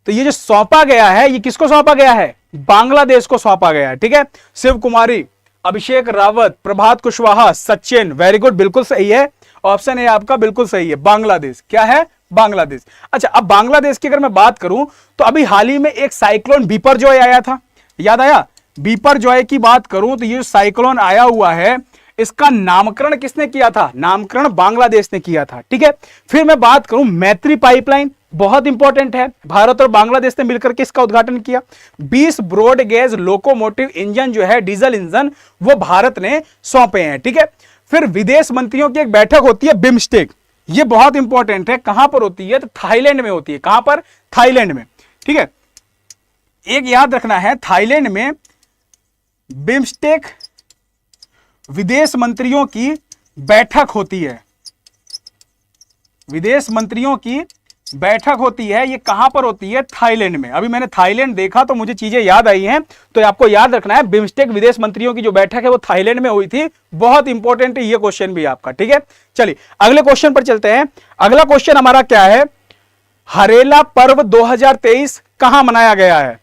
A: तो ये जो सौंपा गया है, ये किसको सौंपा गया है? बांग्लादेश को सौंपा गया है। ठीक है, शिव कुमारी, अभिषेक रावत, प्रभात कुशवाहा, सचिन, वेरी गुड, बिल्कुल सही है। ऑप्शन ए आपका बिल्कुल सही है, बांग्लादेश। क्या है? बांग्लादेश। अच्छा, अब बांग्लादेश की अगर मैं बात करूं तो अभी हाल ही में एक साइक्लोन बिपरजॉय आया था, याद आया? बिपरजॉय की बात करूं तो ये साइक्लोन आया हुआ है, इसका नामकरण किसने किया था? नामकरण बांग्लादेश ने किया था। ठीक है, फिर मैं बात करूं मैत्री पाइपलाइन, बहुत इंपॉर्टेंट है, भारत और बांग्लादेश ने मिलकर के इसका उद्घाटन किया। 20 ब्रॉड गेज लोकोमोटिव इंजन जो है, डीजल इंजन, वो भारत ने सौंपे हैं। ठीक है, फिर विदेश मंत्रियों की एक बैठक होती है बिम्स्टेक, ये बहुत इंपॉर्टेंट है। कहां पर होती है? तो थाईलैंड में होती है। कहां पर? थाईलैंड में। ठीक है, एक याद रखना है, थाईलैंड में बिम्स्टेक विदेश मंत्रियों की बैठक होती है। विदेश मंत्रियों की बैठक होती है, ये कहां पर होती है? थाईलैंड में। अभी मैंने थाईलैंड देखा तो मुझे चीजें याद आई हैं, तो आपको याद रखना है, बिम्स्टेक विदेश मंत्रियों की जो बैठक है वो थाईलैंड में हुई थी। बहुत इंपॉर्टेंट है ये क्वेश्चन भी आपका। ठीक है, चलिए अगले क्वेश्चन पर चलते हैं। अगला क्वेश्चन हमारा क्या है? हरेला पर्व 2023 कहां मनाया गया है?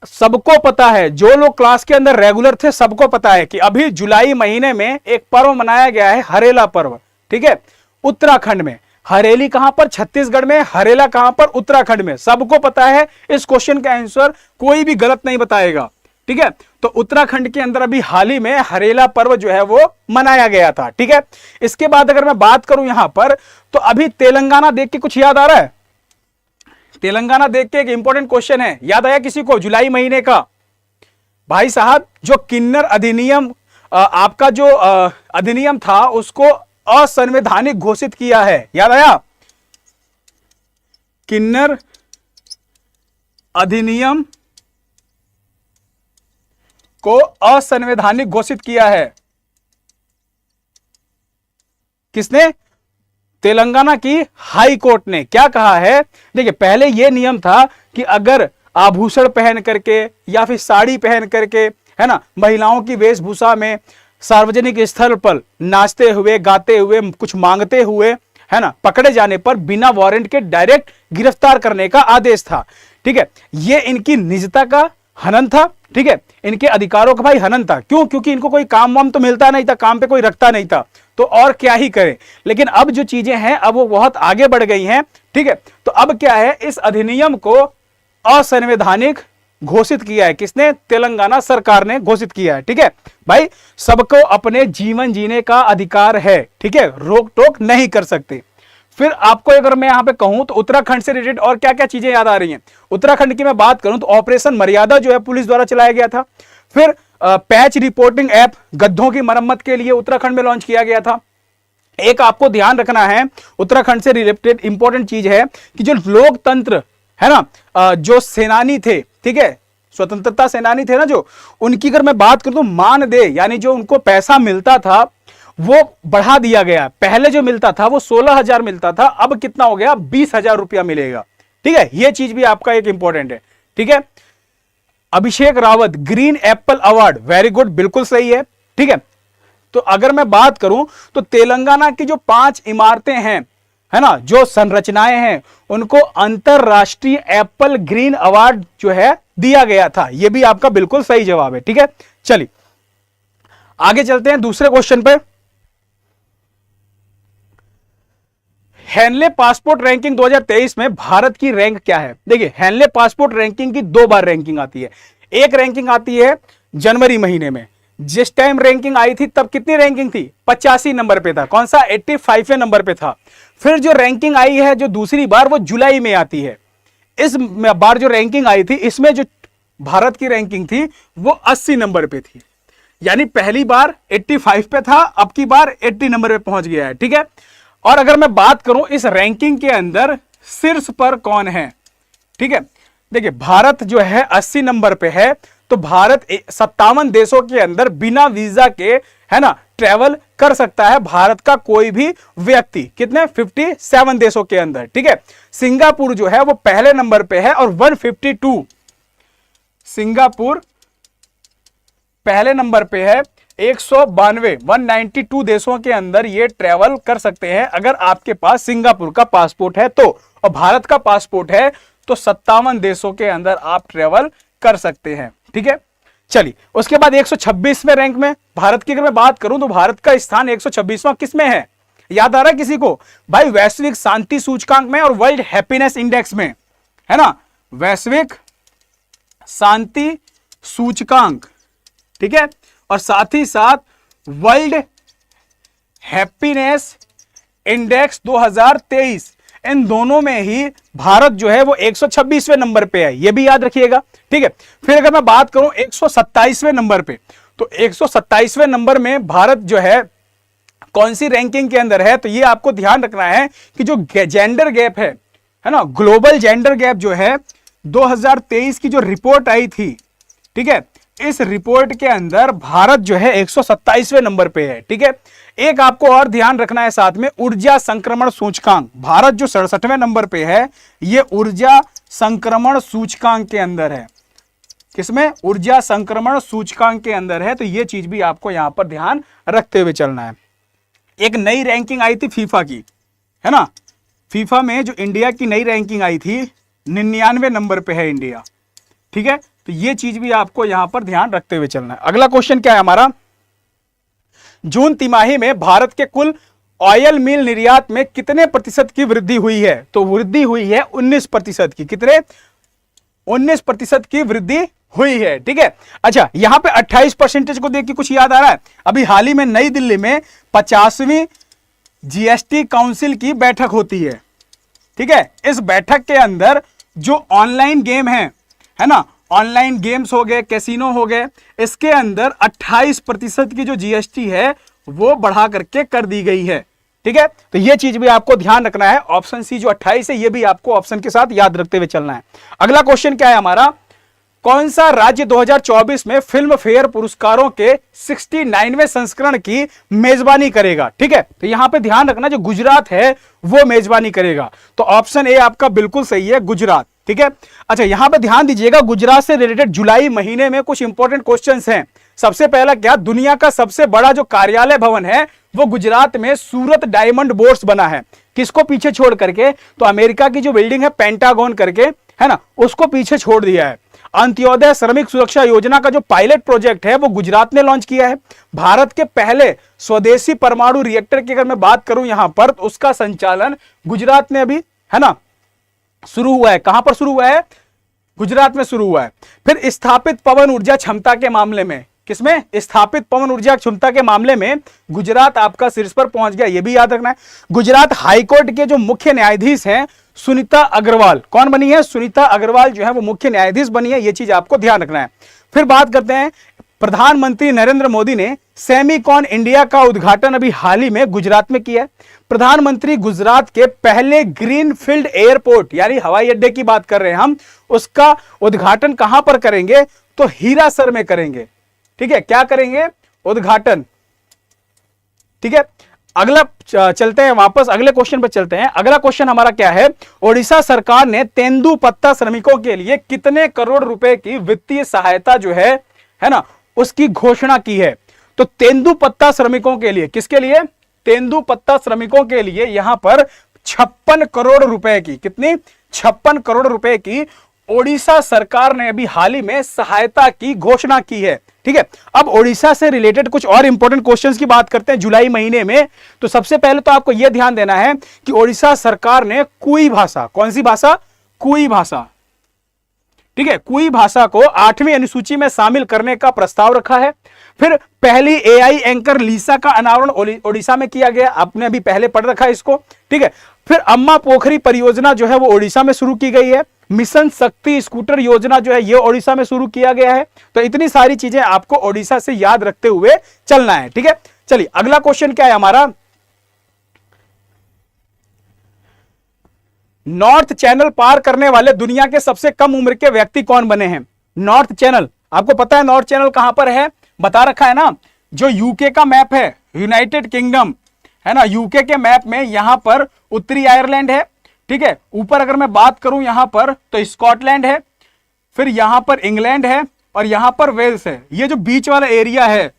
A: सबको पता है, जो लोग क्लास के अंदर रेगुलर थे सबको पता है कि अभी जुलाई महीने में एक पर्व मनाया गया है, हरेला पर्व। ठीक है, उत्तराखंड में। हरेली कहां पर? छत्तीसगढ़ में। हरेला कहां पर? उत्तराखंड में। सबको पता है, इस क्वेश्चन का आंसर कोई भी गलत नहीं बताएगा। ठीक है, तो उत्तराखंड के अंदर अभी हाल ही में हरेला पर्व जो है वो मनाया गया था। ठीक है, इसके बाद अगर मैं बात करूं यहां पर, तो अभी तेलंगाना देख के कुछ याद आ रहा है? तेलंगाना देख के एक इंपॉर्टेंट क्वेश्चन है, याद आया किसी को? जुलाई महीने का भाई साहब, जो किन्नर अधिनियम आपका जो अधिनियम था उसको असंवैधानिक घोषित किया है? याद आया? किन्नर अधिनियम को असंवैधानिक घोषित किया है किसने? तेलंगाना की हाई कोर्ट ने। क्या कहा है? देखिए, पहले यह नियम था कि अगर आभूषण पहन करके या फिर साड़ी पहन करके, है ना, महिलाओं की वेशभूषा में सार्वजनिक स्थल पर नाचते हुए, गाते हुए, कुछ मांगते हुए, है ना, पकड़े जाने पर बिना वारंट के डायरेक्ट गिरफ्तार करने का आदेश था। ठीक है, यह इनकी निजता का हनन था। ठीक है, इनके अधिकारों का भाई हनन था। क्यों? क्योंकि इनको कोई काम वाम तो मिलता नहीं था, काम पे कोई रखता नहीं था, तो और क्या ही करें। लेकिन अब जो चीजें हैं अब वो बहुत आगे बढ़ गई हैं। ठीक है, तो अब क्या है, इस अधिनियम को असंवैधानिक घोषित किया है। किसने? तेलंगाना सरकार ने घोषित किया है। ठीक है भाई, सबको अपने जीवन जीने का अधिकार है। ठीक है, रोक टोक नहीं कर सकते। फिर आपको अगर मैं यहां पे कहूं तो उत्तराखंड से रिलेटेड और क्या क्या चीजें याद आ रही हैं? उत्तराखंड की मैं बात करूं तो ऑपरेशन मर्यादा जो है पुलिस द्वारा चलाया गया था। फिर पैच रिपोर्टिंग ऐप गड्ढों की मरम्मत के लिए उत्तराखंड में लॉन्च किया गया था। एक आपको ध्यान रखना है, उत्तराखंड से रिलेटेड इंपॉर्टेंट चीज है कि जो लोकतंत्र है ना, जो सेनानी थे, ठीक है, स्वतंत्रता सेनानी थे ना, जो उनकी अगर मैं बात करूं तो मानदेय यानी जो उनको पैसा मिलता था वो बढ़ा दिया गया। पहले जो मिलता था वो 16,000 मिलता था, अब कितना हो गया? 20,000 रुपया मिलेगा। ठीक है, यह चीज भी आपका एक इंपॉर्टेंट है। ठीक है, Abhishek Rawat green apple award, very good, बिल्कुल सही है। ठीक है, तो अगर मैं बात करूं तो तेलंगाना की जो 5 इमारतें हैं, है ना, जो संरचनाएं हैं, उनको अंतरराष्ट्रीय एप्पल ग्रीन अवार्ड जो है दिया गया था। यह भी आपका बिल्कुल सही जवाब है। ठीक है, चलिए आगे चलते हैं दूसरे क्वेश्चन पे। हेनले पासपोर्ट रैंकिंग 2023 में भारत की रैंक क्या है? देखिए, हेनले पासपोर्ट रैंकिंग की 2 बार रैंकिंग आती है। एक रैंकिंग आती है जनवरी महीने में, जिस टाइम रैंकिंग आई थी तब कितनी रैंकिंग थी? 85 नंबर पे था। कौन सा? 85वें नंबर पे था। फिर जो रैंकिंग आई है जो दूसरी बार, वो जुलाई में आती है। इस बार जो रैंकिंग आई थी इसमें जो भारत की रैंकिंग थी वो 80 नंबर पे थी। यानी पहली बार 85 पे था, अब की बार 80 नंबर पे पहुंच गया है। ठीक है, और अगर मैं बात करूं इस रैंकिंग के अंदर शीर्ष पर कौन है? ठीक है, देखिए भारत जो है 80 नंबर पे है, तो भारत 57 देशों के अंदर बिना वीजा के, है ना, ट्रेवल कर सकता है भारत का कोई भी व्यक्ति। कितने? 57 देशों के अंदर। ठीक है, सिंगापुर जो है वो पहले नंबर पे है और 152, सिंगापुर पहले नंबर पे है। 192 देशों के अंदर ये ट्रेवल कर सकते हैं अगर आपके पास सिंगापुर का पासपोर्ट है तो, और भारत का पासपोर्ट है तो 57 देशों के अंदर आप ट्रेवल कर सकते हैं। ठीक है, चलिए उसके बाद 126वें रैंक में भारत की अगर मैं बात करूं तो भारत का स्थान 126वां किस में है? याद आ रहा है किसी को? भाई वैश्विक शांति सूचकांक में और वर्ल्ड हैप्पीनेस इंडेक्स में, है ना, वैश्विक शांति सूचकांक। ठीक है, और साथ ही साथ वर्ल्ड हैप्पीनेस इंडेक्स 2023, इन दोनों में ही भारत जो है वो 126वें नंबर पे है, ये भी याद रखिएगा। ठीक है, फिर अगर मैं बात करूं 127वें नंबर पे, तो 127वें नंबर में भारत जो है कौन सी रैंकिंग के अंदर है? तो ये आपको ध्यान रखना है कि जो जेंडर गैप है ना, ग्लोबल जेंडर गैप जो है 2023 की जो रिपोर्ट आई थी, ठीक है, इस रिपोर्ट के अंदर भारत जो है 127वें नंबर पे है। ठीक है, एक आपको और ध्यान रखना है साथ में, ऊर्जा संक्रमण सूचकांक, भारत जो 67वें नंबर पे है, ये ऊर्जा संक्रमण सूचकांक के अंदर है। किसमें? ऊर्जा संक्रमण सूचकांक के अंदर है। तो ये चीज भी आपको यहां पर ध्यान रखते हुए चलना है। एक नई रैंकिंग आई थी फीफा की, है ना, फीफा में जो इंडिया की नई रैंकिंग आई थी 99वें नंबर पे है इंडिया। ठीक है, तो ये चीज भी आपको यहां पर ध्यान रखते हुए चलना है। अगला क्वेश्चन क्या है हमारा? जून तिमाही में भारत के कुल ऑयल मिल निर्यात में कितने प्रतिशत की वृद्धि हुई है? तो वृद्धि हुई है 19% की। कितने? 19% की वृद्धि हुई है। ठीक है, अच्छा यहां पे 28% को देख के कुछ याद आ रहा है? अभी हाल ही में नई दिल्ली में 50वीं जीएसटी काउंसिल की बैठक होती है। ठीक है, इस बैठक के अंदर जो ऑनलाइन गेम है ना, ऑनलाइन गेम्स हो गए, कैसीनो हो गए, इसके अंदर 28% की जो जीएसटी है वो बढ़ा करके कर दी गई है। ठीक है, तो ये चीज भी आपको ध्यान रखना है। ऑप्शन सी जो 28 है ये भी आपको ऑप्शन के साथ याद रखते हुए चलना है। अगला क्वेश्चन क्या है हमारा, कौन सा राज्य 2024 में फिल्म फेयर पुरस्कारों के 69वें संस्करण की मेजबानी करेगा? ठीक है, तो यहां पे ध्यान रखना जो गुजरात है वो मेजबानी करेगा। तो ऑप्शन ए आपका बिल्कुल सही है, गुजरात। ठीक है, अच्छा यहां पे ध्यान दीजिएगा, गुजरात से रिलेटेड जुलाई महीने में कुछ इंपॉर्टेंट क्वेश्चंस हैं। सबसे पहला क्या, दुनिया का सबसे बड़ा जो कार्यालय भवन है वो गुजरात में सूरत डायमंड बोर्स बना है। किसको पीछे छोड़ करके? तो अमेरिका की जो बिल्डिंग है पेंटागन करके, है ना, उसको पीछे छोड़ दिया है। अंत्योदय श्रमिक सुरक्षा योजना का जो पायलट प्रोजेक्ट है वो गुजरात ने लॉन्च किया है। भारत के पहले स्वदेशी परमाणु रिएक्टर की अगर मैं बात करूं यहां पर, तो उसका संचालन गुजरात ने अभी, है ना, शुरू हुआ है। कहां पर शुरू हुआ है? गुजरात में शुरू हुआ है। फिर स्थापित पवन ऊर्जा क्षमता के मामले में, किसमें? स्थापित पवन ऊर्जा क्षमता के मामले में गुजरात आपका शीर्ष पर पहुंच गया, यह भी याद रखना है। गुजरात हाईकोर्ट के जो मुख्य न्यायाधीश हैं सुनीता अग्रवाल, कौन बनी है? सुनीता अग्रवाल जो है वो मुख्य न्यायाधीश बनी है, यह चीज आपको ध्यान रखना है। फिर बात करते हैं, प्रधानमंत्री नरेंद्र मोदी ने सेमीकॉन इंडिया का उद्घाटन अभी हाल ही में गुजरात में किया है। प्रधानमंत्री गुजरात के पहले ग्रीनफील्ड एयरपोर्ट यानी हवाई अड्डे की बात कर रहे हैं हम, उसका उद्घाटन कहां पर करेंगे? तो हीरासर में करेंगे। ठीक है, क्या करेंगे? उद्घाटन। ठीक है, अगला चलते हैं, वापस अगले क्वेश्चन पर चलते हैं। अगला क्वेश्चन हमारा क्या है, ओडिशा सरकार ने तेंदुपत्ता श्रमिकों के लिए कितने करोड़ रुपए की वित्तीय सहायता जो है ना, उसकी घोषणा की है? तो तेंदुपत्ता श्रमिकों के लिए, किसके लिए? तेंदुपत्ता श्रमिकों के लिए यहां पर 56 करोड़ रुपए की, कितनी? 56 करोड़ रुपए की ओडिशा सरकार ने अभी हाल ही में सहायता की घोषणा की है। ठीक है, अब ओडिशा से रिलेटेड कुछ और इंपॉर्टेंट क्वेश्चंस की बात करते हैं जुलाई महीने में। तो सबसे पहले तो आपको यह ध्यान देना है कि ओडिशा सरकार ने कुई भाषा, कौन सी भाषा? कुई भाषा। ठीक है, कुई भाषा को 8वीं अनुसूची में शामिल करने का प्रस्ताव रखा है। फिर पहली एआई एंकर लीसा का अनावरण ओडिशा में किया गया, आपने अभी पहले पढ़ रखा है इसको। ठीक है, फिर अम्मा पोखरी परियोजना जो है वो ओडिशा में शुरू की गई है। मिशन शक्ति स्कूटर योजना जो है ये ओडिशा में शुरू किया गया है। तो इतनी सारी चीजें आपको ओडिशा से याद रखते हुए चलना है। ठीक है, चलिए अगला क्वेश्चन क्या है हमारा, नॉर्थ चैनल पार करने वाले दुनिया के सबसे कम उम्र के व्यक्ति कौन बने हैं? नॉर्थ चैनल, आपको पता है नॉर्थ चैनल कहां पर है? बता रखा है ना, जो यूके का मैप है, यूनाइटेड किंगडम है ना, यूके के मैप में यहां पर उत्तरी आयरलैंड है। ठीक है, ऊपर अगर मैं बात करूं यहां पर तो स्कॉटलैंड है, फिर यहां पर इंग्लैंड है और यहां पर वेल्स है। ये जो बीच वाला एरिया है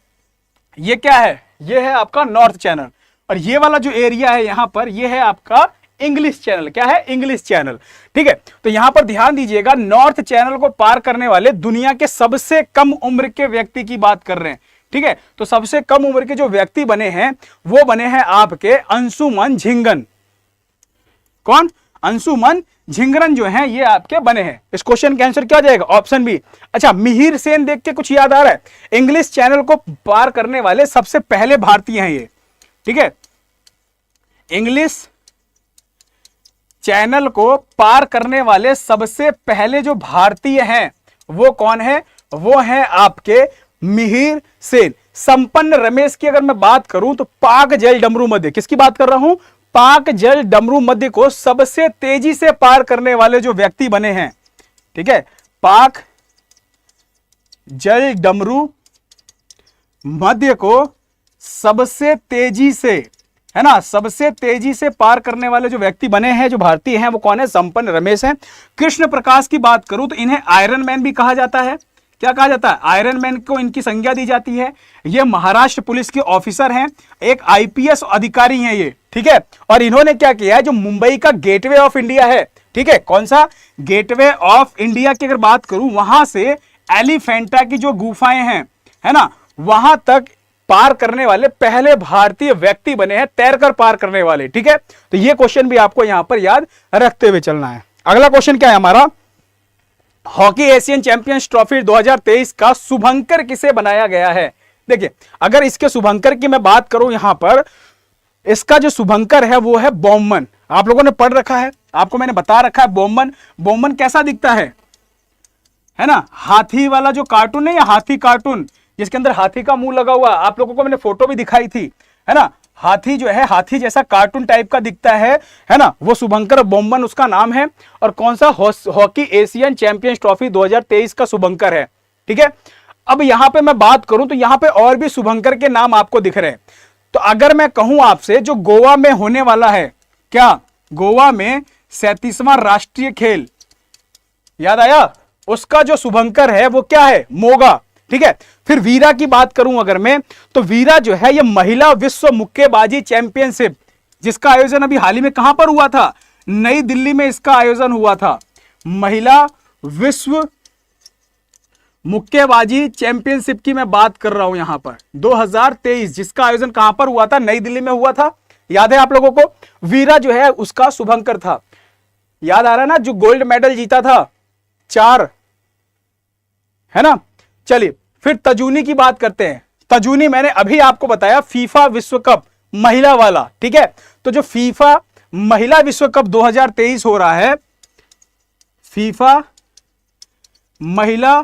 A: ये क्या है? ये है आपका नॉर्थ चैनल। और ये वाला जो एरिया है यहां पर ये है आपका इंग्लिश चैनल। क्या है? English channel. ठीक है, तो यहां पर ध्यान दीजिएगा, नॉर्थ चैनल को पार करने वाले दुनिया के सबसे कम उम्र के व्यक्ति की बात कर रहे हैं। ठीक है, तो सबसे कम उम्र के जो व्यक्ति बने हैं वो बने हैं आपके अंशुमन झिंगन। कौन? अंशुमन झिंगरन जो हैं ये आपके बने हैं। इस क्वेश्चन का आंसर क्या हो जाएगा? Option B. अच्छा, मिहिर सेन देख के कुछ याद आ रहा है? इंग्लिश चैनल को पार करने वाले सबसे पहले भारतीय हैं ये। ठीक है, इंग्लिश चैनल को पार करने वाले सबसे पहले जो भारतीय हैं वो कौन है? वो है आपके मिहिर सेन। संपन्न रमेश की अगर मैं बात करूं तो पाक जल डमरू मध्य, किसकी बात कर रहा हूं? पाक जल डमरू मध्य को सबसे तेजी से पार करने वाले जो व्यक्ति बने हैं। ठीक है, पाक जल डमरू मध्य को सबसे तेजी से, है ना, सबसे तेजी से पार करने वाले जो व्यक्ति बने हैं, जो भारतीय हैं, वो कौन है? संपन्न रमेश हैं। कृष्ण प्रकाश की बात करूं तो इन्हें आयरन मैन भी कहा जाता है। क्या कहा जाता है? आयरन मैन को इनकी संज्ञा दी जाती है। ये महाराष्ट्र पुलिस के ऑफिसर हैं, एक आईपीएस अधिकारी हैं ये। ठीक है, और इन्होंने क्या किया है, जो मुंबई का गेटवे ऑफ इंडिया है, ठीक है, कौन सा? गेटवे ऑफ इंडिया की अगर बात करूं, वहां से एलिफेंटा की जो गुफाएं हैं, है ना, वहां तक पार करने वाले पहले भारतीय व्यक्ति बने हैं, तैरकर पार करने वाले। ठीक है, तो ये क्वेश्चन भी आपको यहां पर याद रखते हुए चलना है। अगला क्वेश्चन क्या है हमारा, हॉकी एशियन चैंपियंस ट्रॉफी 2023 का शुभंकर किसे बनाया गया है? देखिए, अगर इसके शुभंकर की मैं बात करूं यहां पर, इसका जो शुभंकर है वो है बॉमन। आप लोगों ने पढ़ रखा है, आपको मैंने बता रखा है बॉमन। बॉमन कैसा दिखता है? है ना, हाथी वाला जो कार्टून नहीं है, हाथी कार्टून जिसके अंदर हाथी का मुंह लगा हुआ, आप लोगों को मैंने फोटो भी दिखाई थी, है ना, हाथी जो है हाथी जैसा कार्टून टाइप का दिखता है ना, वो शुभंकर बोम्बन उसका नाम है। और कौन सा, हॉकी एशियन चैंपियंस ट्रॉफी 2023 का शुभंकर है। ठीक है, अब यहां पे मैं बात करूं तो यहां पे और भी शुभंकर के नाम आपको दिख रहे हैं। तो अगर मैं कहूं आपसे जो गोवा में होने वाला है, क्या गोवा में 37वां राष्ट्रीय खेल, याद आया, उसका जो शुभंकर है वो क्या है, मोगा। ठीक है, फिर वीरा की बात करूं अगर मैं, तो वीरा जो है ये महिला विश्व मुक्केबाजी चैंपियनशिप, जिसका आयोजन अभी हाल ही में कहां पर हुआ था, नई दिल्ली में इसका आयोजन हुआ था। महिला विश्व मुक्केबाजी चैंपियनशिप की मैं बात कर रहा हूं यहां पर, 2023, जिसका आयोजन कहां पर हुआ था, नई दिल्ली में हुआ था। याद है आप लोगों को, वीरा जो है उसका शुभंकर था। याद आ रहा है ना, जो गोल्ड मेडल जीता था 4, है ना। चलिए फिर तजूनी की बात करते हैं। तजूनी मैंने अभी आपको बताया फीफा विश्व कप महिला वाला। ठीक है, तो जो फीफा महिला विश्व कप 2023 हो रहा है, फीफा महिला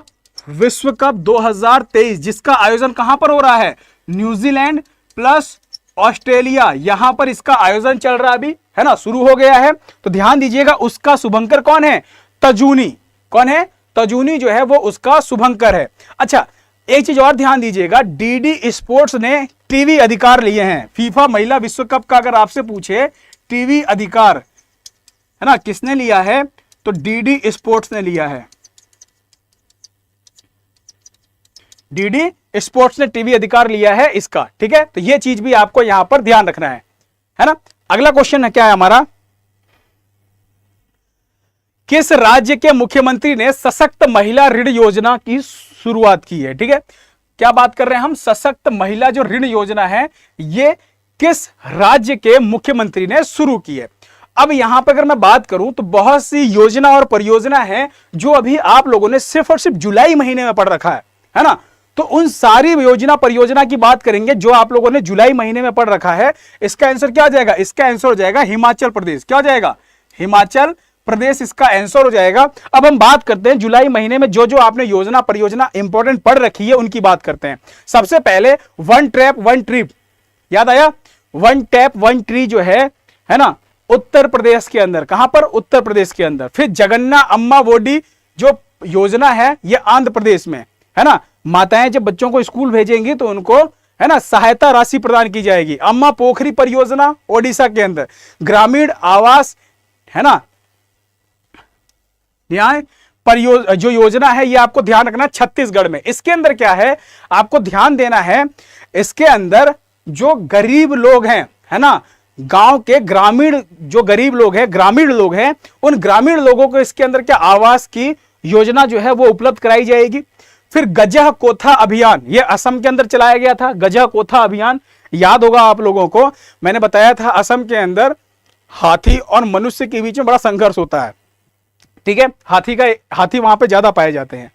A: विश्व कप 2023, जिसका आयोजन कहां पर हो रहा है, न्यूजीलैंड प्लस ऑस्ट्रेलिया, यहां पर इसका आयोजन चल रहा है अभी, है ना, शुरू हो गया है। तो ध्यान दीजिएगा, उसका शुभंकर कौन है, तजूनी। कौन है, तजूनी जो है वो उसका शुभंकर है। अच्छा, एक चीज और ध्यान दीजिएगा, डीडी स्पोर्ट्स ने टीवी अधिकार लिए हैं। फीफा महिला विश्व कप का अगर आपसे पूछे टीवी अधिकार, है ना, किसने लिया है, तो डीडी स्पोर्ट्स ने लिया है। डीडी स्पोर्ट्स ने टीवी अधिकार लिया है इसका। ठीक है, तो यह चीज भी आपको यहां पर ध्यान रखना है ना। अगला क्वेश्चन है क्या है हमारा, किस राज्य के मुख्यमंत्री ने सशक्त महिला ऋण योजना की शुरुआत की है। ठीक है, क्या बात कर रहे हैं हम, सशक्त महिला जो ऋण योजना है ये किस राज्य के मुख्यमंत्री ने शुरू की है। अब यहां पर अगर मैं बात करूं तो बहुत सी योजना और परियोजना है जो अभी आप लोगों ने सिर्फ और सिर्फ जुलाई महीने में पढ़ रखा है ना। तो उन सारी योजना परियोजना की बात करेंगे जो आप लोगों ने जुलाई महीने में पढ़ रखा है। इसका आंसर क्या हो जाएगा, इसका आंसर हो जाएगा हिमाचल प्रदेश। क्या हो जाएगा, हिमाचल प्रदेश इसका आंसर हो जाएगा। अब हम बात करते हैं जुलाई महीने में जो जो आपने योजना परियोजना इंपॉर्टेंट पढ़ रखी है उनकी बात करते हैं। सबसे पहले वन ट्रैप वन ट्रिप, याद आया, वन टैप वन ट्री जो है ना, उत्तर प्रदेश के अंदर, कहां पर, उत्तर प्रदेश के अंदर। फिर जगन्ना अम्मा वोडी जो योजना है ये आंध्र प्रदेश में, है ना। माताएं जब बच्चों को स्कूल भेजेंगी तो उनको, है ना, सहायता राशि प्रदान की जाएगी। अम्मा पोखरी परियोजना ओडिशा के अंदर। ग्रामीण आवास, है ना, न्याय जो योजना है ये आपको ध्यान रखना छत्तीसगढ़ में। इसके अंदर क्या है, आपको ध्यान देना है, इसके अंदर जो गरीब लोग हैं, है ना, गांव के ग्रामीण जो गरीब लोग हैं, ग्रामीण लोग हैं, उन ग्रामीण लोगों को इसके अंदर क्या आवास की योजना जो है वो उपलब्ध कराई जाएगी। फिर गजह कोथा अभियान, ये असम के अंदर चलाया गया था। गजह कोथा अभियान याद होगा आप लोगों को, मैंने बताया था असम के अंदर हाथी और मनुष्य के बीच में बड़ा संघर्ष होता है। ठीक है, हाथी वहां पे ज्यादा पाए जाते हैं।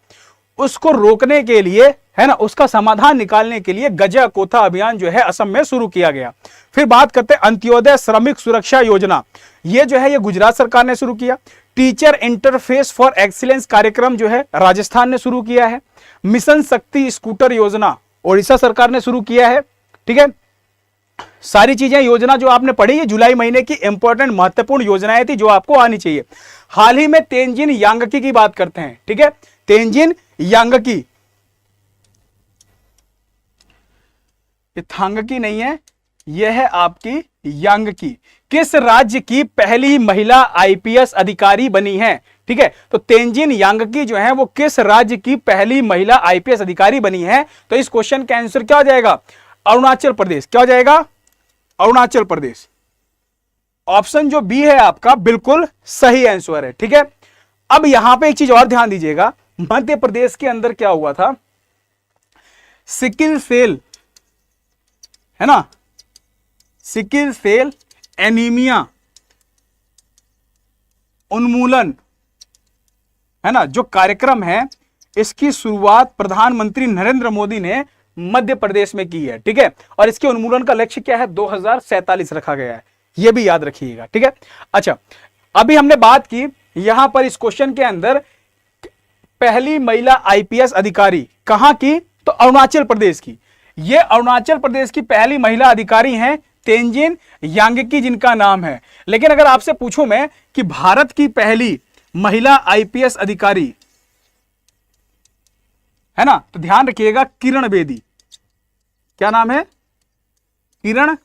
A: उसको रोकने के लिए, है ना, उसका समाधान निकालने के लिए गजह कोथा अभियान जो है असम में शुरू किया गया। फिर बात करते हैं अंत्योदय श्रमिक सुरक्षा योजना, ये जो है ये गुजरात सरकार ने शुरू किया। टीचर इंटरफेस फॉर एक्सीलेंस कार्यक्रम जो है राजस्थान ने शुरू किया है। मिशन शक्ति स्कूटर योजना ओडिशा सरकार ने शुरू किया है। ठीक है, सारी चीजें योजना जो आपने पढ़ी है जुलाई महीने की इंपॉर्टेंट महत्वपूर्ण योजनाएं थी जो आपको आनी चाहिए। हाल ही में तेंजिन यांगकी की बात करते हैं। ठीक है, तेंजिन यांगकी, ये थांगकी नहीं है, यह है आपकी यांगकी। किस राज्य की पहली महिला आईपीएस अधिकारी बनी है। ठीक है, तो तेंजिन यांगकी जो है वो किस राज्य की पहली महिला आईपीएस अधिकारी बनी है। तो इस क्वेश्चन का आंसर क्या हो जाएगा, अरुणाचल प्रदेश। क्या हो जाएगा, अरुणाचल प्रदेश। ऑप्शन जो बी है आपका बिल्कुल सही आंसर है। ठीक है, अब यहां पे एक चीज और ध्यान दीजिएगा, मध्य प्रदेश के अंदर क्या हुआ था, सिकिल सेल, है ना, सिकिल सेल एनीमिया उन्मूलन, है ना, जो कार्यक्रम है इसकी शुरुआत प्रधानमंत्री नरेंद्र मोदी ने मध्य प्रदेश में की है। ठीक है, और इसके उन्मूलन का लक्ष्य क्या है, 2047 रखा गया है, यह भी याद रखिएगा। ठीक है, अच्छा, अभी हमने बात की यहां पर इस क्वेश्चन के अंदर पहली महिला आईपीएस अधिकारी कहां की? तो अरुणाचल प्रदेश की। ये अरुणाचल प्रदेश की पहली महिला अधिकारी हैं तेंजिन यांगकी जिनका नाम है। लेकिन अगर आपसे पूछूं मैं कि भारत की पहली महिला आईपीएस अधिकारी है ना, तो ध्यान रखिएगा किरण बेदी। क्या नाम है? किरण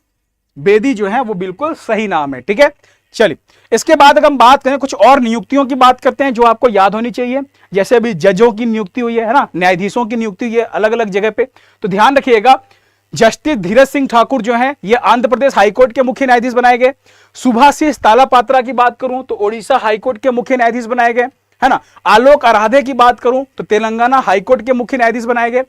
A: बेदी जो है वो बिल्कुल सही नाम है। ठीक है, चलिए इसके बाद अगर हम बात करें कुछ और नियुक्तियों की बात करते हैं जो आपको याद होनी चाहिए। जैसे अभी जजों की नियुक्ति हुई है ना, न्यायाधीशों की नियुक्ति हुई है अलग अलग जगह पे, तो ध्यान रखिएगा जस्टिस धीरज सिंह ठाकुर जो है ये आंध्र प्रदेश हाईकोर्ट के मुख्य न्यायाधीश बनाए गए। सुभाषिष तालापात्रा की बात करूं तो ओडिशा हाईकोर्ट के मुख्य न्यायाधीश बनाए गए, है ना। आलोक आराधे की बात करूं तो तेलंगाना हाईकोर्ट के मुख्य न्यायाधीश बनाए गए।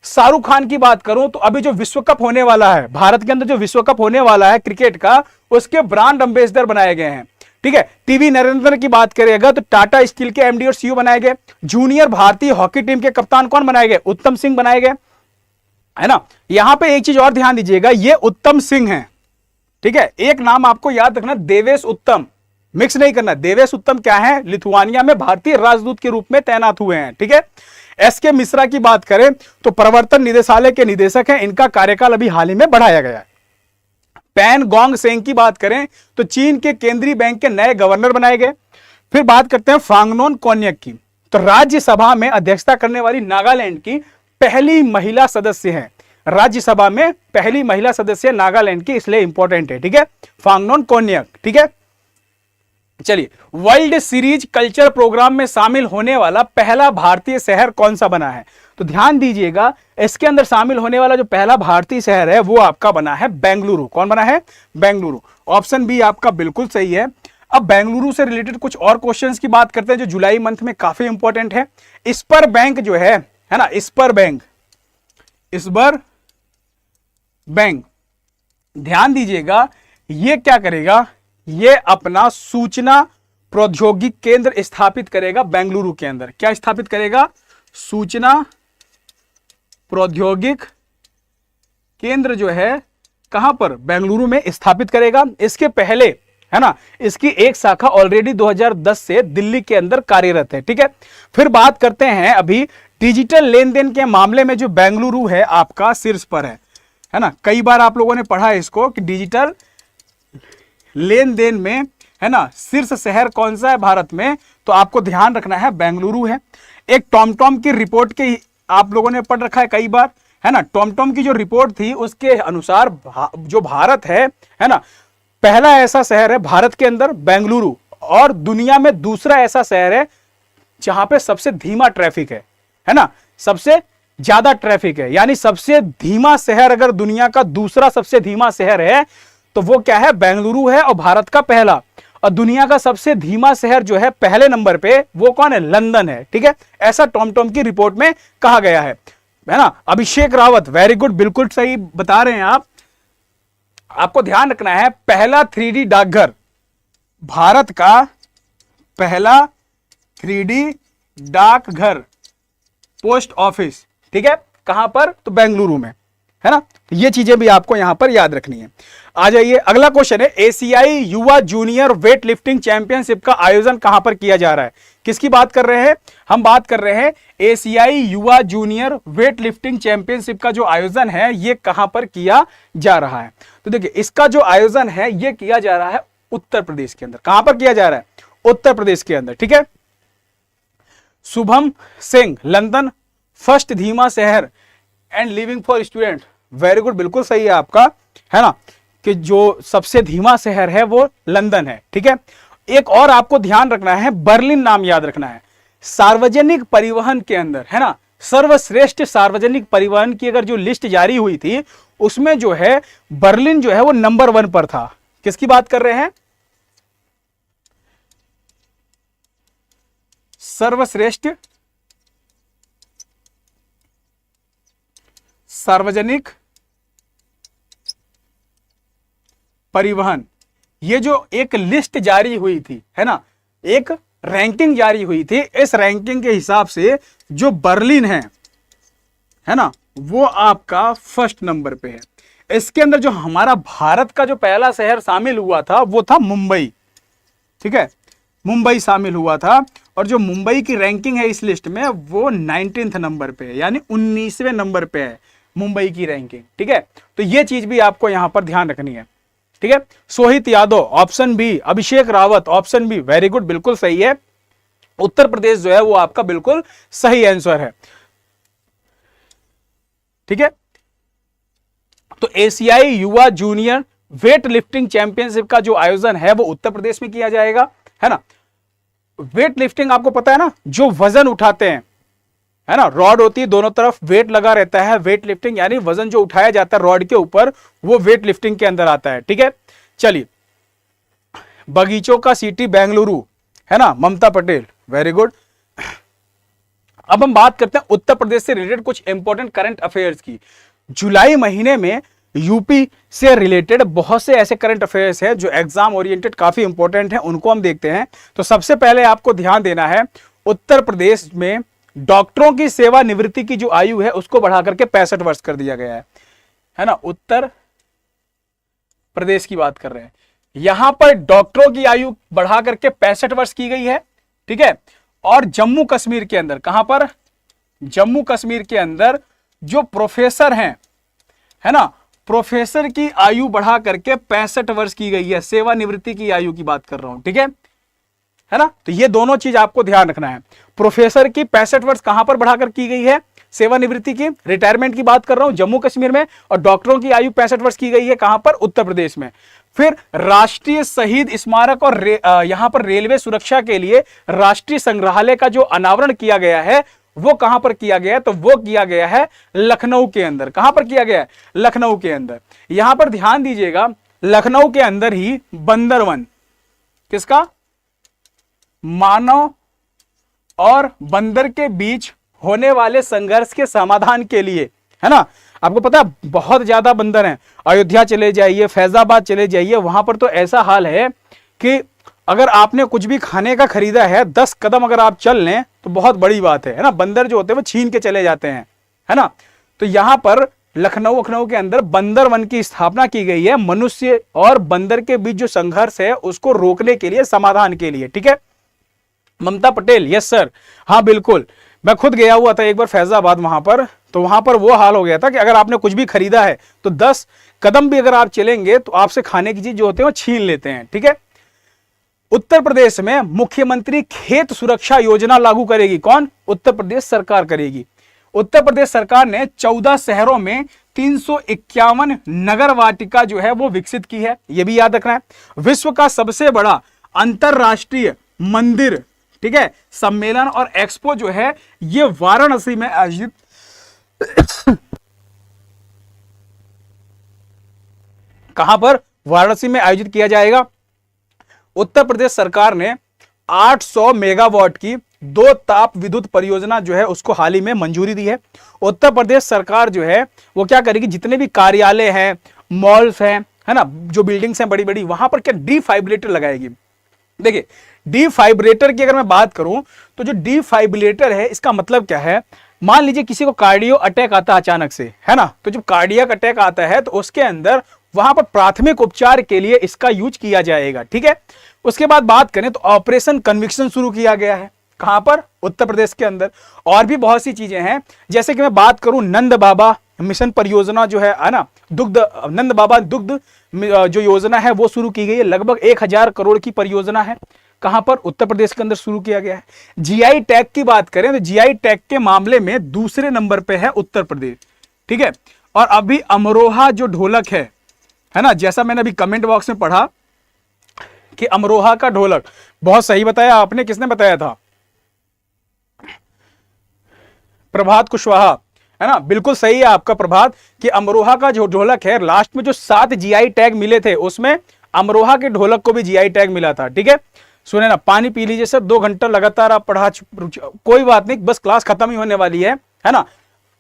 A: शाहरुख खान की बात करूं तो अभी जो विश्व कप होने वाला है, भारत के अंदर जो विश्व कप होने वाला है क्रिकेट का, उसके ब्रांड एम्बेसडर बनाए गए हैं। ठीक है, टीवी नरेंद्र की बात करेगा तो टाटा स्टील के एमडी और सीईओ बनाए गए। जूनियर भारतीय हॉकी टीम के कप्तान कौन बनाए गए? उत्तम सिंह बनाए गए, है ना। यहां पे एक चीज और ध्यान दीजिएगा, ये उत्तम सिंह हैं। ठीक है, एक नाम आपको याद रखना, देवेश उत्तम, मिक्स नहीं करना। देवेश उत्तम क्या है? लिथुआनिया में भारतीय राजदूत के रूप में तैनात हुए हैं। ठीक है, एसके मिश्रा की बात करें तो प्रवर्तन निदेशालय के निदेशक हैं, इनका कार्यकाल अभी हाल ही में बढ़ाया गया है। पैन गोंग सेंग की बात करें तो चीन के केंद्रीय बैंक के नए गवर्नर बनाए गए। फिर बात करते हैं फांगनोन कोन्यक की, तो राज्यसभा में अध्यक्षता करने वाली नागालैंड की पहली महिला सदस्य है। राज्यसभा में पहली महिला सदस्य नागालैंड की, इसलिए इंपॉर्टेंट है। ठीक है, फांगनोन कोन्यक। ठीक है, चलिए वर्ल्ड सीरीज कल्चर प्रोग्राम में शामिल होने वाला पहला भारतीय शहर कौन सा बना है? तो ध्यान दीजिएगा इसके अंदर शामिल होने वाला जो पहला भारतीय शहर है वो आपका बना है बेंगलुरु। कौन बना है? बेंगलुरु। ऑप्शन बी आपका बिल्कुल सही है। अब बेंगलुरु से रिलेटेड कुछ और क्वेश्चंस की बात करते हैं जो जुलाई मंथ में काफी इंपॉर्टेंट है। स्पर बैंक जो है ना, स्पर बैंक, स्पर बैंक, ध्यान दीजिएगा ये क्या करेगा? ये अपना सूचना प्रौद्योगिकी केंद्र स्थापित करेगा बेंगलुरु के अंदर। क्या स्थापित करेगा? सूचना प्रौद्योगिकी केंद्र जो है कहां पर? बेंगलुरु में स्थापित करेगा। इसके पहले, है ना, इसकी एक शाखा ऑलरेडी 2010 से दिल्ली के अंदर कार्यरत है। ठीक है, फिर बात करते हैं अभी डिजिटल लेन देन के मामले में जो बेंगलुरु है आपका शीर्ष पर है ना। कई बार आप लोगों ने पढ़ा है इसको कि डिजिटल लेन देन में, है ना, शीर्ष शहर कौन सा है भारत में? तो आपको ध्यान रखना है बेंगलुरु है। एक टॉमटॉम की रिपोर्ट के आप लोगों ने पढ़ रखा है कई बार, है ना। टॉमटॉम की जो रिपोर्ट थी उसके अनुसार जो भारत है ना, पहला ऐसा शहर है भारत के अंदर बेंगलुरु, और दुनिया में दूसरा ऐसा शहर है जहां पे सबसे धीमा ट्रैफिक है ना, सबसे ज्यादा ट्रैफिक है। यानी सबसे धीमा शहर अगर दुनिया का दूसरा सबसे धीमा शहर है तो वो क्या है? बेंगलुरु है। और भारत का पहला और दुनिया का सबसे धीमा शहर जो है पहले नंबर पे वो कौन है? लंदन है। ठीक है, ऐसा टॉमटॉम की रिपोर्ट में कहा गया है ना। अभिषेक रावत, वेरी गुड, बिल्कुल सही बता रहे हैं आप। आपको ध्यान रखना है पहला 3D डाकघर, भारत का पहला 3D डाकघर, पोस्ट ऑफिस, ठीक है, कहां पर? तो बेंगलुरु में, है ना। तो ये चीजें भी आपको यहां पर याद रखनी है। आ जाइए अगला क्वेश्चन है, एशियाई युवा जूनियर वेट लिफ्टिंग चैंपियनशिप का आयोजन कहां पर किया जा रहा है? किसकी बात कर रहे हैं? हम बात कर रहे हैं एशियाई युवा जूनियर वेट लिफ्टिंग चैंपियनशिप का जो आयोजन है ये कहां पर किया जा रहा है? तो देखिए इसका जो आयोजन है ये किया जा रहा है उत्तर प्रदेश के अंदर। कहां पर किया जा रहा है? उत्तर प्रदेश के अंदर। ठीक है, शुभम सिंह, लंदन फर्स्ट धीमा शहर and living for student, very good, बिल्कुल सही है आपका, है ना, कि जो सबसे धीमा शहर है वो लंदन है। ठीक है, एक और आपको ध्यान रखना है, बर्लिन नाम याद रखना है। सार्वजनिक परिवहन के अंदर, है ना, सर्वश्रेष्ठ सार्वजनिक परिवहन की अगर जो लिस्ट जारी हुई थी उसमें जो है बर्लिन जो है वो नंबर 1 पर था। किसकी बात कर रहे हैं? सर्वश्रेष्ठ सार्वजनिक परिवहन, ये जो एक लिस्ट जारी हुई थी, है ना, एक रैंकिंग जारी हुई थी, इस रैंकिंग के हिसाब से जो बर्लिन है ना, वो आपका फर्स्ट नंबर पे है। इसके अंदर जो हमारा भारत का जो पहला शहर शामिल हुआ था वो था मुंबई। ठीक है, मुंबई शामिल हुआ था। और जो मुंबई की रैंकिंग है इस लिस्ट में वो 19th नंबर पे है, यानी 19वें नंबर पे है मुंबई की रैंकिंग। ठीक है, तो ये चीज भी आपको यहां पर ध्यान रखनी है। ठीक है, Sohit Yadav option B, Abhishek Rawat option B, very good, बिल्कुल सही है। उत्तर प्रदेश जो है वो आपका बिल्कुल सही आंसर है। ठीक है, तो एशियाई युवा जूनियर वेट लिफ्टिंग चैंपियनशिप का जो आयोजन है वो उत्तर प्रदेश में किया जाएगा, है ना। वेट लिफ्टिंग आपको पता है ना, जो वजन उठाते हैं, है ना, रॉड होती है दोनों तरफ, वेट लगा रहता है, वेट लिफ्टिंग यानी वजन जो उठाया जाता है रॉड के ऊपर, वो वेट लिफ्टिंग के अंदर आता है। ठीक है, चलिए, बगीचों का सिटी बेंगलुरु, है ना, ममता पटेल, वेरी गुड। अब हम बात करते हैं उत्तर प्रदेश से रिलेटेड कुछ इंपॉर्टेंट करंट अफेयर्स की। जुलाई महीने में यूपी से रिलेटेड बहुत से ऐसे करंट अफेयर्स हैं जो एग्जाम ओरिएंटेड काफी इंपॉर्टेंट हैं, उनको हम देखते हैं। तो सबसे पहले आपको ध्यान देना है, उत्तर प्रदेश में डॉक्टरों की सेवानिवृत्ति की जो आयु है उसको बढ़ाकर के 65 वर्ष कर दिया गया है ना। उत्तर प्रदेश की बात कर रहे हैं, यहां पर डॉक्टरों की आयु बढ़ा करके 65 वर्ष की गई है। ठीक है, और जम्मू कश्मीर के अंदर, कहां पर, जम्मू कश्मीर के अंदर जो प्रोफेसर हैं, है ना, प्रोफेसर की आयु बढ़ा करके 65 वर्ष की गई है, सेवानिवृत्ति की आयु की बात कर रहा हूं। ठीक है ना, तो ये दोनों चीज आपको ध्यान रखना है। प्रोफेसर की 65 वर्ष कहां पर बढ़ाकर की गई है, सेवानिवृत्ति की, रिटायरमेंट की बात कर रहा हूं, जम्मू कश्मीर में, और डॉक्टरों की आयु 65 वर्ष की गई है कहां पर, उत्तर प्रदेश में। फिर राष्ट्रीय शहीद स्मारक और यहां पर रेलवे सुरक्षा के लिए राष्ट्रीय संग्रहालय का जो अनावरण किया गया है वो कहां पर किया गया है, तो वो किया गया है लखनऊ के अंदर। कहां पर किया गया है, लखनऊ के अंदर। यहां पर ध्यान दीजिएगा, लखनऊ के अंदर ही बंदरवन, किसका, मानव और बंदर के बीच होने वाले संघर्ष के समाधान के लिए, है ना। आपको पता है बहुत ज्यादा बंदर हैं, अयोध्या चले जाइए, फैजाबाद चले जाइए, वहां पर तो ऐसा हाल है कि अगर आपने कुछ भी खाने का खरीदा है, 10 कदम अगर आप चल लें तो बहुत बड़ी बात है ना। बंदर जो होते हैं वो छीन के चले जाते हैं, है ना। तो यहां पर लखनऊ के अंदर बंदर वन की स्थापना की गई है, मनुष्य और बंदर के बीच जो संघर्ष है उसको रोकने के लिए, समाधान के लिए। ठीक है, ममता पटेल, यस सर, हाँ बिल्कुल, मैं खुद गया हुआ था एक बार फैजाबाद, वहां पर, तो वहां पर वो हाल हो गया था कि अगर आपने कुछ भी खरीदा है तो 10 कदम भी अगर आप चलेंगे तो आपसे खाने की चीज जो होते हैं वो छीन लेते हैं। ठीक है, उत्तर प्रदेश में मुख्यमंत्री खेत सुरक्षा योजना लागू करेगी कौन, उत्तर प्रदेश सरकार करेगी। उत्तर प्रदेश सरकार ने 14 शहरों में 351 नगर वाटिका जो है वो विकसित की है, ये भी याद रखना है। विश्व का सबसे बड़ा अंतरराष्ट्रीय मंदिर, ठीक है, सम्मेलन और एक्सपो जो है ये वाराणसी में आयोजित कहां पर, वाराणसी में आयोजित किया जाएगा। उत्तर प्रदेश सरकार ने 800 मेगावाट की 2 ताप विद्युत परियोजना जो है उसको हाल ही में मंजूरी दी है। उत्तर प्रदेश सरकार जो है वो क्या करेगी, जितने भी कार्यालय हैं, मॉल्स हैं, है ना, जो बिल्डिंग्स हैं बड़ी बड़ी, वहां पर क्या डिफाइब्रेटर लगाएगी। देखिए, डिफाइब्रेटर की अगर मैं बात करूं तो जो डिफाइब्रेटर है इसका मतलब क्या है, मान लीजिए किसी को कार्डियो अटैक आता है अचानक से, है ना, तो जब कार्डियक अटैक आता है तो उसके अंदर वहां पर प्राथमिक उपचार के लिए इसका यूज किया जाएगा। ठीक है, उसके बाद बात करें तो ऑपरेशन कन्विक्शन शुरू किया गया है, कहां पर, उत्तर प्रदेश के अंदर। और भी बहुत सी चीजें हैं, जैसे कि मैं बात करूं नंद बाबा मिशन परियोजना जो है ना, नंद बाबा दुग्ध जो योजना है वो शुरू की गई है, लगभग 1000 करोड़ की परियोजना है, कहां पर, उत्तर प्रदेश के अंदर शुरू किया गया है। जीआई टैग की बात करें तो जीआई टैग के मामले में दूसरे नंबर पे है उत्तर प्रदेश। ठीक है, और अभी अमरोहा जो ढोलक है ना, जैसा मैंने अभी कमेंट बॉक्स में पढ़ा कि अमरोहा का ढोलक, बहुत सही बताया आपने, किसने बताया था, प्रभात कुशवाहा, है ना, बिल्कुल सही है आपका प्रभात, कि अमरोहा का जो ढोलक है, लास्ट में जो 7 जीआई टैग मिले थे उसमें अमरोहा के ढोलक को भी जीआई टैग मिला था। ठीक है, सुने ना, पानी पी लीजिए सर, 2 घंटा लगातार आप पढ़ा, कोई बात नहीं, बस क्लास खत्म ही होने वाली है ना,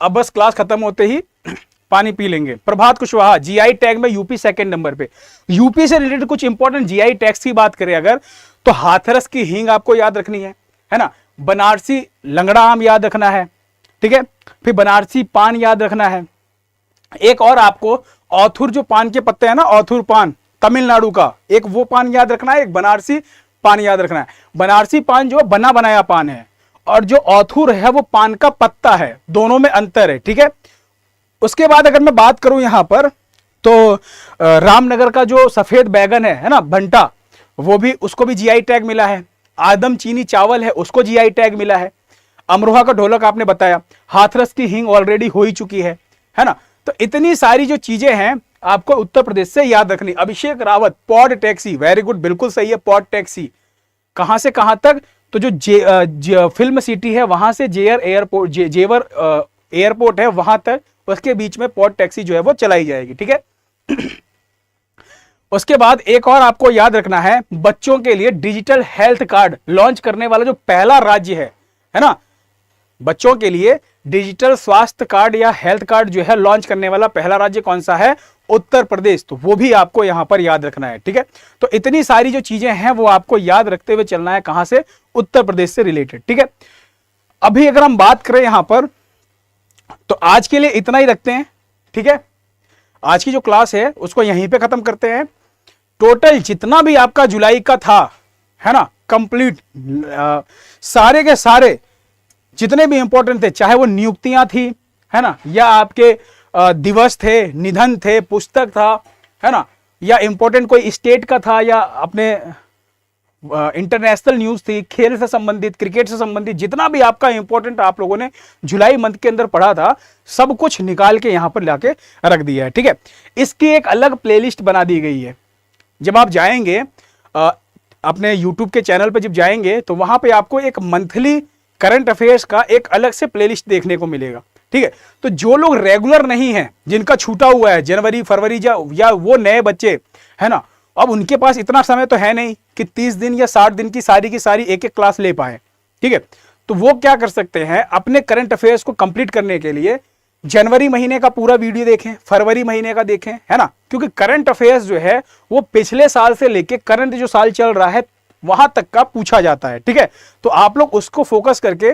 A: अब बस क्लास खत्म होते ही पानी पी लेंगे। प्रभात कुशवाहा जीआई टैग में यूपी 2nd नंबर पे। यूपी से रिलेटेड कुछ इंपॉर्टेंट जीआई टैग्स की बात करें अगर, तो हाथरस की हींग आपको याद रखनी है ना, बनारसी लंगड़ा आम याद रखना है। ठीक है, फिर बनारसी पान याद रखना है। एक और आपको औथुर जो पान के पत्ते हैं ना, औथुर पान तमिलनाडु का, एक वो पान याद रखना है, एक बनारसी पान याद रखना है। बनारसी पान जो बना बनाया पान है, और जो ऑथुर है वो पान का पत्ता है, दोनों में अंतर है, ठीक है। उसके बाद अगर मैं बात करूं यहां पर, तो रामनगर का जो सफेद बैगन है ना, भंटा, वो भी, उसको भी जीआई टैग मिला है। आदम चीनी चावल है, उसको जीआई टैग मिला है। अमरोहा का ढोलक आपने बताया। हाथरस की हींग ऑलरेडी हो ही चुकी है ना। तो इतनी सारी जो चीजें हैं आपको उत्तर प्रदेश से याद रखनी। Abhishek Rawat, pod taxi, very good, बिल्कुल सही है, पॉड टैक्सी। कहां से कहां तक? तो जो फिल्म सिटी है वहां से जेवर एयरपोर्ट है वहां तक, उसके बीच में पॉड टैक्सी जो है वो चलाई जाएगी, ठीक है। उसके बाद एक और आपको याद रखना है, बच्चों के लिए डिजिटल हेल्थ कार्ड लॉन्च करने वाला जो पहला राज्य है ना, बच्चों के लिए डिजिटल स्वास्थ्य कार्ड या हेल्थ कार्ड जो है लॉन्च करने वाला पहला राज्य कौन सा है? उत्तर प्रदेश। तो वो भी आपको यहां पर याद रखना है, ठीक है। तो इतनी सारी जो चीजें हैं वो आपको याद रखते हुए चलना है, कहां से? उत्तर प्रदेश से रिलेटेड, ठीक है। अभी अगर हम बात करें यहां पर, तो आज के लिए इतना ही रखते हैं, ठीक है। आज की जो क्लास है उसको यहीं पे खत्म करते हैं। टोटल जितना भी आपका जुलाई का था, है ना, कंप्लीट सारे के सारे जितने भी इंपॉर्टेंट थे, चाहे वो नियुक्तियां थी, है ना, या आपके दिवस थे, निधन थे, पुस्तक था, है ना, या इंपॉर्टेंट कोई स्टेट का था, या अपने इंटरनेशनल न्यूज थी, खेल से संबंधित, क्रिकेट से संबंधित, जितना भी आपका इंपॉर्टेंट आप लोगों ने जुलाई मंथ के अंदर पढ़ा था, सब कुछ निकाल के यहां पर लाके रख दिया है, ठीक है। इसकी एक अलग प्लेलिस्ट बना दी गई है। जब आप जाएंगे अपने यूट्यूब के चैनल पर, जब जाएंगे तो वहां पे आपको एक मंथली करंट अफेयर्स का एक अलग से प्लेलिस्ट देखने को मिलेगा, ठीक है। तो जो लोग रेगुलर नहीं हैं, जिनका छूटा हुआ है जनवरी फरवरी या वो नए बच्चे, है ना, अब उनके पास इतना समय तो है नहीं कि 30 दिन या 60 दिन की सारी एक एक क्लास ले पाए, ठीक है। तो वो क्या कर सकते हैं, अपने करंट अफेयर्स को कंप्लीट करने के लिए जनवरी महीने का पूरा वीडियो देखें, फरवरी महीने का देखें, है ना, क्योंकि करंट अफेयर्स जो है वो पिछले साल से लेके करंट जो साल चल रहा है वहां तक का पूछा जाता है, ठीक है। तो आप लोग उसको फोकस करके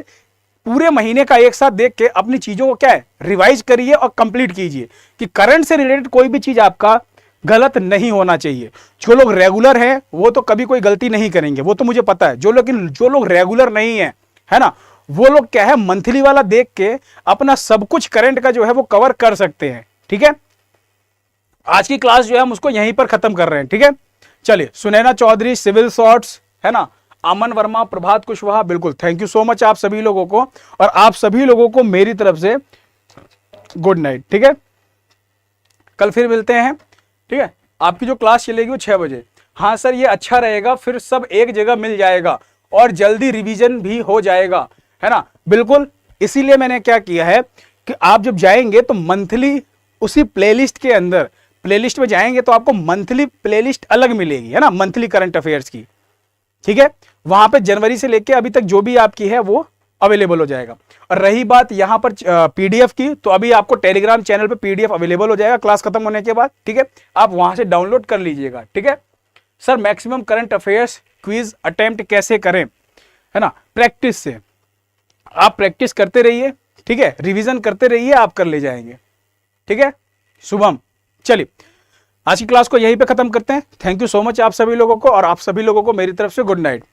A: पूरे महीने का एक साथ देख के अपनी चीजों को क्या है, रिवाइज करिए और कंप्लीट कीजिए, कि करंट से रिलेटेड कोई भी चीज आपका गलत नहीं होना चाहिए। जो लोग रेगुलर हैं वो तो कभी कोई गलती नहीं करेंगे, वो तो मुझे पता है। जो लोग रेगुलर नहीं है ना, वो लोग क्या है, मंथली वाला देख के अपना सब कुछ करंट का जो है वो कवर कर सकते हैं, ठीक है। आज की क्लास जो है हम उसको यहीं पर खत्म कर रहे हैं, ठीक है। चलिए, सुनैना चौधरी, सिविल शॉर्ट्स, है ना, अमन वर्मा, प्रभात कुशवाहा, बिल्कुल थैंक यू सो मच आप सभी लोगों को, और आप सभी लोगों को मेरी तरफ से गुड नाइट, ठीक है। कल फिर मिलते हैं, ठीक है। आपकी जो क्लास चलेगी वो 6 बजे। हाँ सर, ये अच्छा रहेगा, फिर सब एक जगह मिल जाएगा और जल्दी रिवीजन भी हो जाएगा, है ना, बिल्कुल। इसीलिए मैंने क्या किया है कि आप जब जाएंगे तो मंथली उसी प्लेलिस्ट के अंदर, प्लेलिस्ट में जाएंगे तो आपको मंथली प्लेलिस्ट अलग मिलेगी, है ना, मंथली करंट अफेयर्स की, ठीक है। वहां पे जनवरी से लेके अभी तक जो भी आपकी है वो अवेलेबल हो जाएगा। और रही बात यहां पर पीडीएफ की, तो अभी आपको टेलीग्राम चैनल पे पीडीएफ अवेलेबल हो जाएगा क्लास खत्म होने के बाद, ठीक है। आप वहां से डाउनलोड कर लीजिएगा, ठीक है। Sir, maximum current affairs quiz attempt कैसे करें, है ना, प्रैक्टिस से। आप प्रैक्टिस करते रहिए, ठीक है, रिवीजन करते रहिए, आप कर ले जाएंगे, ठीक है। शुभम। चलिए, आज की क्लास को यहीं पे खत्म करते हैं। थैंक यू सो मच आप सभी लोगों को, और आप सभी लोगों को मेरी तरफ से गुड नाइट।